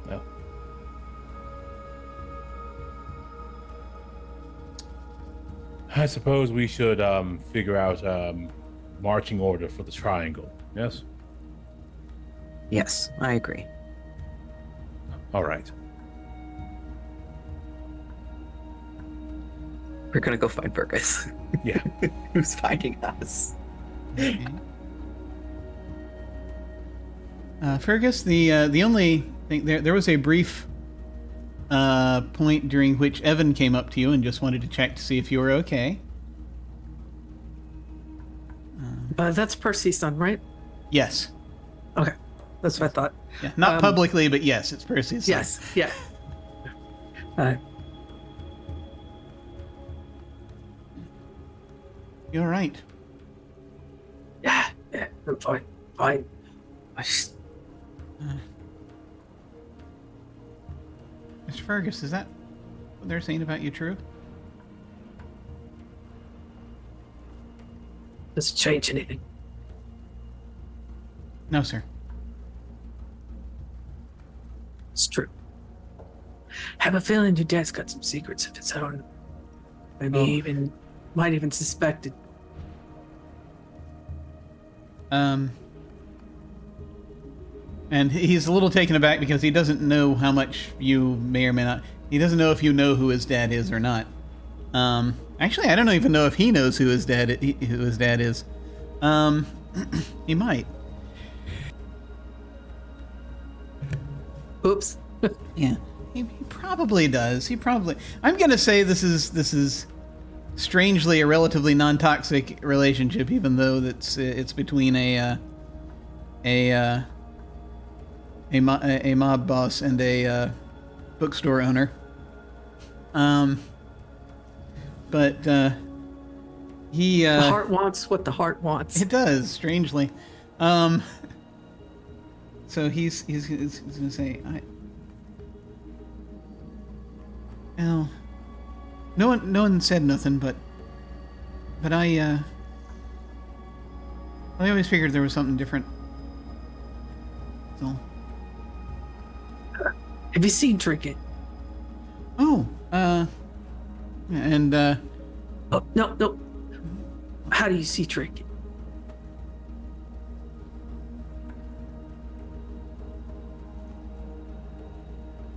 Well, I suppose we should figure out marching order for the triangle. Yes? Yes, I agree. All right. We're gonna go find Fergus. Yeah. Who's finding us? Okay. Fergus, the only thing there was a brief point during which Evan came up to you and just wanted to check to see if you were okay. That's Percy's son, right? Yes. Okay, that's what I thought. Yeah. Not publicly, but yes, it's Percy's son. Yes, yeah. You're right. Yeah, I'm fine. I just... Mr. Fergus, is that what they're saying about you true? Doesn't change anything. No, sir. It's true. Have a feeling your dad's got some secrets of his own. Maybe might even suspect it. And he's a little taken aback because he doesn't know how much you may or may not. He doesn't know if you know who his dad is or not. Actually, I don't even know if he knows who his dad is. He might. Oops. Yeah, he probably does. I'm gonna say this is strangely a relatively non-toxic relationship, even though it's between a mob boss and a bookstore owner. But he The heart wants what the heart wants. it does, strangely. So he's gonna say, well, no one said nothing, but I always figured there was something different. So. Have you seen Trinket? Oh, and Oh, no. How do you see Trinket?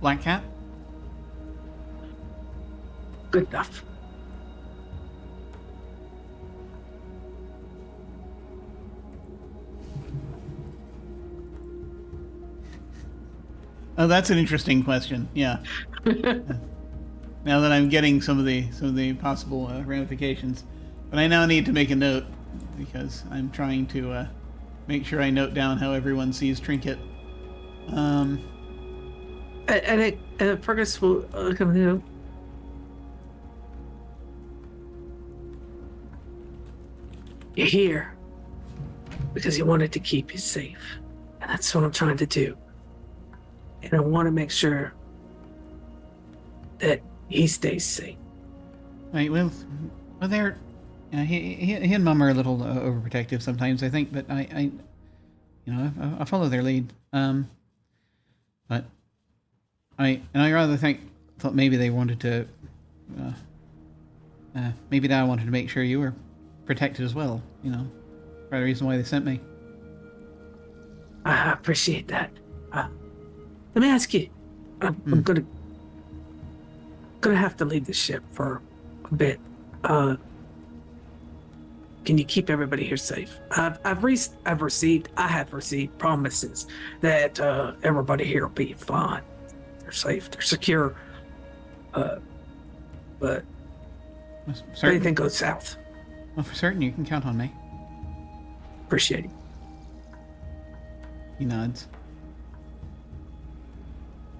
Black Cat? Good enough. Oh, that's an interesting question. Yeah. Now that I'm getting some of the possible ramifications, but I now need to make a note because I'm trying to make sure I note down how everyone sees Trinket. And Fergus will come to. You're here because you wanted to keep you safe, and that's what I'm trying to do. And I want to make sure that he stays safe. Right. Well, they're he and Mom are a little overprotective sometimes, I think, but I follow their lead. But I rather thought maybe they wanted to. Maybe Dad wanted to make sure you were protected as well. You know, part of the reason why they sent me. I appreciate that. Let me ask you. I'm gonna have to leave the ship for a bit. Can you keep everybody here safe? I have received promises that everybody here will be fine. They're safe. They're secure. But if anything goes south. Well, for certain, you can count on me. Appreciate it. He nods.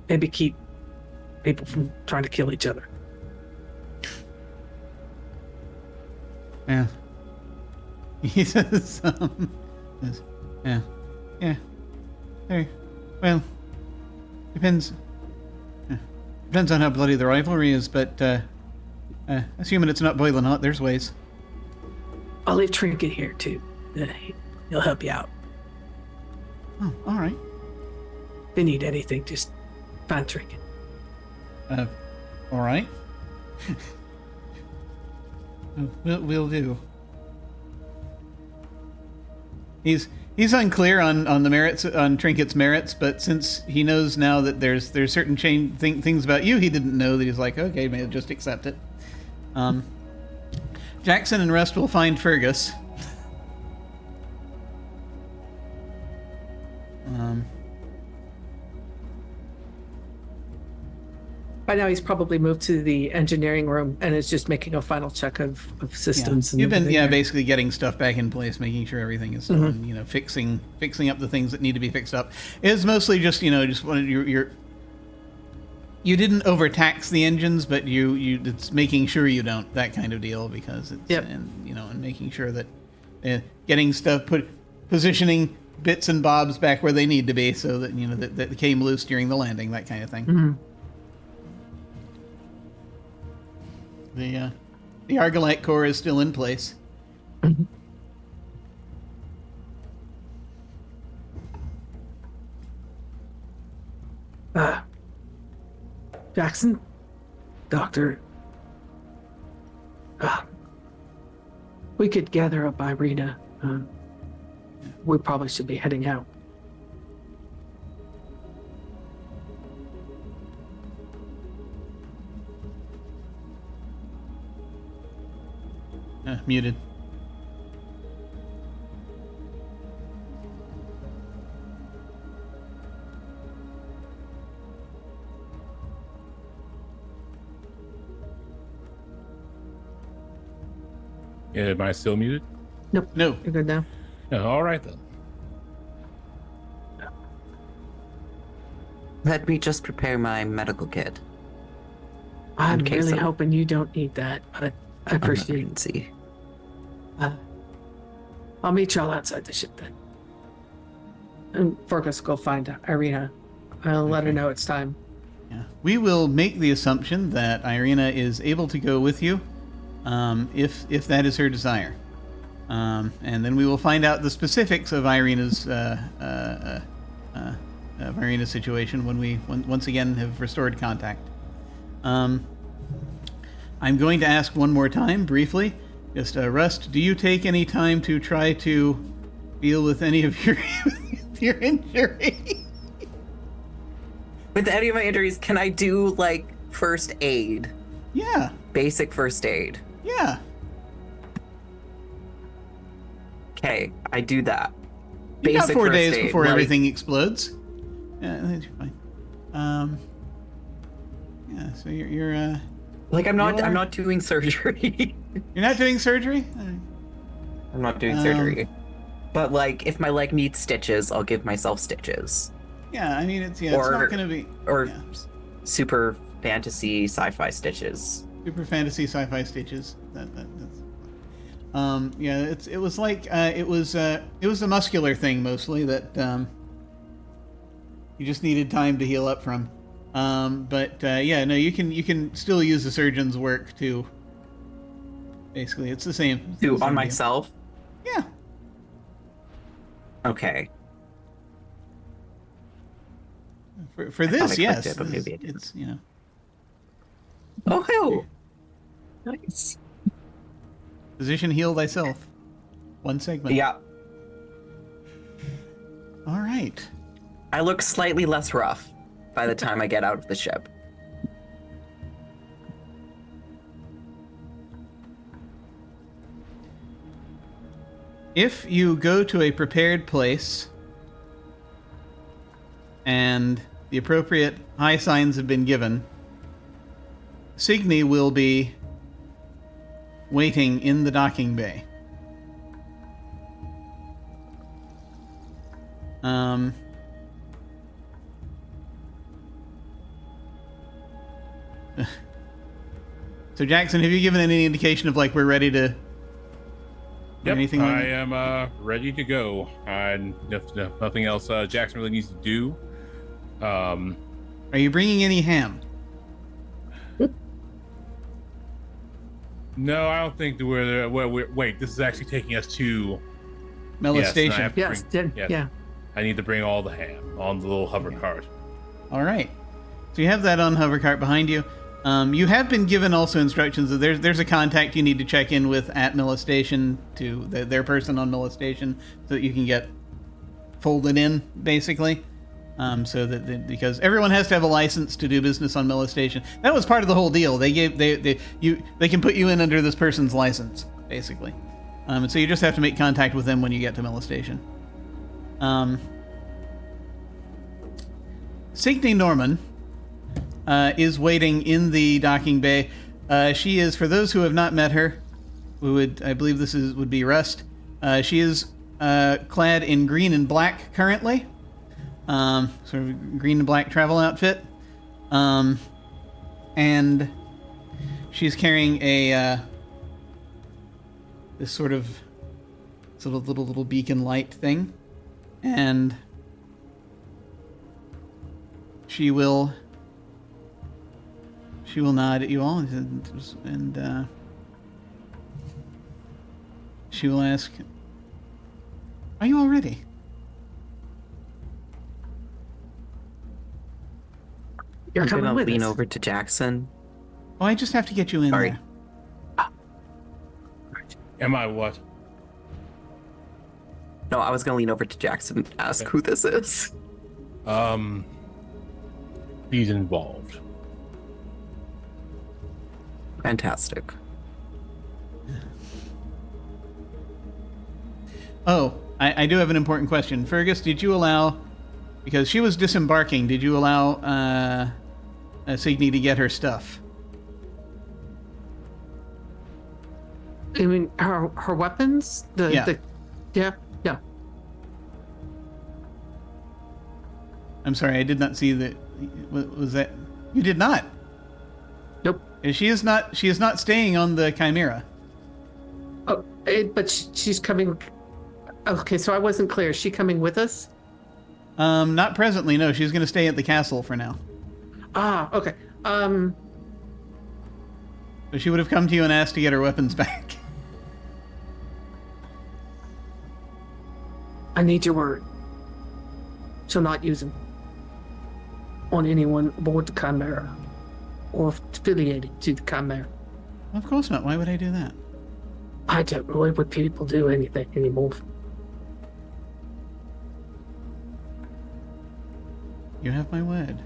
maybe keep people from trying to kill each other. Yeah. He says, yeah. Hey, well, depends. Depends on how bloody the rivalry is, but assuming it's not boiling hot, there's ways. I'll leave Trinket here too. He'll help you out. Oh, all right. If you need anything, just find Trinket. All right. We'll do. He's unclear on the merits, on Trinket's merits, but since he knows now that there's certain things about you he didn't know, that he's like, okay, maybe just accept it. Jackson and Rust will find Fergus. By now, he's probably moved to the engineering room and is just making a final check of systems. Yeah. And You've been everything there. basically getting stuff back in place, making sure everything is done, fixing up the things that need to be fixed up. It's mostly just just wanted you didn't overtax the engines, but it's making sure you don't, that kind of deal, because it's and making sure that getting stuff positioning bits and bobs back where they need to be, so that that came loose during the landing, that kind of thing. Mm-hmm. The Argalite core is still in place. Jackson, Doctor, we could gather up Irina. We probably should be heading out. Muted. Yeah, am I still muted? Nope. No. You're good now. Yeah, all right then. Let me just prepare my medical kit. I'm case really of hoping you don't need that, but I appreciate it. Emergency. I'll meet y'all outside the ship then. And Fergus, go find Irina. I'll let her know it's time. Yeah. We will make the assumption that Irina is able to go with you, if that is her desire, and then we will find out the specifics of Irina's situation when we once again have restored contact. I'm going to ask one more time, briefly. Just, Rust, do you take any time to try to deal with any of your injury? With any of my injuries, can I do, like, first aid? Yeah. Basic first aid. Yeah. Okay, I do that. You got 4 first days aid, before like- everything explodes. Yeah, that's fine. Yeah, so you're Like, I'm not doing surgery. you're not doing surgery? I'm not doing surgery. But, like, if my leg needs stitches, I'll give myself stitches. Yeah, I mean, it's not going to be... Or yeah. super fantasy sci-fi stitches. Super fantasy sci-fi stitches. That's... yeah, it was like... it was a muscular thing, mostly, that you just needed time to heal up from. But yeah, no, you can still use the surgeon's work to... Basically, it's the same. It's the On same deal. myself? Yeah. Okay. For I this, clicked yes. it, but maybe it didn't. It's, Oh, hell. Nice. Physician heal thyself. One segment. Yeah. All right. I look slightly less rough by the time I get out of the ship. If you go to a prepared place and the appropriate high signs have been given, Signy will be waiting in the docking bay. So Jackson, have you given any indication of like we're ready to? Yep, anything like I that? am ready to go. Nothing else Jackson really needs to do. Are you bringing any ham? No, I don't think that we're there. Wait, this is actually taking us to Molestation. Yes, and I have to Yes, bring- did, yeah. I need to bring all the ham on the little hover cart. All right. So you have that on hover cart behind you. You have been given also instructions that there's a contact you need to check in with at Molestation to their person on Molestation so that you can get folded in, basically. So that because everyone has to have a license to do business on Molestation. That was part of the whole deal. They can put you in under this person's license, basically. And so you just have to make contact with them when you get to Molestation. Signe Norman is waiting in the docking bay. She is, for those who have not met her, I believe this would be Rust. She is clad in green and black currently, sort of green and black travel outfit, and she's carrying this sort of little beacon light thing, and she will nod at you all and she will ask, "Are you all ready?" You're I'm coming gonna with lean us. over to Jackson. Oh, I just have to get you in Sorry. there. Am I what? No, I was gonna lean over to Jackson and ask Okay. who this is. He's involved. Fantastic. Oh, I do have an important question. Fergus, did you allow, because she was disembarking, did you allow Signe to get her stuff? I mean, her weapons? Yeah. Yeah. I'm sorry, I did not see that. Was that? You did not? Nope. She is not staying on the Chimera. Oh, but she's coming. Okay, so I wasn't clear. Is she coming with us? Not presently, no. She's going to stay at the castle for now. Ah, okay. So she would have come to you and asked to get her weapons back. I need your word. She'll not use them on anyone aboard the Chimera or affiliated to the Chimera. Of course not. Why would I do that? I don't really what people do anything anymore. You have my word.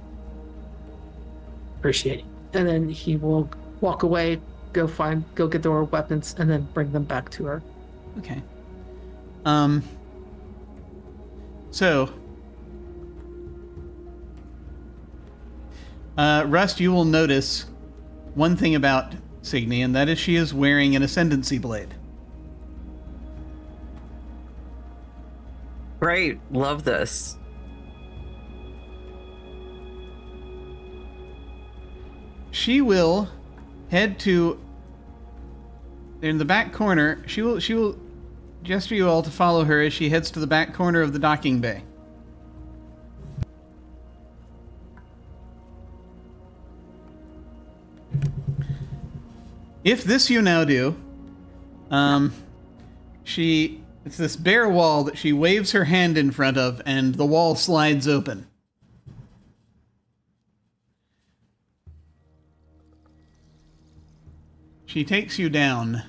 Appreciate it. And then he will walk away, go get their weapons, and then bring them back to her. Okay. So, Rust, you will notice one thing about Signe, and that is she is wearing an Ascendancy blade. Great, love this. She will head to in the back corner. She will gesture you all to follow her as she heads to the back corner of the docking bay. If this you now do, it's this bare wall that she waves her hand in front of, and the wall slides open. She takes you down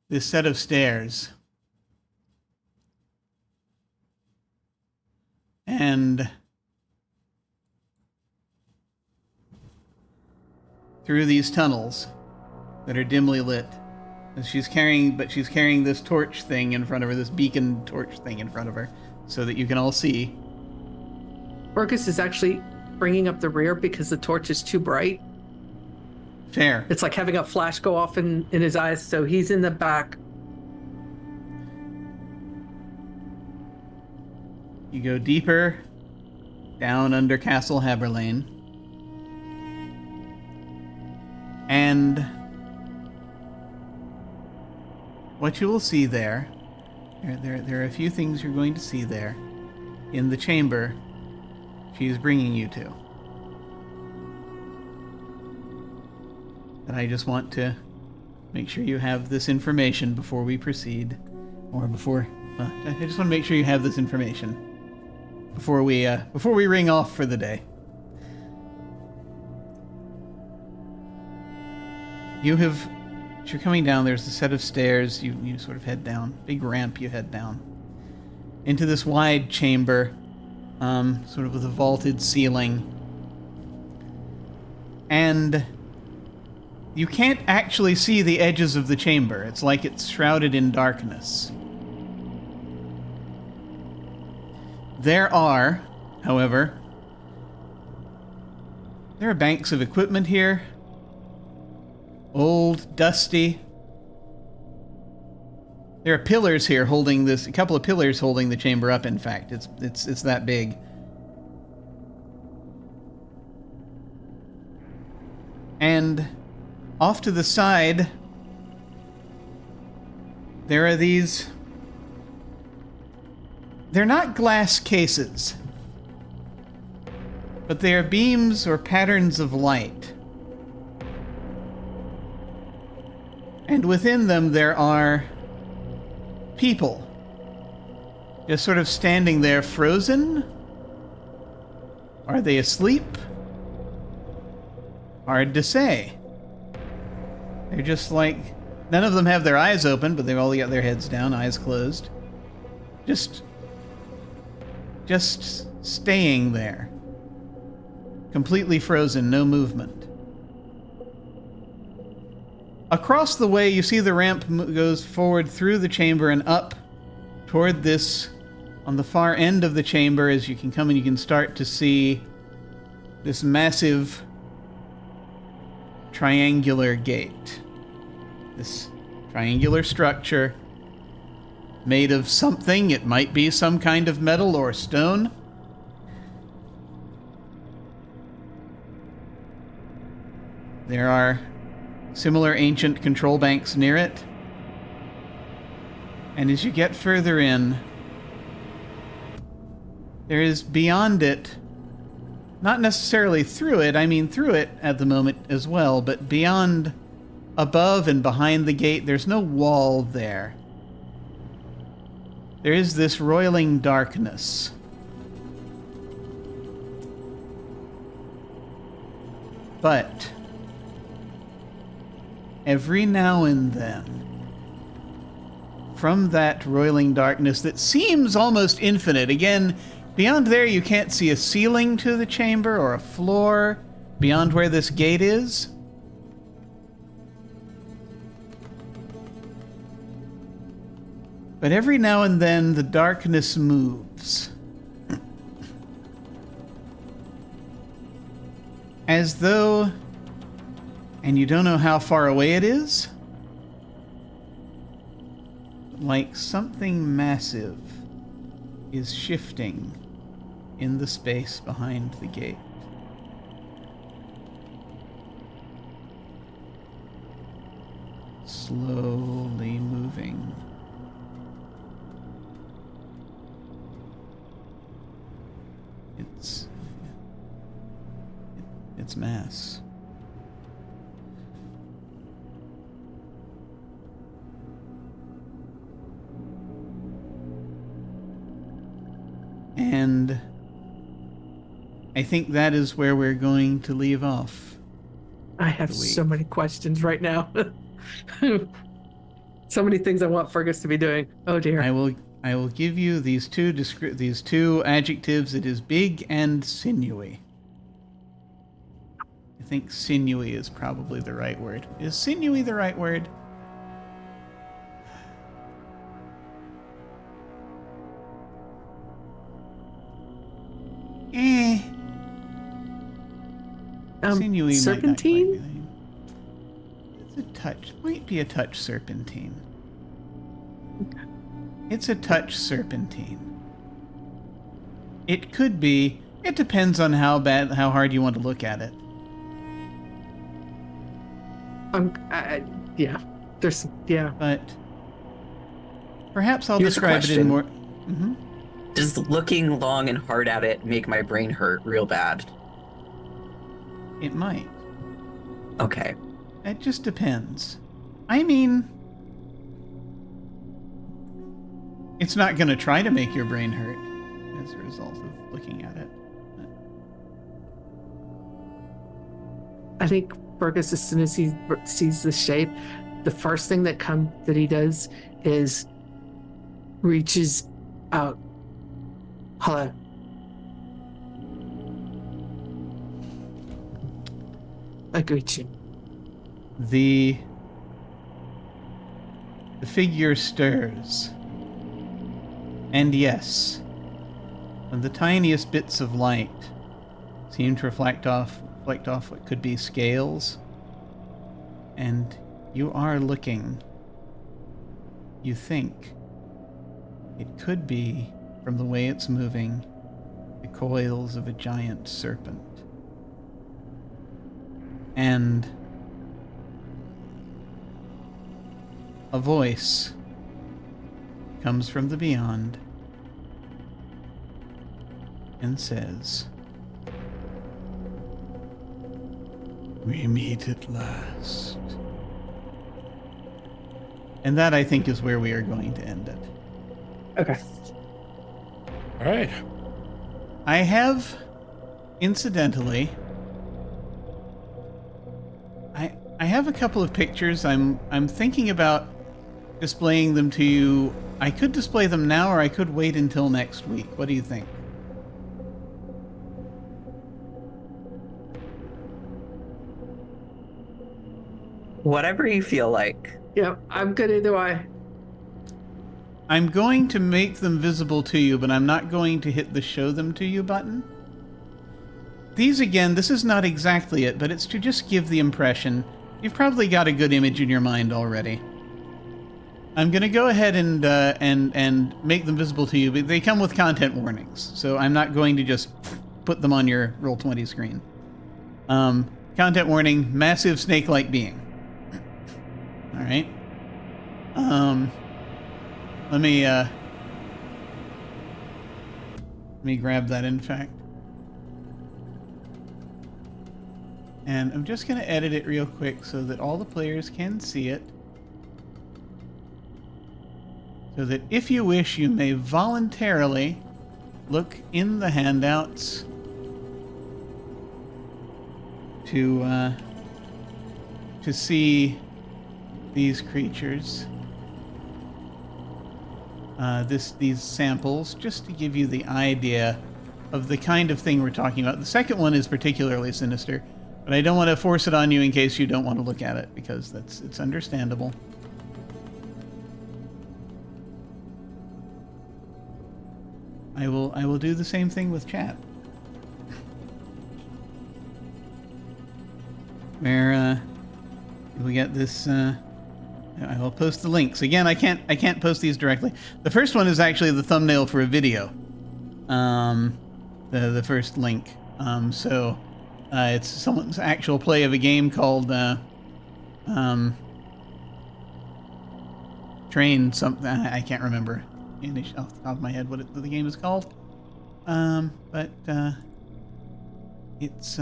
this set of stairs. And through these tunnels that are dimly lit. And she's carrying this torch thing in front of her, this beacon torch thing in front of her, so that you can all see. Fergus is actually bringing up the rear because the torch is too bright. Fair. It's like having a flash go off in his eyes, so he's in the back. You go deeper down under Castle Haberlane. And what you will see there are a few things you're going to see there in the chamber she is bringing you to. And I just want to make sure you have this information before we proceed. Or before... I just want to make sure you have this information before we ring off for the day. As you're coming down, there's a set of stairs. You sort of head down. Big ramp you head down. Into this wide chamber, sort of with a vaulted ceiling. And you can't actually see the edges of the chamber. It's like it's shrouded in darkness. There are, however, banks of equipment here. Old, dusty. There are pillars here holding this, a couple of pillars holding the chamber up, in fact. It's that big. And off to the side, there are these... They're not glass cases, but they are beams or patterns of light. And within them there are people, just sort of standing there frozen. Are they asleep? Hard to say. They're just like, none of them have their eyes open, but they've all got their heads down, eyes closed. Just staying there. Completely frozen, no movement. Across the way, you see the ramp goes forward through the chamber and up toward this, on the far end of the chamber, as you can come and you can start to see this massive triangular gate. This triangular structure made of something. It might be some kind of metal or stone. There are similar ancient control banks near it. And as you get further in, there is beyond it, not necessarily through it, I mean through it at the moment as well, but beyond, above and behind the gate, there's no wall there. There is this roiling darkness. But every now and then, from that roiling darkness that seems almost infinite, again, beyond there you can't see a ceiling to the chamber or a floor beyond where this gate is. But every now and then the darkness moves. As though, and you don't know how far away it is, like something massive is shifting in the space behind the gate. Slowly moving. It's mass. And I think that is where we're going to leave off. I have so many questions right now. So many things I want Fergus to be doing. Oh dear. I will give you these two adjectives. It is big and sinewy. I think sinewy is probably the right word. Is sinewy the right word? Sinewy serpentine? It's a touch. Might be a touch serpentine. It's a touch serpentine. It could be. It depends on how hard you want to look at it. Yeah. There's, yeah. But perhaps I'll Here's a describe it in question. more. Mhm. Does looking long and hard at it make my brain hurt real bad? It might. Okay. It just depends. I mean, it's not going to try to make your brain hurt as a result of looking at it. I think Fergus, as soon as he sees the shape, the first thing that he does is reaches out. Hello. I greet you. The figure stirs. And yes, when the tiniest bits of light seem to reflect off what could be scales, and you are looking, you think it could be, from the way it's moving, the coils of a giant serpent. And a voice comes from the beyond and says, "We meet at last." And that, I think, is where we are going to end it. Okay. All right. I have, incidentally, I have a couple of pictures. I'm thinking about displaying them to you. I could display them now, or I could wait until next week. What do you think? Whatever you feel like. Yeah, I'm good either way. I'm going to make them visible to you, but I'm not going to hit the show them to you button. These, again, this is not exactly it, but it's to just give the impression. You've probably got a good image in your mind already. I'm going to go ahead and make them visible to you, but they come with content warnings, so I'm not going to just put them on your Roll20 screen. Content warning, massive snake-like being. All right. Let me grab that, in fact. And I'm just going to edit it real quick so that all the players can see it. So that if you wish, you may voluntarily look in the handouts to see these creatures. These samples, just to give you the idea of the kind of thing we're talking about. The second one is particularly sinister, but I don't want to force it on you in case you don't want to look at it, because it's understandable. I will do the same thing with chat. Where we get this. I will post the links again. I can't post these directly. The first one is actually the thumbnail for a video. The first link. So it's someone's actual play of a game called Train something. I can't remember off the top of my head what the game is called. But it's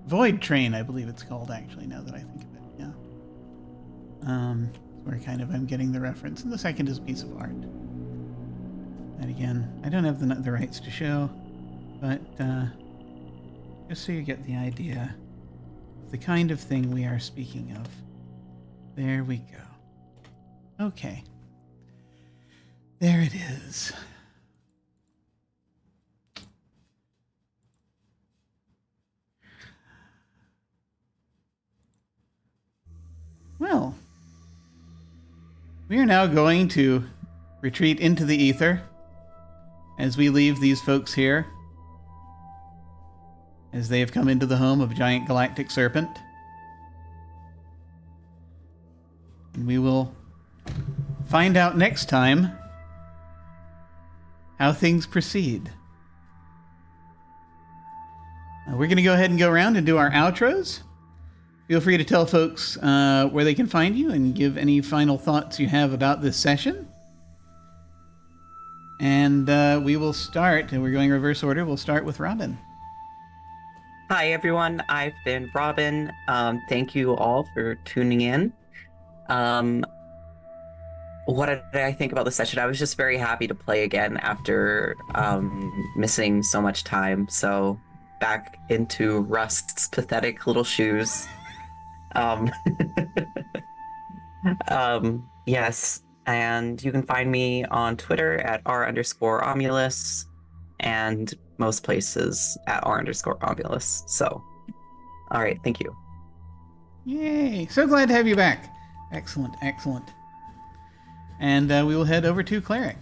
Void Train, I believe it's called, actually, now that I think of it. Yeah. Where kind of I'm getting the reference. And the second is a piece of art. And again, I don't have the rights to show, but just so you get the idea of the kind of thing we are speaking of. There we go. Okay. There it is. Well, we are now going to retreat into the ether as we leave these folks here, as they have come into the home of a giant galactic serpent. And we will find out next time how things proceed. We're going to go ahead and go around and do our outros. feel free to tell folks where they can find you and give any final thoughts you have about this session. And we will start, and we're going reverse order. We'll start with Robin. Hi, everyone. I've been Robin. Thank you all for tuning in. What did I think about the session? I was just very happy to play again after missing so much time. So back into Rust's pathetic little shoes. Yes, and you can find me on Twitter at r_Omulus and most places at r_Omulus. So, all right, thank you. Yay! So glad to have you back. Excellent, excellent. And we will head over to Cleric.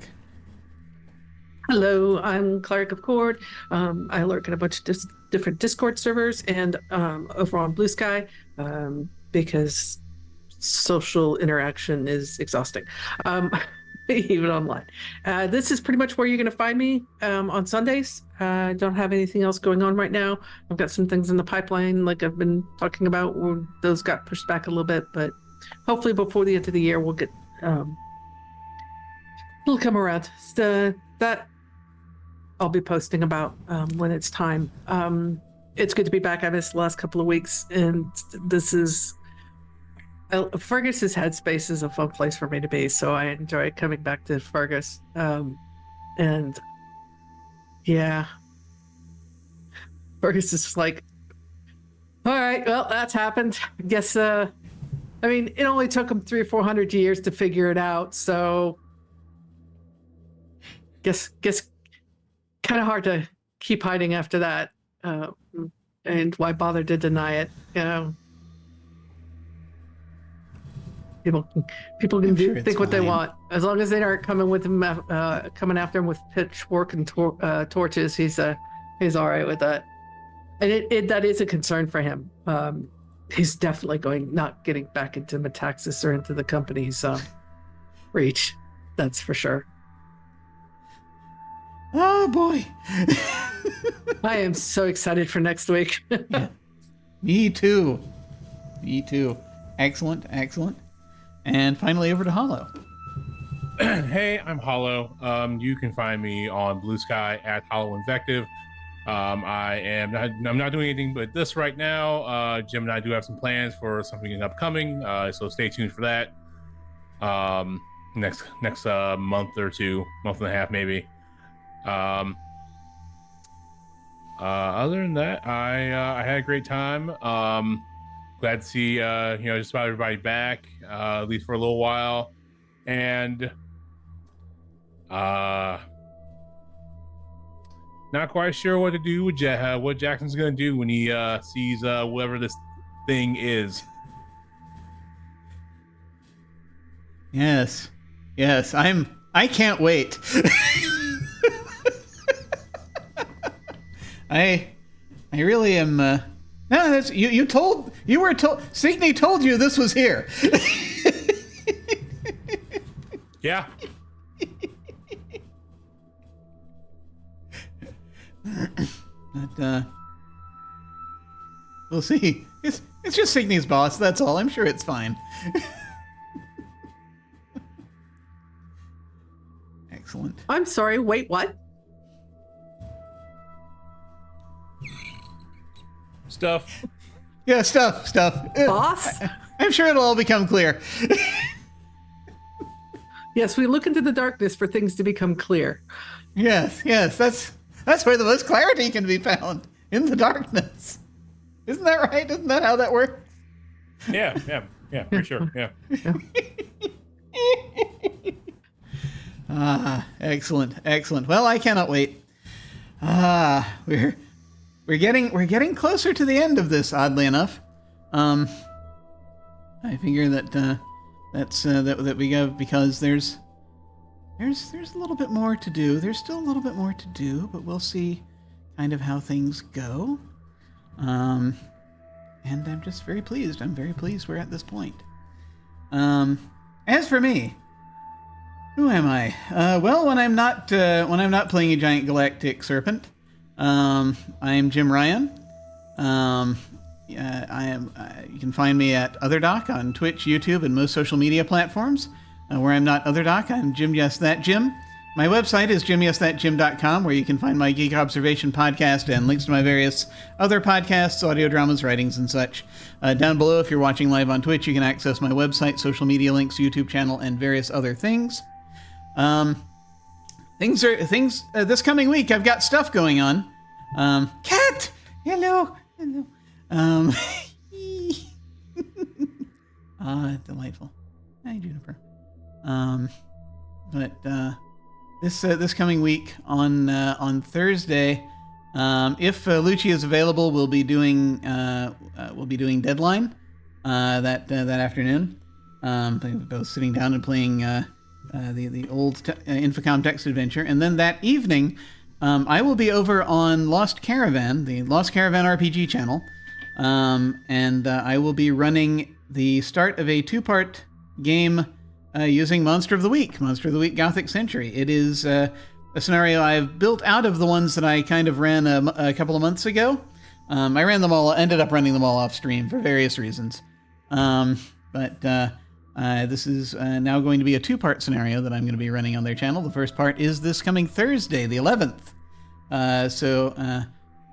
Hello, I'm Cleric of Cord. I lurk in a bunch of different Discord servers and over on Blue Sky because social interaction is exhausting, even online. This is pretty much where you're going to find me on Sundays. I don't have anything else going on right now. I've got some things in the pipeline, like I've been talking about. Those got pushed back a little bit, but hopefully before the end of the year, we'll get... it'll come around. That I'll be posting about when it's time. It's good to be back. I missed the last couple of weeks, and this is Fergus's headspace is a fun place for me to be, so I enjoy coming back to Fergus. And yeah, Fergus is just like, all right, well, that's happened. I guess. I mean, it only took him 300 or 400 years to figure it out, so guess kind of hard to keep hiding after that. And why bother to deny it? You know, people can think what they want, as long as they aren't coming with him, coming after him with pitchfork and torches. He's all right with that, and that is a concern for him. He's definitely not getting back into Metaxas or into the company's reach. That's for sure. Oh boy. I am so excited for next week. Yeah. Me too. Excellent. And finally over to Hollow. Hey, I'm Hollow. You can find me on Blue Sky at Hollow Invective. I'm not doing anything but this right now. Jim and I do have some plans for something upcoming, so stay tuned for that. Next month or two, month and a half maybe. Other than that, I had a great time. Glad to see just about everybody back, at least for a little while, and not quite sure what to do with what Jackson's gonna do when he sees whatever this thing is. Yes, I can't wait. I really am. No, that's you were told. Signy told you this was here. Yeah. But we'll see. It's just Signy's boss. That's all. I'm sure it's fine. Excellent. I'm sorry. Wait, what? Stuff. Yeah, stuff. Boss? I'm sure it'll all become clear. Yes, we look into the darkness for things to become clear. Yes. That's where the most clarity can be found, in the darkness. Isn't that right? Isn't that how that works? Yeah, for sure. Yeah. Excellent. Well, I cannot wait. We're getting closer to the end of this, oddly enough. I figure that we go because there's a little bit more to do. There's still a little bit more to do, but we'll see kind of how things go. And I'm just very pleased. I'm very pleased we're at this point. As for me, who am I? Well, when I'm not playing a giant galactic serpent, I'm Jim Ryan. You can find me at OtherDoc on Twitch, YouTube, and most social media platforms. Where I'm not OtherDoc, I'm Jim Yes That Jim. My website is jimyesthatjim.com, where you can find my Geek Observation podcast and links to my various other podcasts, audio dramas, writings, and such. Down below, if you're watching live on Twitch, you can access my website, social media links, YouTube channel, and various other things. This coming week, I've got stuff going on. Cat! Hello! Delightful. Hi, Juniper. This coming week on Thursday, if Lucci is available, we'll be doing Deadline that afternoon. Both sitting down and playing the old Infocom text adventure, and then that evening, I will be over on Lost Caravan, the Lost Caravan RPG channel, and I will be running the start of a 2-part game. Using Monster of the Week Gothic Century. It is a scenario I've built out of the ones that I kind of ran a couple of months ago. I ended up running them all off stream for various reasons. But this is now going to be a 2-part scenario that I'm going to be running on their channel. The first part is this coming Thursday, the 11th. So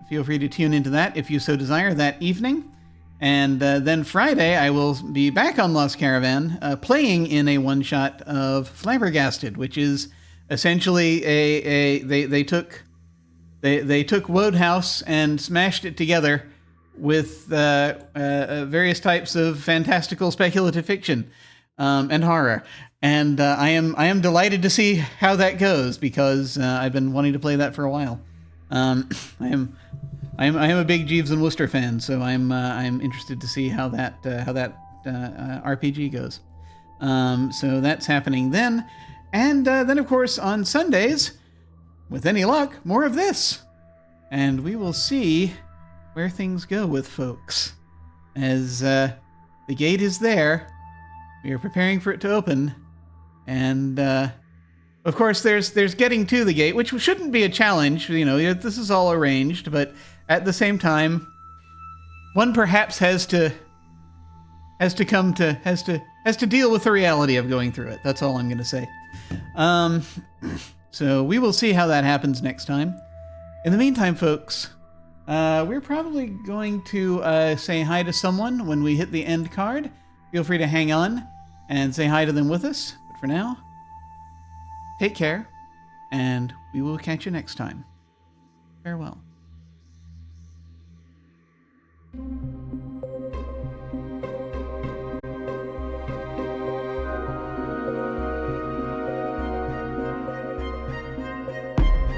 feel free to tune into that if you so desire that evening. And then Friday, I will be back on Lost Caravan, playing in a one-shot of Flabbergasted, which is essentially they took Wodehouse and smashed it together with various types of fantastical speculative fiction and horror. And I am delighted to see how that goes, because I've been wanting to play that for a while. I am a big Jeeves and Wooster fan, so I'm interested to see how that RPG goes. So that's happening then, and then of course on Sundays, with any luck, more of this, and we will see where things go with folks. As the gate is there, we are preparing for it to open, and of course there's getting to the gate, which shouldn't be a challenge. This is all arranged, but at the same time, one perhaps has to deal with the reality of going through it. That's all I'm going to say. So we will see how that happens next time. In the meantime, folks, we're probably going to say hi to someone when we hit the end card. Feel free to hang on and say hi to them with us. But for now, take care, and we will catch you next time. Farewell.